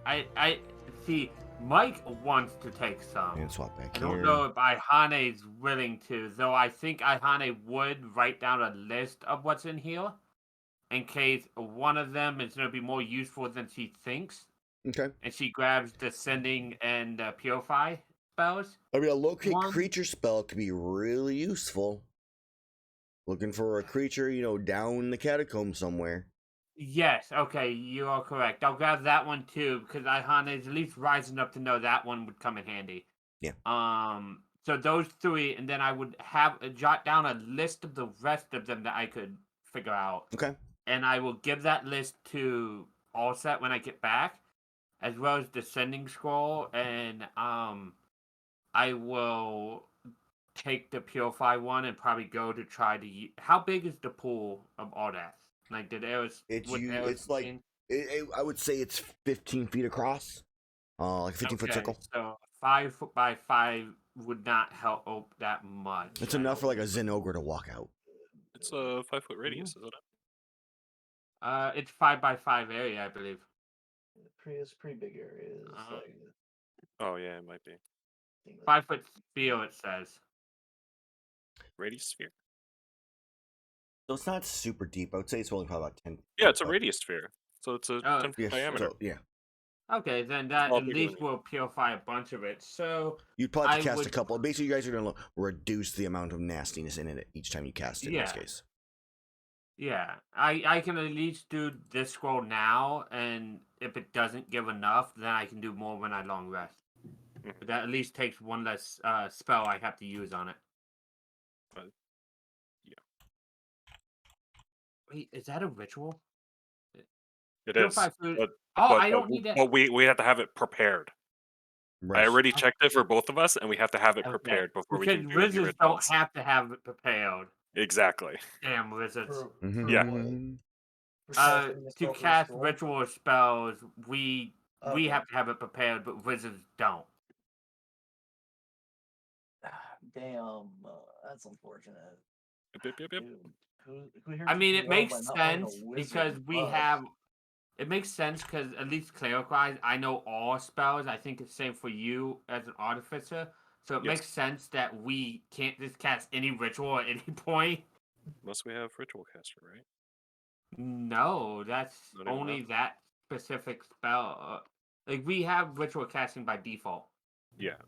I see. Mike wants to take some. And swap back I here. don't know if Iihane is willing to, though. I think Iihane would write down a list of what's in here, in case one of them is going to be more useful than she thinks. Okay. And she grabs the sending and purify spells. I mean, a locate creature spell could be really useful. Looking for a creature, down in the catacomb somewhere. Yes, okay, you are correct. I'll grab that one too, because Iihane is at least rising up to know that one would come in handy. Yeah. So those three, and then I would have jot down a list of the rest of them that I could figure out. Okay. And I will give that list to Allset when I get back, as well as the sending scroll, and I will take the purify one and probably go to try to. How big is the pool of all that? Like, did Erus? It's like I would say it's 15 feet across, like a 15-foot circle. So 5 foot by 5 would not help that much. It's enough for like a Zen ogre to walk out. It's a 5-foot radius, isn't it? It's 5 by 5 area, I believe. It's pretty big areas. Oh yeah, it might be. 5 foot sphere, it says. Radius sphere. So it's not super deep. I would say it's only probably about 10. Yeah, it's a radius sphere. So it's a 10-foot yeah, diameter. So, yeah. Okay, then that at least will purify a bunch of it. So you'd probably have to cast a couple. Basically, you guys are going to reduce the amount of nastiness in it each time you cast it in this case. Yeah, I can at least do this scroll now, and if it doesn't give enough, then I can do more when I long rest. But that at least takes one less spell I have to use on it. Yeah. Wait, is that a ritual? It is. But I don't need that. But we have to have it prepared. Right. I already checked it for both of us, and we have to have it prepared before we can do any wizards don't have to have it prepared. Exactly. Damn wizards. Yeah. To cast ritual spells, we have to have it prepared, but wizards don't. Damn, that's unfortunate. Yep. I mean, it makes sense because we have. It makes sense because at least cleric-wise, I know all spells. I think it's the same for you as an artificer. So it makes sense that we can't just cast any ritual at any point. Unless we have ritual caster, right? No, that's only that specific spell. Like, we have ritual casting by default. Yeah.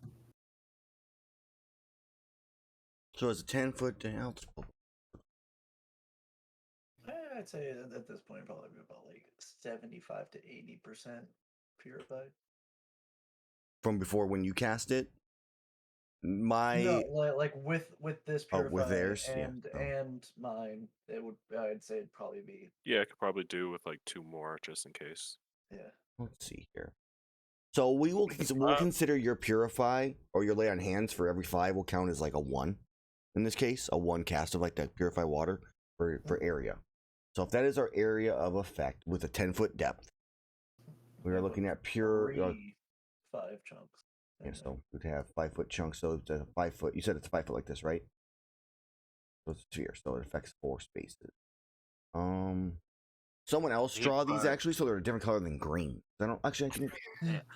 So it's a 10-foot down. I'd say at this point probably about like 75 to 80% purified. From before when you cast it? No, like with this purify with theirs, and mine, I'd say it'd probably be. Yeah, I could probably do with like 2 more just in case. Yeah. Let's see here. So we'll consider your purify or your lay on hands for every 5 will count as like a 1. In this case, a 1 cast of like that purify water for area. So if that is our area of effect with a 10-foot depth, we are looking at pure 5 chunks. Yeah, so we'd have 5-foot chunks. So it's a 5 foot. You said it's 5 foot like this, right? So it's a sphere, so it affects 4 spaces. Someone else draw these actually, so they're a different color than green. I don't actually.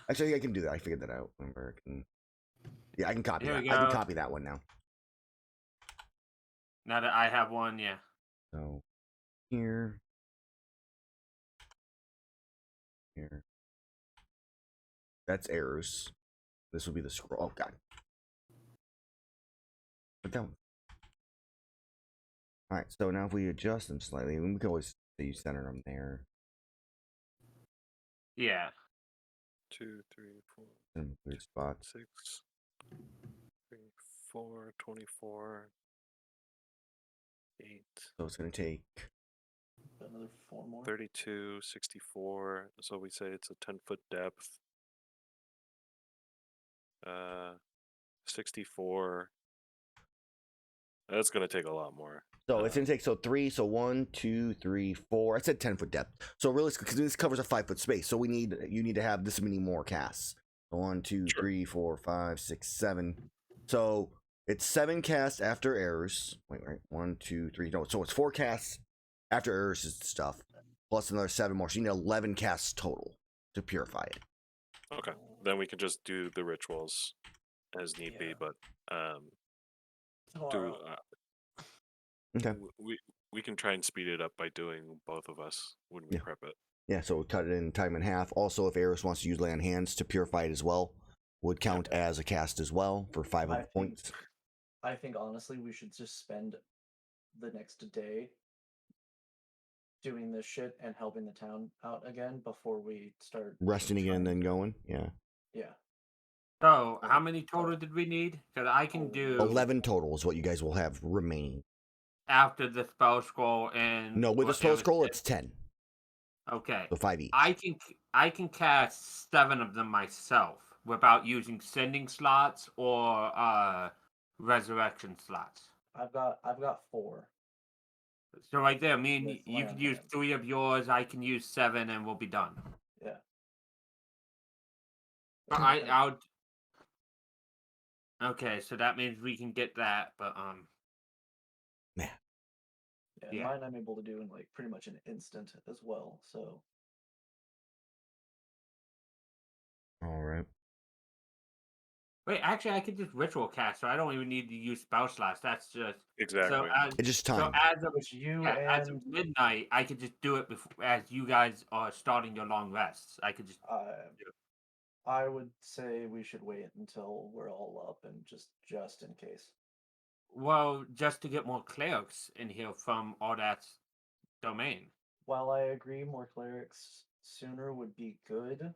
I can do that. I figured that out. Remember, I can copy that. I can copy that one now. Now that I have one, yeah. So here. That's Erus. This will be the scroll. Oh god. Put down. Alright, so now if we adjust them slightly, we can always see center them there. Yeah. 2, 3, 4, 3 spots. 6. 3, 4, 24, 8, So it's going to take Another 4 more. 32, 64. So we say it's a 10-foot depth. 64. That's going to take a lot more. So it's going to take 3. So 1, 2, 3, 4. I said 10-foot depth. So really, because this covers a 5-foot space, so you need to have this many more casts. 1, 2, Sure. 3, 4, 5, 6, 7. So it's 7 casts after Erus. Wait, right? 1, 2, 3. No, so it's 4 casts after Erus' stuff, plus another 7 more. So you need 11 casts total to purify it. Okay. Then we can just do the rituals as need be, Yeah. but Tomorrow. Okay. we can try and speed it up by doing both of us when we Yeah. prep it. Yeah, so we'll cut it in time in half. Also, if Erus wants to use lay on hands to purify it as well, would count as a cast as well for 500 points. I think honestly we should just spend the next day doing this shit and helping the town out again before we start Resting again, then going. Yeah. Yeah. So, how many total did we need? Because I can do 11 total is what you guys will have remaining. after the spell scroll and No, with the what spell Erus scroll, did. it's 10. Okay. So 5 each. I can cast 7 of them myself without using sending slots or resurrection slots. I've got 4. So right there, me and With you lay can on use hands. 3 of yours. I can use 7, and we'll be done. Yeah. I'll. Okay, so that means we can get that, but Yeah, mine I'm able to do in like pretty much an instant as well. So All right. wait, actually, I could just ritual cast, so I don't even need to use spell slots. That's just Exactly. so It's just time. as of which you as of and midnight, I could just do it before as you guys are starting your long rests. I could just I would say we should wait until we're all up and just in case. well, just to get more clerics in here from all that domain. While I agree more clerics sooner would be good,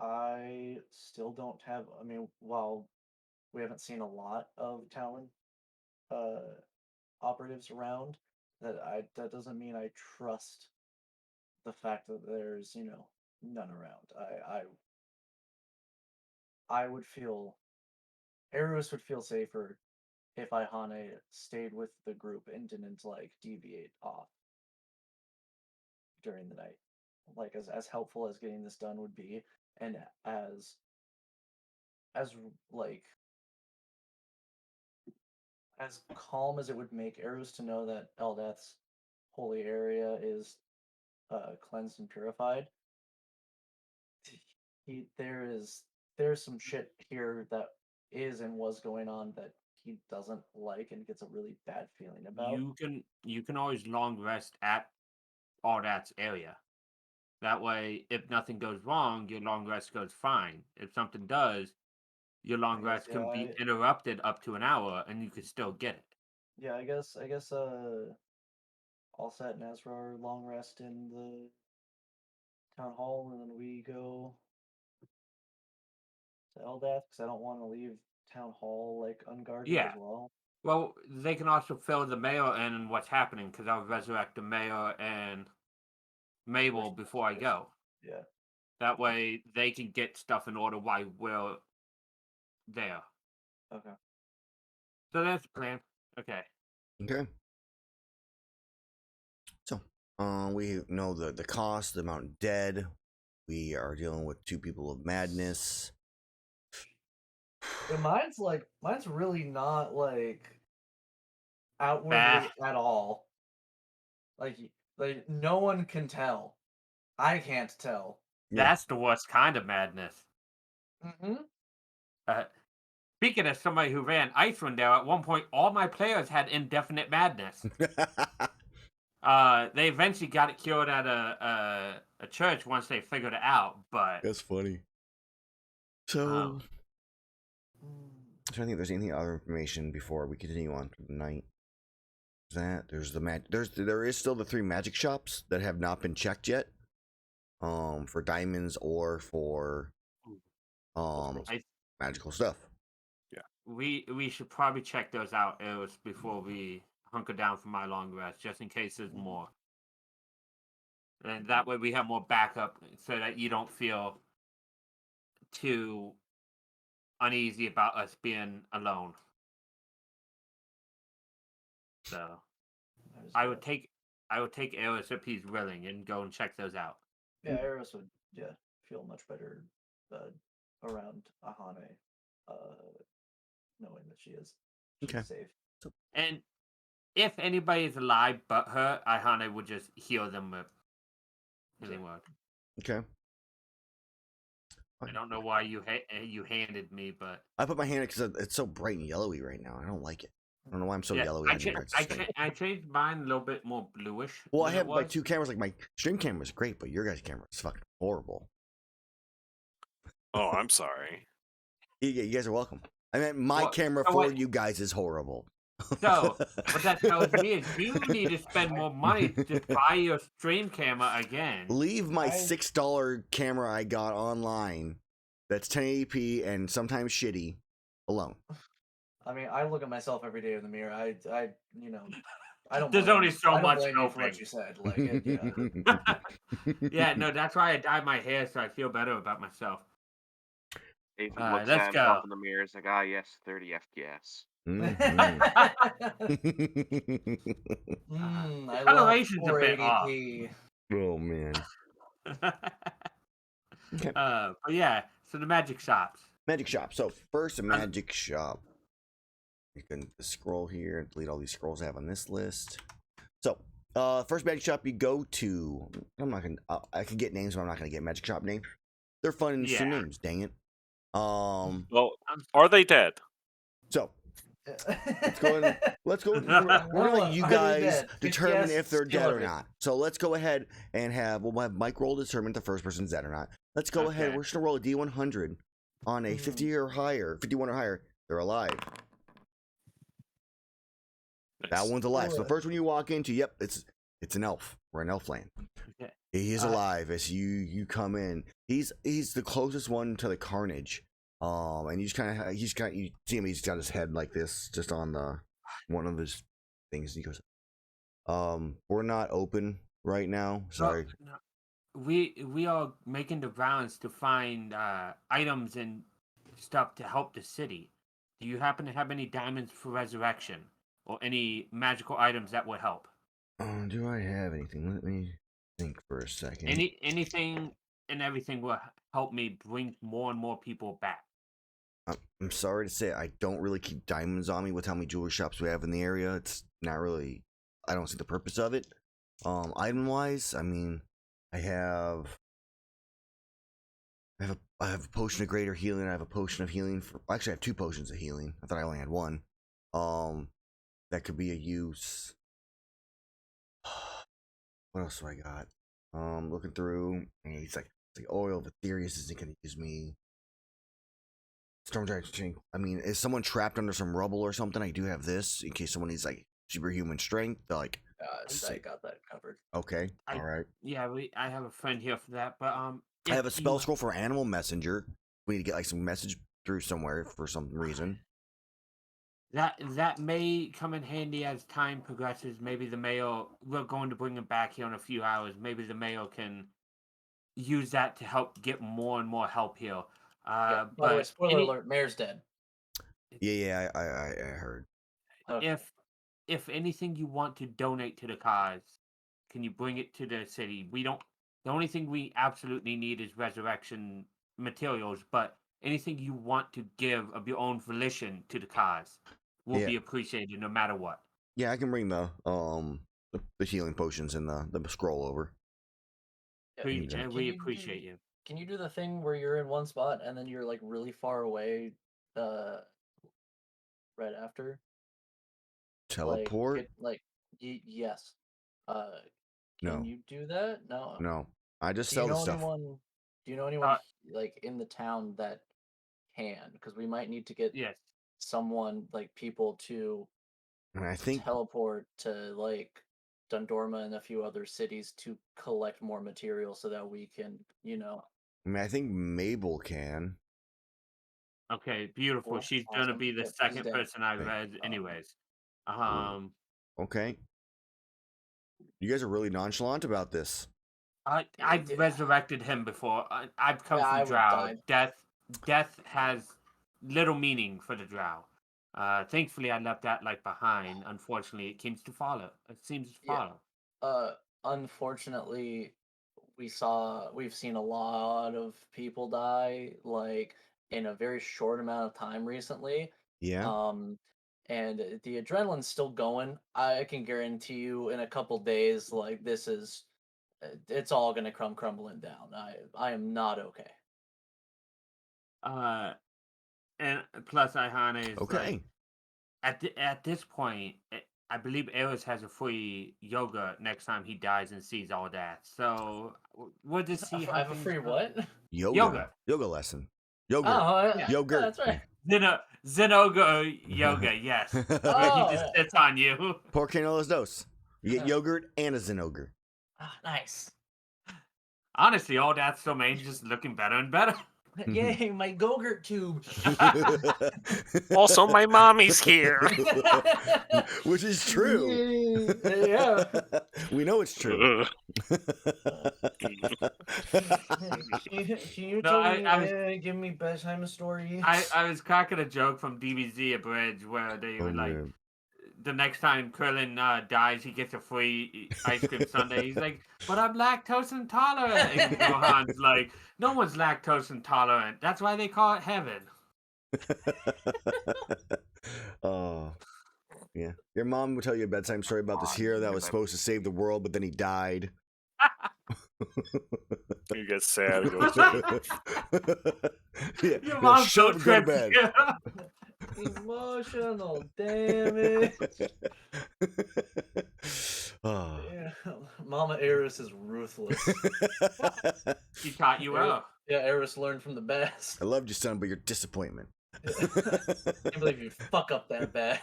I still don't have I mean, while we haven't seen a lot of Talon operatives around, that doesn't mean I trust the fact that there's, none around. I would feel Erus would feel safer if Iihane stayed with the group and didn't like deviate off during the night. Like as helpful as getting this done would be, and as like as calm as it would make Erus to know that Eldath's holy area is cleansed and purified. There's some shit here that is and was going on that he doesn't like and gets a really bad feeling about. You can always long rest at all that's area. That way, if nothing goes wrong, your long rest goes fine. If something does, your long guess, rest can yeah, be interrupted up to an hour, and you can still get it. Yeah, I guess I'll set an Azrar long rest in the town hall, and then we go to Eldath because I don't want to leave town hall like unguarded Yeah. as well. Well, they can also fill the mayor in on what's happening because I'll resurrect the mayor and Mabel before I go. Yeah. That way, they can get stuff in order while we're there. Okay. So that's the plan. Okay. Okay. So, we know the cost, the amount of dead. We are dealing with 2 people of madness. Yeah, mine's really not like outwardly Bah. at all. Like no one can tell. I can't tell. Yeah. That's the worst kind of madness. Mm-hmm. Speaking of somebody who ran Icewind there, at one point, all my players had indefinite madness. They eventually got it cured at a church once they figured it out, but That's funny. So, I'm trying to think if there's anything other information before we continue on for the night. There's there is still the 3 magic shops that have not been checked yet. For diamonds or for magical stuff. Yeah. we should probably check those out, Erus, before we hunker down for my long rest, just in case there's more. And that way we have more backup, so that you don't feel too uneasy about us being alone. So There's, I would take Erus if he's willing and go and check those out. Yeah, Eris would feel much better around Iihane, knowing that she's Okay. safe. And if anybody is alive but her, Iihane would just heal them with healing word. Okay. I don't know why you handed me, but I put my hand because it's so bright and yellowy right now. I don't like it. I don't know why I'm so yellowy. I changed mine a little bit more bluish. Well, I have like 2 cameras. Like my stream camera is great, but your guys' camera is fucking horrible. Oh, I'm sorry. You guys are welcome. I meant my camera for you guys is horrible. So, what that tells me is you need to spend more money to buy your stream camera again. Leave my $6 camera I got online that's 1080p and sometimes shitty alone. I mean, I look at myself every day in the mirror. I don't. There's only so much blame you for helping. what you said. Like, Yeah, no, that's why I dyed my hair so I feel better about myself. Ethan looks let's at himself go. in the mirror. He's like, yes, 30 FPS. I love Coloration's a bit off. 480p. Oh man. Okay. But yeah, so the magic shops. Magic shop. So first, a magic shop. You can scroll here and delete all these scrolls I have on this list. So, first magic shop you go to. I'm not gonna. I can get names, but I'm not gonna get magic shop names. They're fun and interesting names. Dang it. Well, are they dead? So let's go. We're gonna let you guys determine if they're dead or not. So let's go ahead and we'll have Mike roll to determine if the first person's dead or not. Let's go ahead. We're just gonna roll a D100 on a 50 or higher, 51 or higher. They're alive. Nice. That one's alive. So the first one you walk into, yep, it's an elf. We're in elf land. Okay. He is alive as you come in. He's the closest one to the carnage. And you see him. He's got his head like this, just on the one of his things. He goes, "We're not open right now. Sorry." No. We are making the rounds to find items and stuff to help the city. Do you happen to have any diamonds for resurrection or any magical items that would help? Do I have anything? Let me think for a second. Anything and everything will help me bring more and more people back. I'm sorry to say, I don't really keep diamonds on me with how many jewelry shops we have in the area. It's not really. I don't see the purpose of it. Item wise, I mean, I have a potion of greater healing. I have a potion of healing actually I have 2 potions of healing. I thought I only had 1. That could be a use. What else do I got? Looking through, and it's like oil of Aetherius isn't gonna use me. Storm Giant Chain. I mean, is someone trapped under some rubble or something? I do have this in case someone needs like superhuman strength. Like, I got that covered. Okay, all right. Yeah, I have a friend here for that, but I have a spell scroll for Animal Messenger. We need to get like some message through somewhere for some reason. That may come in handy as time progresses. Maybe the mail. We're going to bring him back here in a few hours. Maybe the mail can use that to help get more and more help here. By the way, spoiler alert: Mayor's dead. Yeah, I heard. Okay. If anything you want to donate to the cause, can you bring it to the city? We don't. The only thing we absolutely need is resurrection materials, but anything you want to give of your own volition to the cause will be appreciated no matter what. Yeah, I can bring the healing potions and the scroll over. Yeah, we appreciate you. Can you do the thing where you're in one spot and then you're like really far away right after? Teleport? Yes. No. Can you do that? No. No. I just sell the stuff. Do you know anyone like in the town that can? Because we might need to get someone like people to I think teleport to like Dundorma and a few other cities to collect more material so that we can, I mean, I think Mabel can. Okay, beautiful. Cool. She's gonna Awesome. be the Yep, she's second dead. person I Okay. read, Um, anyways. Okay. You guys are really nonchalant about this. I've Yeah. resurrected him before. I've come Yeah, I from would've Drow. died. Death has little meaning for the Drow. Thankfully, I left that life behind. Unfortunately, it seems to follow. It seems to Yeah. follow. Unfortunately, we've seen a lot of people die like in a very short amount of time recently. Yeah. Um, and the adrenaline's still going. I can guarantee you, in a couple days, like it's all gonna come crumbling down. I am not okay. And plus, Iihane is Okay. like at this point. I believe Erus has a free yoga next time he dies and sees all that. So we'll just see I how have a things free go. what? Yoga lesson. Yogurt. Oh, yeah. Yogurt. That's right. Zenoga yoga, yes. Where he Oh, just yeah. sits on you. Por que no los dos? You get Yeah. yogurt and a Zenogre. Nice. Honestly, all that's domain just looking better and better. Yay, my Gogurt tube. Also, my mommy's here. Which is true. Yeah. We know it's true. Can you No, give me bedtime story? I was cracking a joke from DBZ Abridged where they were like, man. the next time Krillin dies, he gets a free ice cream sundae. He's like, but I'm lactose intolerant. And Gohan's like, no one's lactose intolerant. That's why they call it heaven. Oh, yeah. Your mom would tell you a bedtime story about this hero that was supposed to save the world, but then he died. You get sad. And go, Yeah, Your mom's so shut up and go to bed. Emotional damage. Oh. Yeah. Mama Erus is ruthless. She taught you well. Yeah, Erus learned from the best. I loved you, son, but your disappointment. I can't believe you fuck up that bad.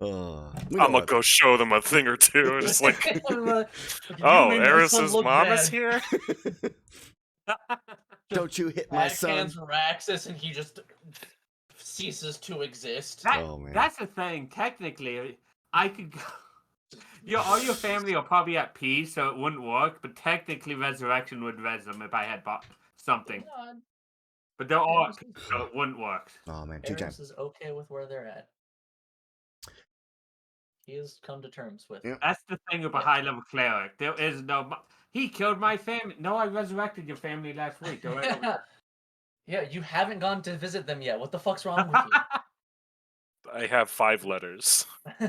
Oh, I'm gonna go show them a thing or two. Just like, Oh, oh, Erus's mom is here. Don't you hit my son? Backhands Raxus and he just ceases to exist. Oh, man. That's the thing. Technically, I could go. All your family are probably at peace, so it wouldn't work. But technically, resurrection would res them if I had bought something. But they're all at peace, so it wouldn't work. Oh, man. 2 Erus times. is okay with where they're at. He has come to terms with it. Yep. That's the thing about high level cleric. There is no. He killed my family. No, I resurrected your family last week. They're right over there. Yeah, you haven't gone to visit them yet. What the fuck's wrong with I have 5 letters. you?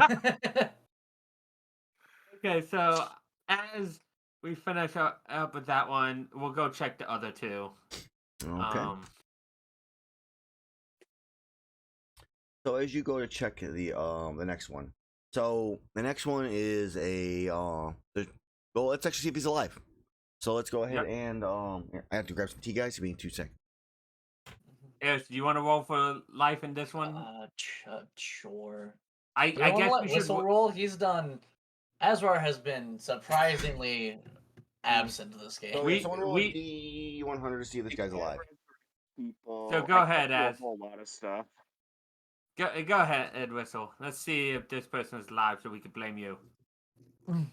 Okay, so as we finish up with that one, we'll go check the other two. Okay. So as you go to check the next one, so the next one is a well, let's actually see if he's alive. So let's go ahead and here, I have to grab some tea, guys. Give me 2 seconds. Erus, do you want to roll for life in this one? Sure. I guess we should Whistle roll. He's done. Azrar has been surprisingly absent this game. So someone roll a D100 to see if this guy's alive. People. So go ahead, a Az. whole lot of stuff. Go ahead, Ed Whistle. Let's see if this person is alive, so we can blame you. All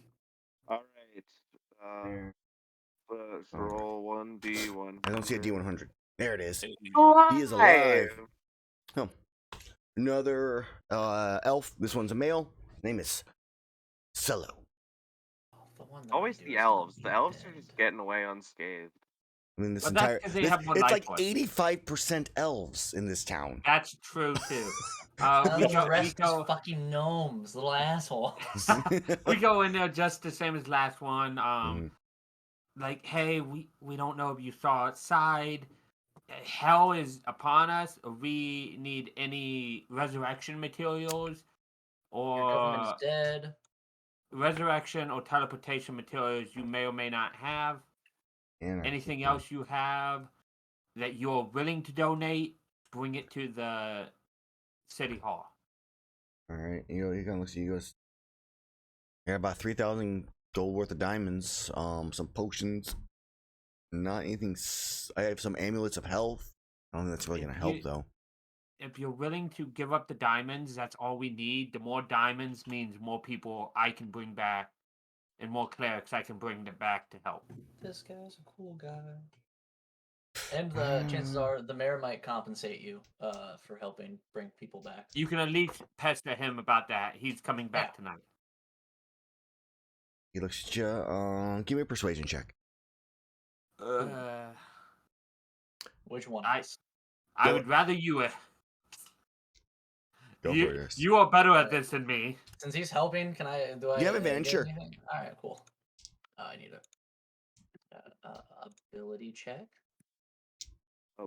right. Let's roll 1D1. I don't see a D100. There it is. Oh, He is alive. Oh. Another elf. This one's a male. His name is Cello. Always the elves. The elves are just getting away unscathed. I mean, this But that's entire 'cause they have more it's life like points. 85% elves in this town. That's true too. The rest is fucking gnomes, little assholes. We go in there just the same as last one. Mhm. Like, hey, we don't know if you saw outside. Hell is upon us. We need any resurrection materials Your government or is dead. resurrection or teleportation materials you may or may not have. Anything else you have that you're willing to donate, bring it to the city hall. All right, he kind of looks at you. He goes, "I got about 3,000 gold worth of diamonds, some potions, not anything. I have some amulets of health, I don't think that's really If gonna help you- though. If you're willing to give up the diamonds, that's all we need. The more diamonds means more people I can bring back, and more clerics I can bring them back to help. This guy's a cool guy. And the chances are the mayor might compensate you for helping bring people back. You can at least pester him about that. He's coming back tonight. He looks at you. Give me a persuasion check. Which one? I Go- would rather you. Go for You, this. you are better at Alright. this than me. Since he's helping, can I? Do I? You have advantage, get sure. anything? All right, cool. I need a ability check.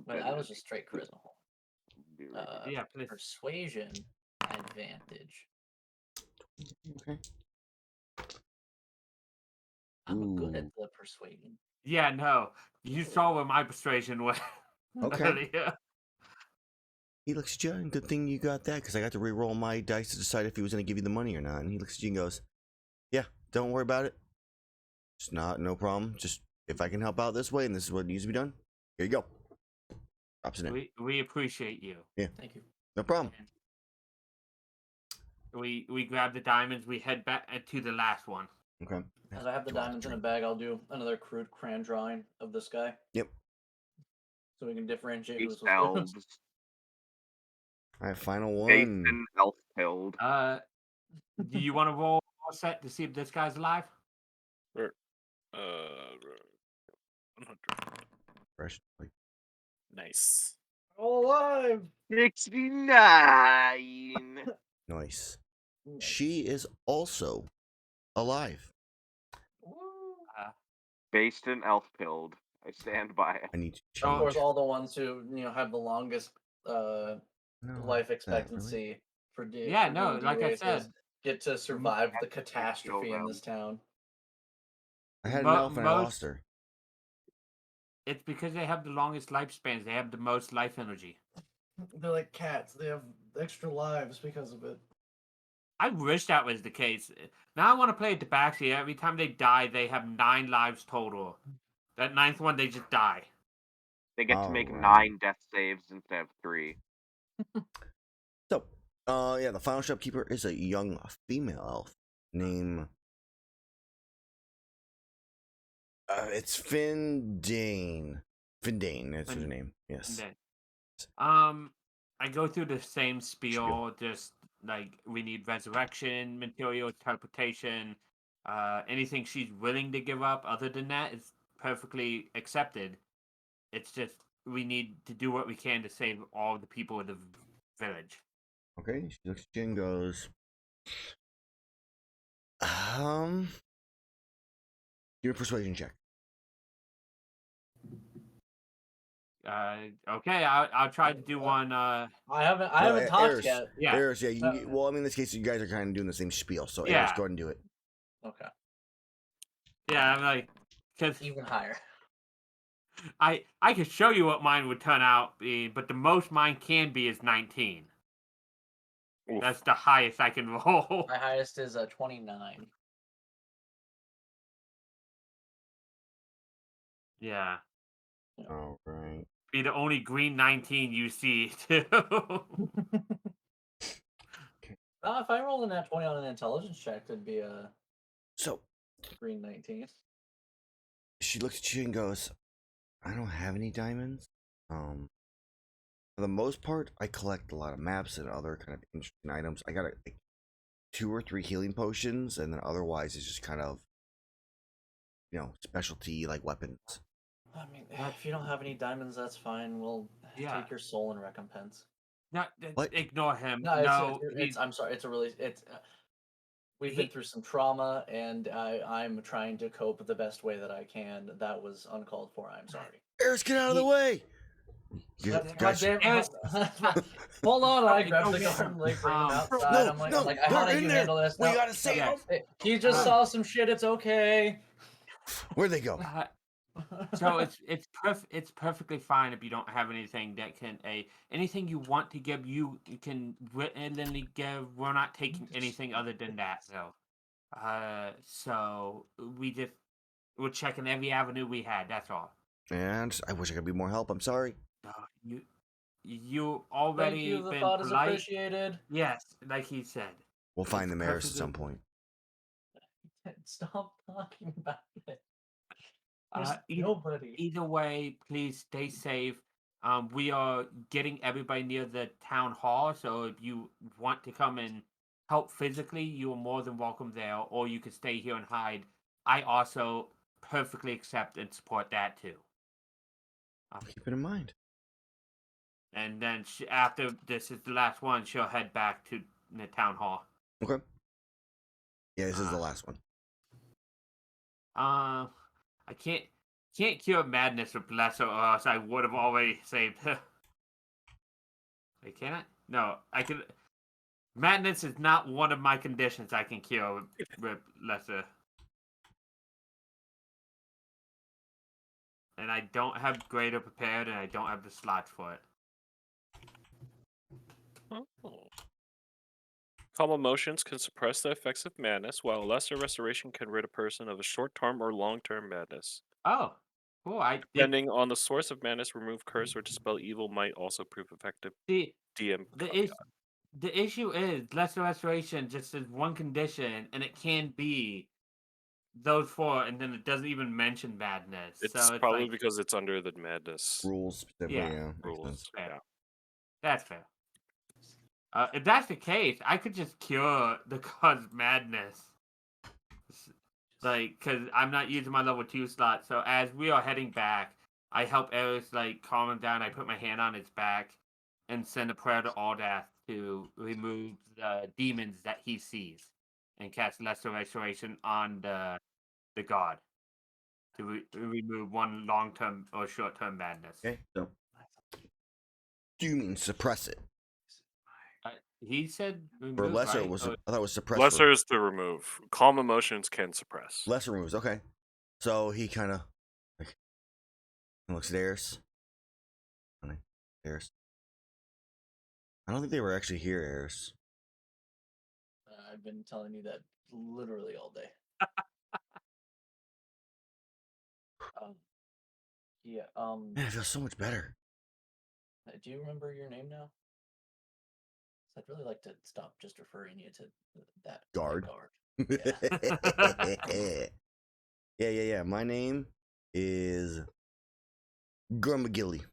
But I was just straight charisma. Yeah, please. Persuasion advantage. Okay. I'm good Ooh. at the persuading. Yeah, no. You saw where my persuasion went Okay. earlier. He looks at you, and good thing you got that, because I got to re-roll my dice to decide if he was going to give you the money or not. And he looks at you and goes, "Yeah, don't worry about it. It's no problem. Just if I can help out this way, and this is what needs to be done, here you go." Drops it in. We appreciate you. Thank you. No problem. We grab the diamonds. We head back to the last one. Okay. As I have the diamonds in a bag, I'll do another crude crayon drawing of this guy. Yep. So we can differentiate Ace who's elves. All right, final Ace one. and elf killed. Do you want to roll a set to see if this guy's alive? 100. Fresh, like, Nice. all alive. 69. nice. She is also alive. Based and elf killed. I stand by it. I need to Of change. course, all the ones who have the longest No, life really? expectancy for Yeah, no, D&D like I races said. get to survive the That's the catastrophe in kill this town. I had an Mo- elf and I most- lost her. It's because they have the longest lifespans. They have the most life energy. They're like cats. They have extra lives because of it. I wish that was the case. Now I want to play a Tabaxi. Every time they die, they have 9 lives total. That 9th one, they just die. They get to make Alright. 9 death saves instead of 3. So, yeah, the final shopkeeper is a young female elf named. It's Findane. Findane, that's her name. Yes. And then, I go through the same spiel. Just like we need resurrection material, teleportation, anything she's willing to give up. Other than that, it's perfectly accepted. It's just we need to do what we can to save all the people of the village. Okay, she looks at you and goes, give me a persuasion check. Okay, I'll try to do one. I haven't talked Erus, yet. Yeah. Erus, yeah. Well, I mean, in this case, you guys are kind of doing the same spiel, so Erus, Yeah. go ahead and do it. Okay. Yeah, I'm like, because Even higher. I could show you what mine would turn out be, but the most mine can be is 19. Oof. That's the highest I can roll. My highest is 29. Yeah, All right. be the only green 19 you see too. If I roll in that 20 on an intelligence check, it'd be a So green 19. she looks at you and goes, "I don't have any diamonds. For the most part, I collect a lot of maps and other kind of interesting items. I got like 2 or 3 healing potions, and then otherwise it's just kind of, specialty like weapons." I mean, if you don't have any diamonds, that's fine. We'll Yeah. take your soul in recompense. Not, What? Ignore him. No, he's- I'm sorry. We've been through some trauma, and I'm trying to cope the best way that I can. That was uncalled for. I'm sorry. Erus, get out of the way! God Guys, damn Erus- Hold on, I grab the okay. gun and like bring him outside. No, I'm like, no, Iihane, they're in you there. handle this. We No, gotta save Yeah. them. Hey, he just saw some shit. It's okay. Where'd they go? So it's perfectly fine if you don't have anything that can anything you want to give you can willingly give. We're not taking anything other than that though. So we're checking every avenue we had. That's all. And I wish I could be more help. I'm sorry. No, you Thank already you. The been thought is polite. appreciated. Yes, like he said. We'll find It's the Eris at perfectly- some point. Stop talking about it. There's Either, nobody. either way, please stay safe. We are getting everybody near the town hall, so if you want to come and help physically, you are more than welcome there, or you can stay here and hide. I also perfectly accept and support that too. Keep it in mind. And then after this is the last one, she'll head back to the town hall. Okay. Yeah, this is the last one. I can't cure madness with lesser, or else I would have already saved her. Wait, can I? No, I can. Madness is not one of my conditions I can cure with lesser. And I don't have greater prepared, and I don't have the slots for it. Oh. Calm emotions can suppress the effects of madness, while lesser restoration can rid a person of a short-term or long-term madness. Oh, cool. Depending on the source of madness, remove curse or dispel evil might also prove effective. See, DM the caveat. the issue is lesser restoration just is one condition, and it can be those four, and then it doesn't even mention madness. It's So it's probably like, because it's under the madness Rules specifically, Yeah, yeah. Makes rules. sense. Fair. Yeah. That's fair. If that's the case, I could just cure the cause madness. Like, because I'm not using my level 2 slot. So as we are heading back, I help Erus, like, calm him down. I put my hand on his back and send a prayer to Aldath to remove the demons that he sees and cast lesser restoration on the god to remove one long-term or short-term madness. Okay, so. Do you mean suppress it? He said remove, For lesser, right? was Or- I thought it was suppress. Lesser is to remove. Calm emotions can suppress. Lesser removes. Okay, so he kind of like looks at Eris. Eris. I don't think they were actually here, Eris. I've been telling you that literally all day. Yeah. Man, I feel so much better. Do you remember your name now? 'Cause I'd really like to stop just referring you to that Guard. guard. Yeah. My name is Gurmagilly.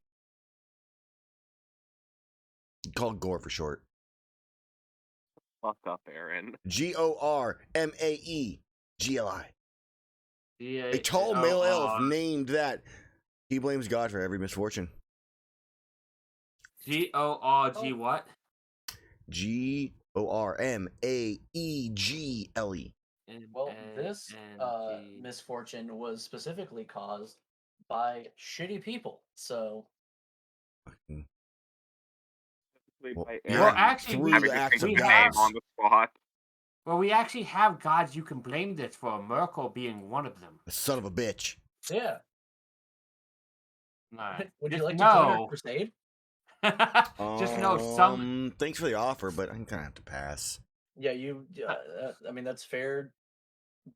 Called Gore for short. Fuck up, Aaron. Gormaegli. Yeah, A tall oh, male elf oh, named that. He blames God for every misfortune. Gorg what? Gormaegli. Well, this misfortune was specifically caused by shitty people. So Well, By yeah, Well, actually, through having the to acts think of of a name gods. on the spot. Well, we actually have gods you can blame this for, Merkel being one of them. Son of a bitch. yeah. Would you Just like to join our know- crusade? Just know some. Thanks for the offer, but I'm gonna have to pass. Yeah, you. I mean, that's fair.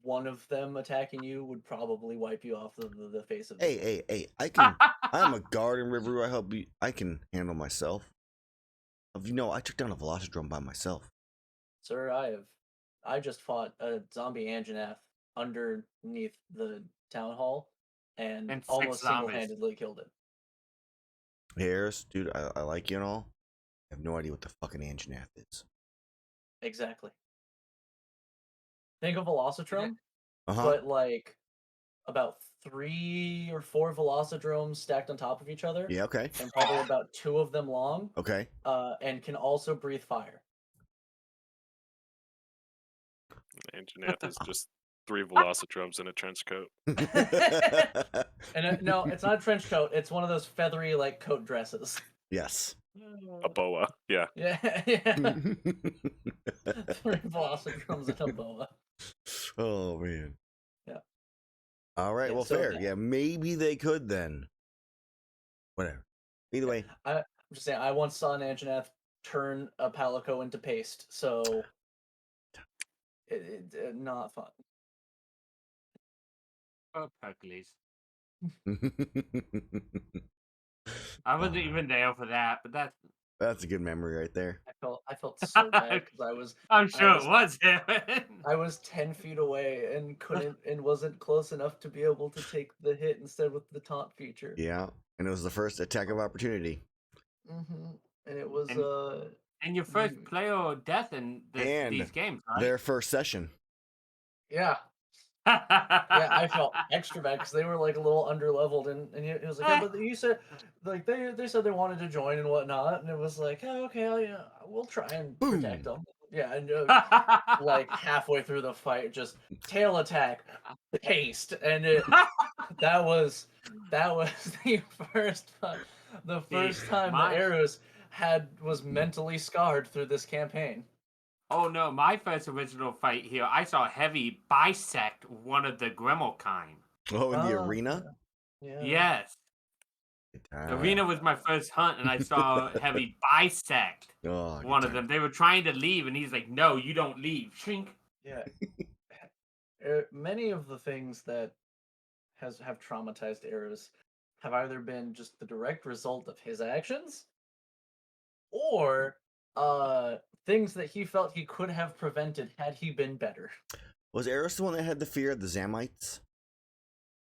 One of them attacking you would probably wipe you off the face of. Hey! I can. I'm a guard in Riveroo. I help you. I can handle myself. You know, I took down a Velocidrome by myself. Sir, I just fought a zombie Anjanath underneath the town hall and And 6 almost zombies. single-handedly killed it. Hey, Eris, dude, I like you and all. I have no idea what the fucking Anjanath is. Exactly. Think of Velocidrome, Uh-huh. but like about 3 or 4 Velocidromes stacked on top of each other, Yeah, okay. and probably about 2 of them long, Okay. and can also breathe fire. Anjanath is just 3 Velocidrums in a trench coat. And no, it's not a trench coat. It's one of those feathery like coat dresses. Yes. A boa. Yeah. Yeah. 3 Velocidromes and a boa. Oh, man. Yeah. All right, Yeah, well, so fair. that- Yeah, maybe they could then. Whatever. Either way. I'm just saying, I once saw an Anjanath turn a Palico into paste, so it not fun. Oh, Hercules. I wasn't even there for that, but That's a good memory right there. I felt so bad because I'm sure was- it was him. I was 10 feet away and wasn't close enough to be able to take the hit instead with the taunt feature. Yeah, and it was the first attack of opportunity. And it was And your first you- player death in And these games, right? their first session. yeah. Yeah, I felt extra bad because they were like a little underleveled, and he was like, yeah, but you said like they said they wanted to join and whatnot, and it was like, oh, okay, yeah, we'll try and protect them. Yeah, and like halfway through the fight, just tail attack, paste, and that was the first time that Erus was mentally scarred through this campaign. Oh no, my first original fight here, I saw Heavy bisect one of the Grimmel kind. Oh, in the arena? Yeah. Yes. Arena was my first hunt, and I saw Heavy bisect one of them. They were trying to leave, and he's like, no, you don't leave. Shrink. Yeah. Many of the things that have traumatized Erus have either been just the direct result of his actions or things that he felt he could have prevented had he been better. Was Erus the one that had the fear of the Zamites?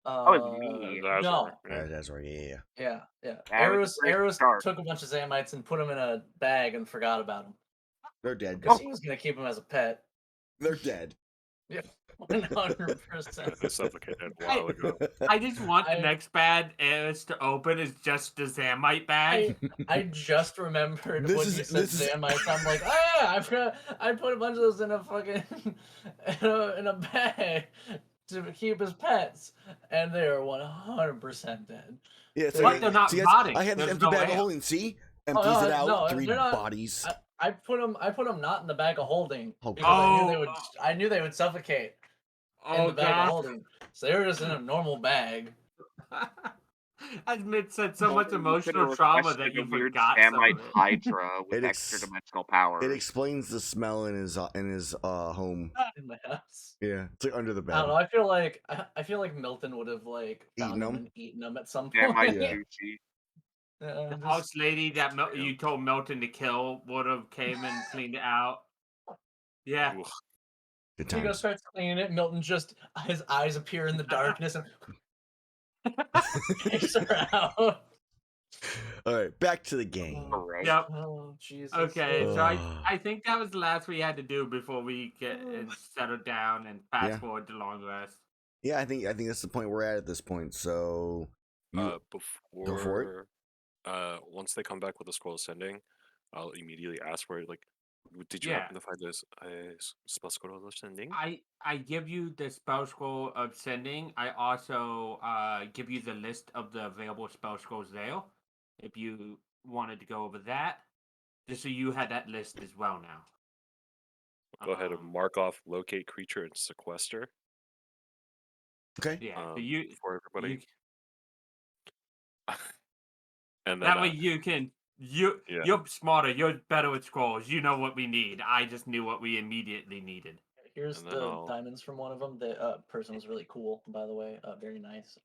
was me. No. That's right. Yeah. Yeah. That was Erus dark. took a bunch of Zamites and put them in a bag and forgot about them. They're dead. Because he was going to keep them as a pet. They're dead. Yeah, 100%. They suffocated a while ago. I just want the next bad Erus to open is just the Zamite bag. I just remembered This when is- you said this is- Zamites. I'm like, I put a bunch of those in a fucking in a bag to keep as pets, and they are 100% dead. Yeah, But they're not rotting. I had this There's empty no bag of air. holding. See? Empties no, it out. no, 3 they're not- bodies. I put them not in the bag of holding Oh, because God. I knew they would suffocate in Oh the bag of god. holding. So they were just in a normal bag. As Mitch said, so much You emotional could've trauma requested that you a weird forgot some Samite of it. Hydra with It ex- extra dimensional powers. It explains the smell in his home. In my house. Yeah, it's like under the I bed. don't know. I feel like Milton would have like found Eaten them 'em? and eaten them at some Samite point. Yeah. sushi. The Just- house lady that you told Milton to kill would have came and cleaned it out. Yeah. Oof. Good He goes, times. starts cleaning it. Milton just his eyes appear in the darkness and takes her out. All right, back to the game. Correct. Yep. Oh Jesus. Okay, so Ugh. I think that was the last we had to do before we get settled down and fast Yeah. forward to long rest. Yeah, I think that's the point we're at this point. So, you Before go for it. once they come back with the scroll ascending, I'll immediately ask for it. Like, did you Yeah. happen to find this spell scroll ascending? I give you the spell scroll of sending. I also give you the list of the available spell scrolls there. If you wanted to go over that, just so you had that list as well now. Go ahead and mark off locate creature and sequester. Okay. Yeah, so you for everybody. you- And then that way you can you're smarter. You're better with scrolls. You know what we need. I just knew what we immediately needed. Here's And then the diamonds from one of them. The person was really cool, by the way. Very nice.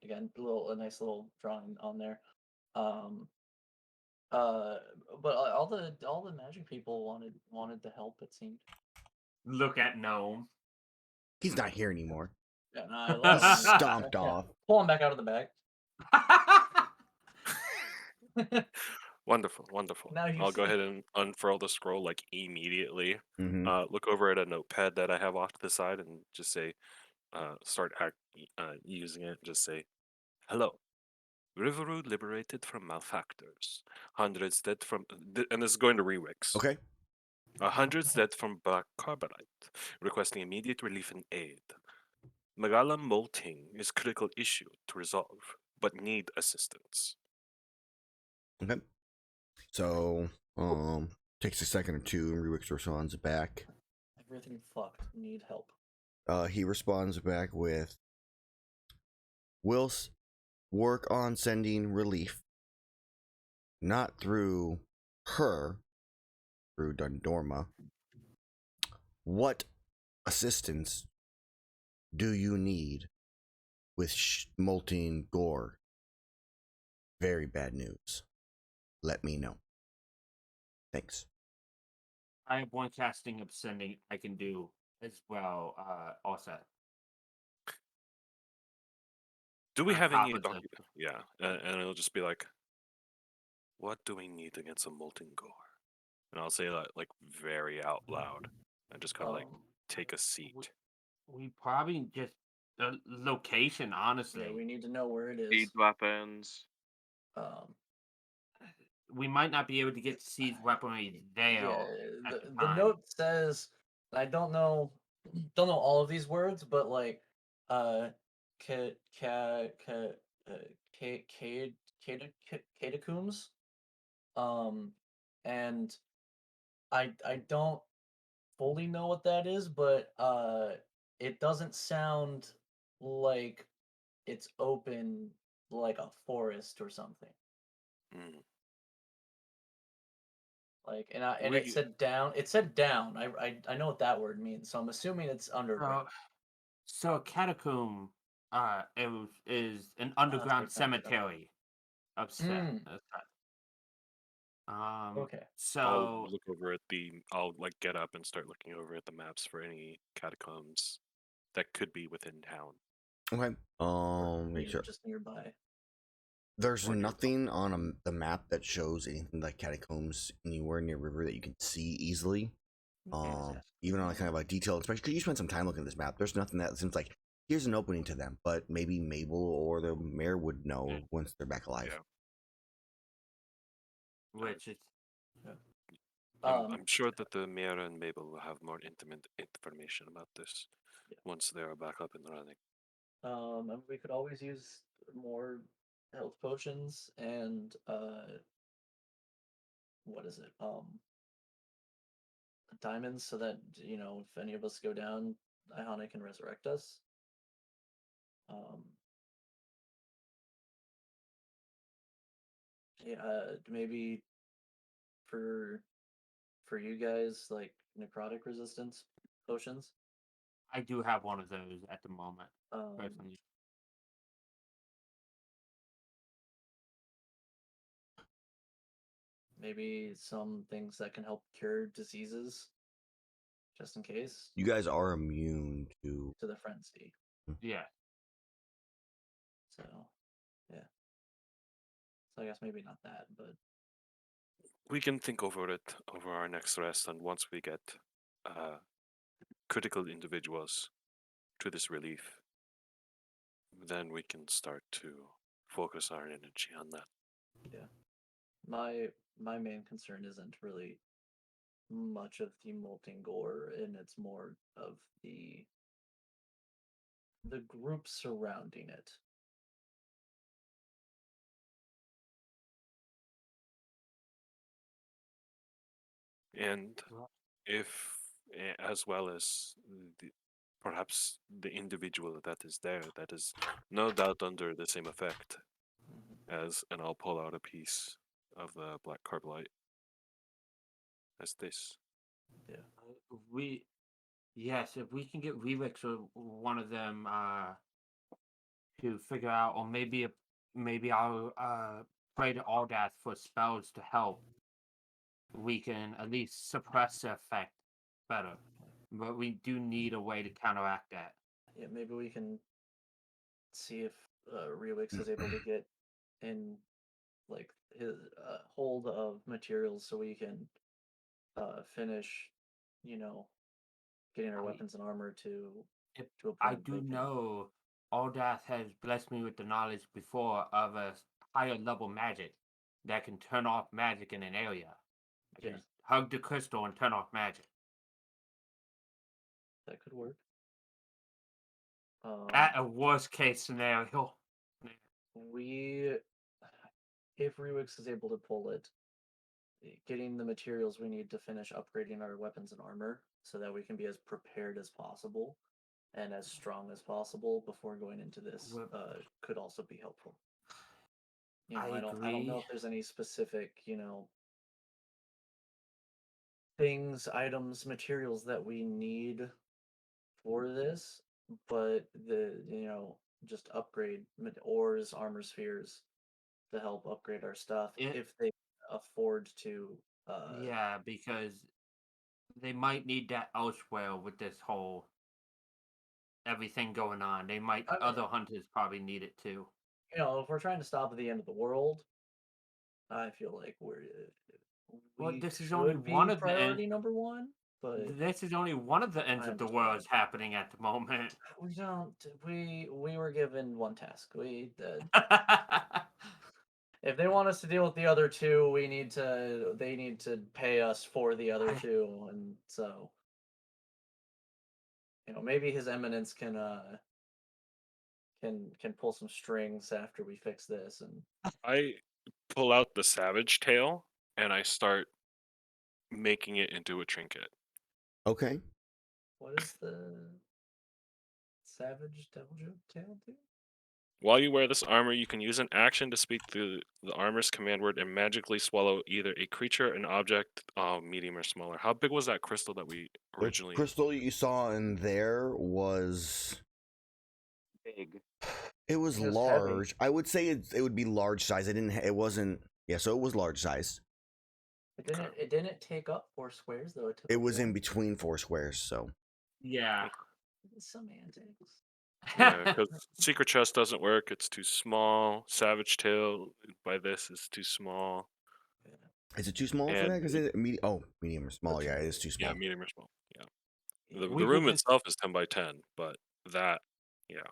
Again, a nice little drawing on there. But all the magic people wanted to help. It seemed. Look at Gnome. He's not here anymore. Yeah, no, I He's love him. stomped Yeah. off. Pull him back out of the bag. wonderful. Now you I'll go see. ahead and unfurl the scroll like immediately. Mhm. Look over at a notepad that I have off to the side and just say, start using it. Just say, hello. Riverwood liberated from malefactors. Hundreds dead from, and this is going to Rewix. Okay. Hundreds dead from black carbonite, requesting immediate relief and aid. Megala molting is critical issue to resolve, but need assistance. Okay. So, takes a second or two, and Rewix responds back. Everything fucked. Need help. He responds back with, "Will work on sending relief, not through her, through Dundorma. What assistance do you need with molting gore?" very bad news, let me know. Thanks. I have one casting of sending I can do as well. Also, Do we on have top any of the document? Yeah, and it'll just be like, what do we need against a molten gore? And I'll say that like very out loud, and just kind of like take a seat. we probably just the location. Honestly, Yeah, we need to know where it is. Siege weapons. Um, we might not be able to get siege weaponry there. yeah, at the time. note says, I don't know all of these words, but like, ca ca ca catacombs. And I don't fully know what that is, but it doesn't sound like it's open like a forest or something. Mm. Like, and it We said down. It said down. I know what that word means, so I'm assuming it's underground. So a catacomb, is an that's underground what I found. cemetery of set. Okay. So I'll look over at the. I'll like get up and start looking over at the maps for any catacombs that could be within town. Okay. Make Maybe sure. just nearby. There's Or nearby. nothing on the map that shows anything like catacombs anywhere near river that you can see easily. Even on a kind of like detailed, especially because you spent some time looking at this map. There's nothing that seems like here's an opening to them, but maybe Mabel or the mayor would know once they're back alive. Yeah. which is I'm sure that the mayor and Mabel will have more intimate information about this once they are back up and running. And we could always use more health potions and what is it? Diamonds, so that if any of us go down, Iihane can resurrect us. Yeah, maybe for you guys, like necrotic resistance potions. I do have one of those at the moment. Um, Personally, maybe some things that can help cure diseases, just in case. You guys are immune to the frenzy. yeah. So, yeah. So I guess maybe not that, but We can think over it over our next rest, and once we get critical individuals to this relief, then we can start to focus our energy on that. yeah. My main concern isn't really much of the molten gore, and it's more of the group surrounding it. And if, as well as perhaps the individual that is there, that is no doubt under the same effect as, and I'll pull out a piece of the black carbolite as this. Yeah. Yes, if we can get Revix or one of them to figure out, or maybe I'll pray to Aldath for spells to help. We can at least suppress the effect better, but we do need a way to counteract that. Yeah, maybe we can see if Rewix is able to get in like his hold of materials so we can finish, getting our weapons and armor to a I point. do know Aldath has blessed me with the knowledge before of a higher level magic that can turn off magic in an area. I can Yeah. just hug the crystal and turn off magic. That could work. At a worst case scenario. If Rewix is able to pull it, getting the materials we need to finish upgrading our weapons and armor so that we can be as prepared as possible and as strong as possible before going into this could also be helpful. I don't know if there's any specific, things, items, materials that we need for this, but just upgrade ores, armor spheres, to help upgrade our stuff It- if they afford to. Yeah, because they might need that elsewhere with this whole everything going on. They might I mean- other hunters probably need it too. If we're trying to stop the end of the world, I feel like Well, we this is should only be one of the priority number one. But This is only one of the ends I of the understand. world happening at the moment. we don't. We were given one task. If they want us to deal with the other two, they need to pay us for the other two, and so maybe His Eminence can pull some strings after we fix this. And I pull out the savage tail and I start making it into a trinket. Okay. what is the Savage Devil Tail do? While you wear this armor, you can use an action to speak through the armor's command word and magically swallow either a creature, an object, medium or smaller. How big was that crystal that we The originally? crystal you saw in there was. Big. It was Just large. I would say it would be large size. It wasn't. Yeah, so it was large size. It didn't take up 4 squares though. It took It up was in 1. between 4 squares, so. Yeah. Semantics. Yeah, because secret chest doesn't work. It's too small. Savage tail by this is too small. Is it too small for And that? Because medium or small. Yeah, it is too small. Yeah, medium or small. Yeah. The We room could just- itself is 10 by 10, but that, yeah.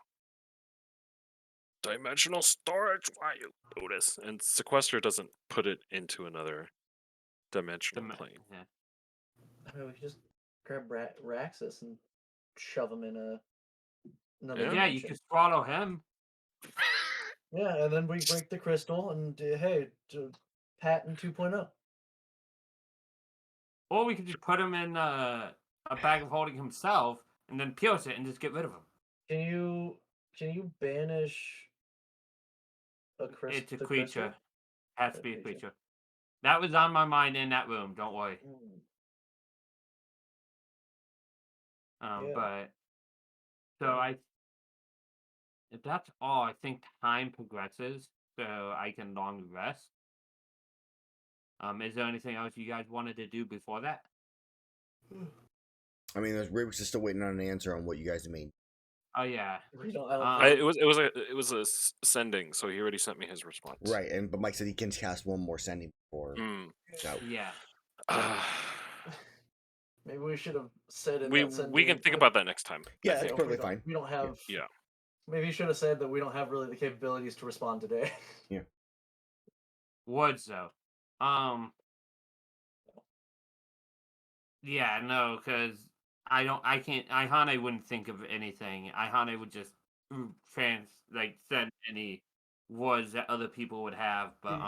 Dimensional storage. Why you do this? And sequester doesn't put it into another dimensional plane. Yeah. I mean, we could just grab Raxus and shove him in another Yeah. Yeah, you dimension. could swallow him. Yeah, and then we break the crystal and hey, patent 2.0. Or we could just put him in a bag of holding himself and then pierce it and just get rid of him. Can you banish a crystal? It's a creature. Has to be a creature. That was on my mind in that room. Don't worry. Yeah. But so if that's all, I think time progresses, so I can long rest. Is there anything else you guys wanted to do before that? I mean, Rubik's is still waiting on an answer on what you guys made. Oh yeah. We don't, I don't Um, think- It was a sending, so he already sent me his response. Right, but Mike said he can cast one more sending before it's out. Yeah. Maybe we should have said in we that sending. we can think about that next time. Yeah, I that's think. perfectly fine. We don't have. Yeah. Maybe you should have said that we don't have really the capabilities to respond today. Words though. Yeah, no, because I can't. Iihane wouldn't think of anything. Iihane would just send any words that other people would have. But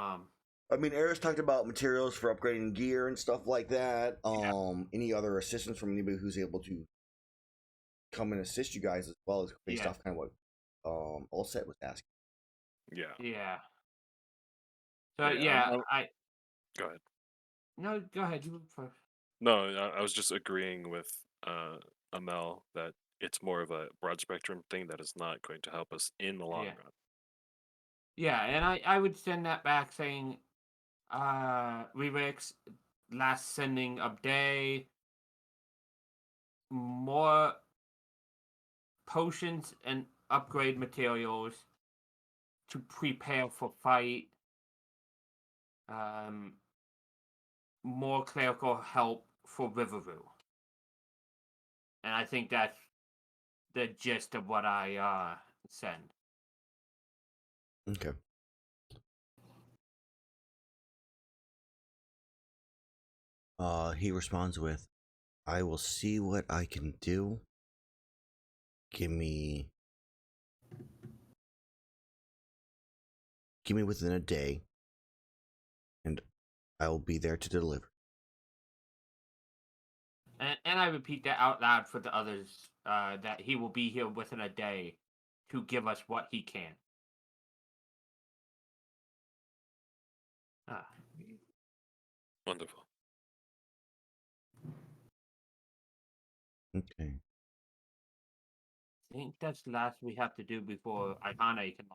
I mean, Erus talked about materials for upgrading gear and stuff like that. Any other assistance from anybody who's able to come and assist you guys as well as based off kind of what Allset was asking. Yeah. yeah. So I Go ahead. no, go ahead. You first. No, I was just agreeing with Amel that it's more of a broad spectrum thing that is not going to help us in the long Yeah. run. Yeah, and I would send that back saying, Revix, last sending of day, more potions and upgrade materials to prepare for fight, more clerical help for Riverview. And I think that's the gist of what I send. Okay. He responds with, I will see what I can do. Give me within a day, and I will be there to deliver. And I repeat that out loud for the others, that he will be here within a day to give us what he can. Wonderful. Okay. I think that's the last we have to do before Iihane can.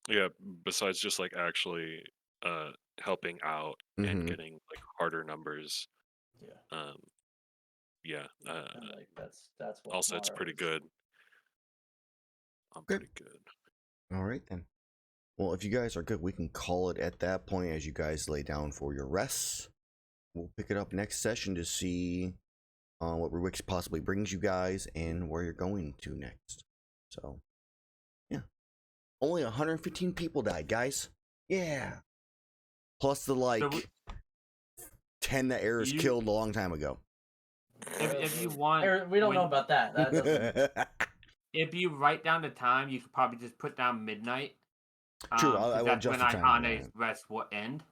Yeah, besides just like actually helping out and Mhm. getting like harder numbers. Yeah, Um, yeah. and like that's what Also, it's tomorrow pretty is. good. I'm Okay. pretty good. All right then. Well, if you guys are good, we can call it at that point as you guys lay down for your rests. We'll pick it up next session to see what Rubik's possibly brings you guys and where you're going to next. So, yeah. Only 115 people died, guys. Yeah. Plus the like So 10 that Erus you- killed a long time ago. if you want, we don't know when- about that. That doesn't. if you write down the time, you could probably just put down midnight. True, 'Cause I will that's adjust when the time. Iihane's rest will end.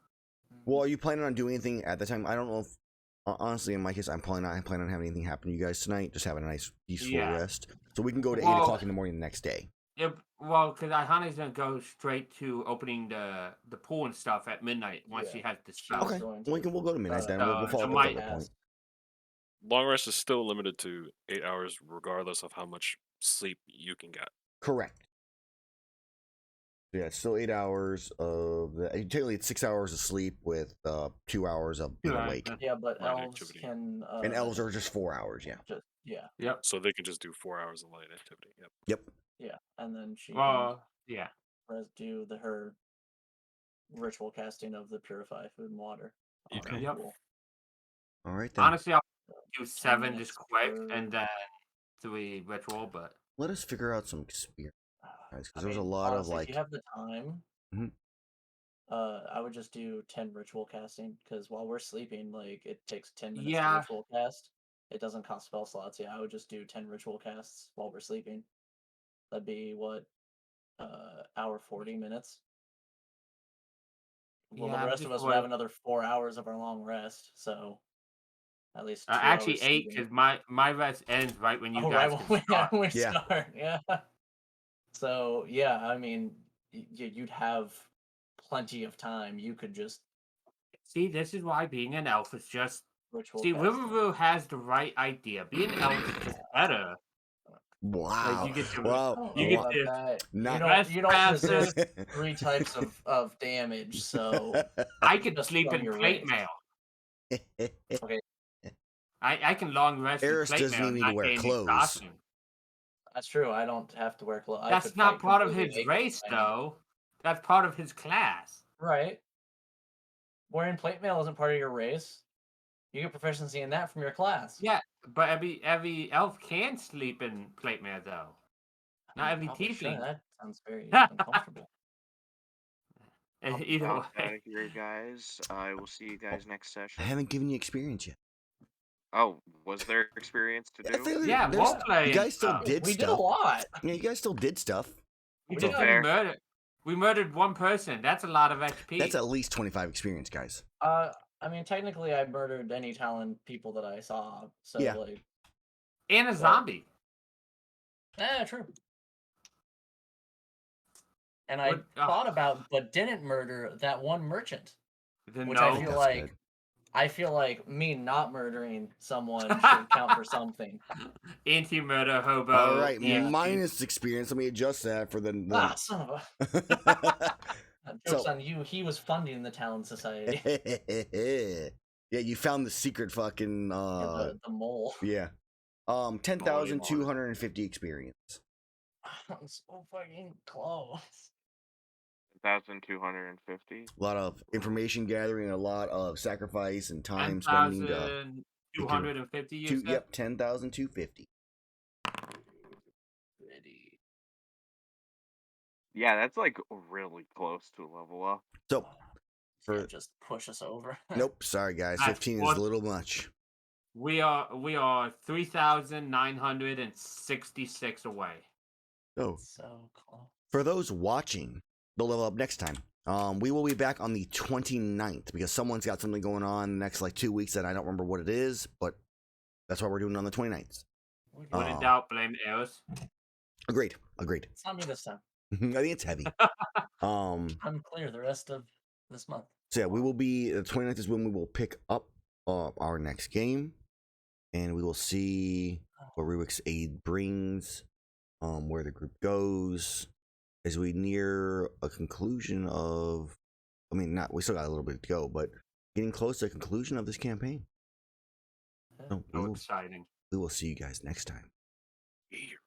Well, are you planning on doing anything at the time? I don't know if, honestly, in my case, I'm planning on having anything happen to you guys tonight. Just having a nice, peaceful Yeah. rest. So we can go to 8 Well- o'clock in the morning the next day. Well, because Iihane's gonna go straight to opening the pool and stuff at midnight once she has the spell. Okay, going to. we'll go to midnight then. We'll so follow up might- at that point. Long rest is still limited to 8 hours, regardless of how much sleep you can get. Correct. Yeah, it's still 8 hours of technically it's 6 hours of sleep with 2 hours of being Right. awake. Yeah, but Light elves activity. can. And elves are just 4 hours. Yeah. Just yeah, Yep. So they can just do 4 hours of light activity. Yep. Yep. yeah, and then she Yeah. can do her ritual casting of the purify food and water. on Okay. the Yep. pool. All right then. Honestly, I'll So, do 10 7 minutes just quick per- and then 3 ritual, but Let us figure out some experience, guys, I because there's a mean, lot of honestly, like. if you have the time, Mhm. I would just do 10 ritual casting because while we're sleeping, like it takes 10 minutes to Yeah. ritual cast. It doesn't cost spell slots. Yeah, I would just do 10 ritual casts while we're sleeping. That'd be what, hour 40 minutes. Well, Yeah, the rest just of us what- would have another 4 hours of our long rest, so at least 2 actually hours 8 sleeping. because my rest ends right when you Oh, guys right can when start. we Yeah. start, yeah. So yeah, I mean, you'd have plenty of time. You could just See, this is why being an elf is just. ritual See, cast. Riverview has the right idea. Being an elf is just better. Wow. you get to- wow. I don't You know get about to- that. Not- You don't Trespassers. resist 3 types of damage, so I can Just sleep from in your plate race. mail. okay. I can long rest Erus in plate doesn't mail. even and need to not wear get any clothes. exhaustion. That's true. I don't have to wear clothes. That's not part of his race, though. That's part of his class. Right. Wearing plate mail isn't part of your race. You get proficiency in that from your class. Yeah, but every elf can sleep in plate mail, though. Not every Oh, for sure. tiefling. That sounds very uncomfortable. Either Bounce out way. of here, guys. I will see you guys next I session. haven't given you experience yet. Oh, was there experience to I do? feel like Yeah, there's- roleplay You and guys still stuff. did we stuff. did a lot. Yeah, you guys still did stuff. We We just did. murdered. We murdered one person. That's a lot of XP. That's at least 25 experience, guys. I mean, technically, I murdered any Talon people that I saw. So, Yeah. like, and a zombie. true. And I What- thought about, but didn't murder that one merchant. The Which I gnome. feel That's like good. I feel like me not murdering someone should count for something. Anti-murder hobo. All right, yeah. minus experience. Let me adjust that for the. Ah, son of a joke's So- on you. He was funding the Talon Society. yeah, you found the secret fucking. Yeah, the mole. Yeah. 10,250 experience. I'm so fucking close. 1,250. A lot of information gathering, a lot of sacrifice and time spending to. 10,250. You said? Yep, 10,250. Pretty. Yeah, that's like really close to a level up. So, Yeah, for just push us over. nope, sorry guys, That's 15 is what- a little much. We are 3,966 away. So, So close. for those watching, they'll level up next time. We will be back on the 29th because someone's got something going on the next like 2 weeks that I don't remember what it is, but that's why we're doing it on the 29th. We're When good. in doubt, blame Erus. Agreed. It's not me this time. I think it's heavy. I'm clear the rest of this month. So yeah, we will be the 29th is when we will pick up our next game, and we will see what Rubik's Aid brings, where the group goes, as we near a conclusion of, I mean, not we still got a little bit to go, but getting close to a conclusion of this campaign. Yeah. So So exciting. we will see you guys next time. Here.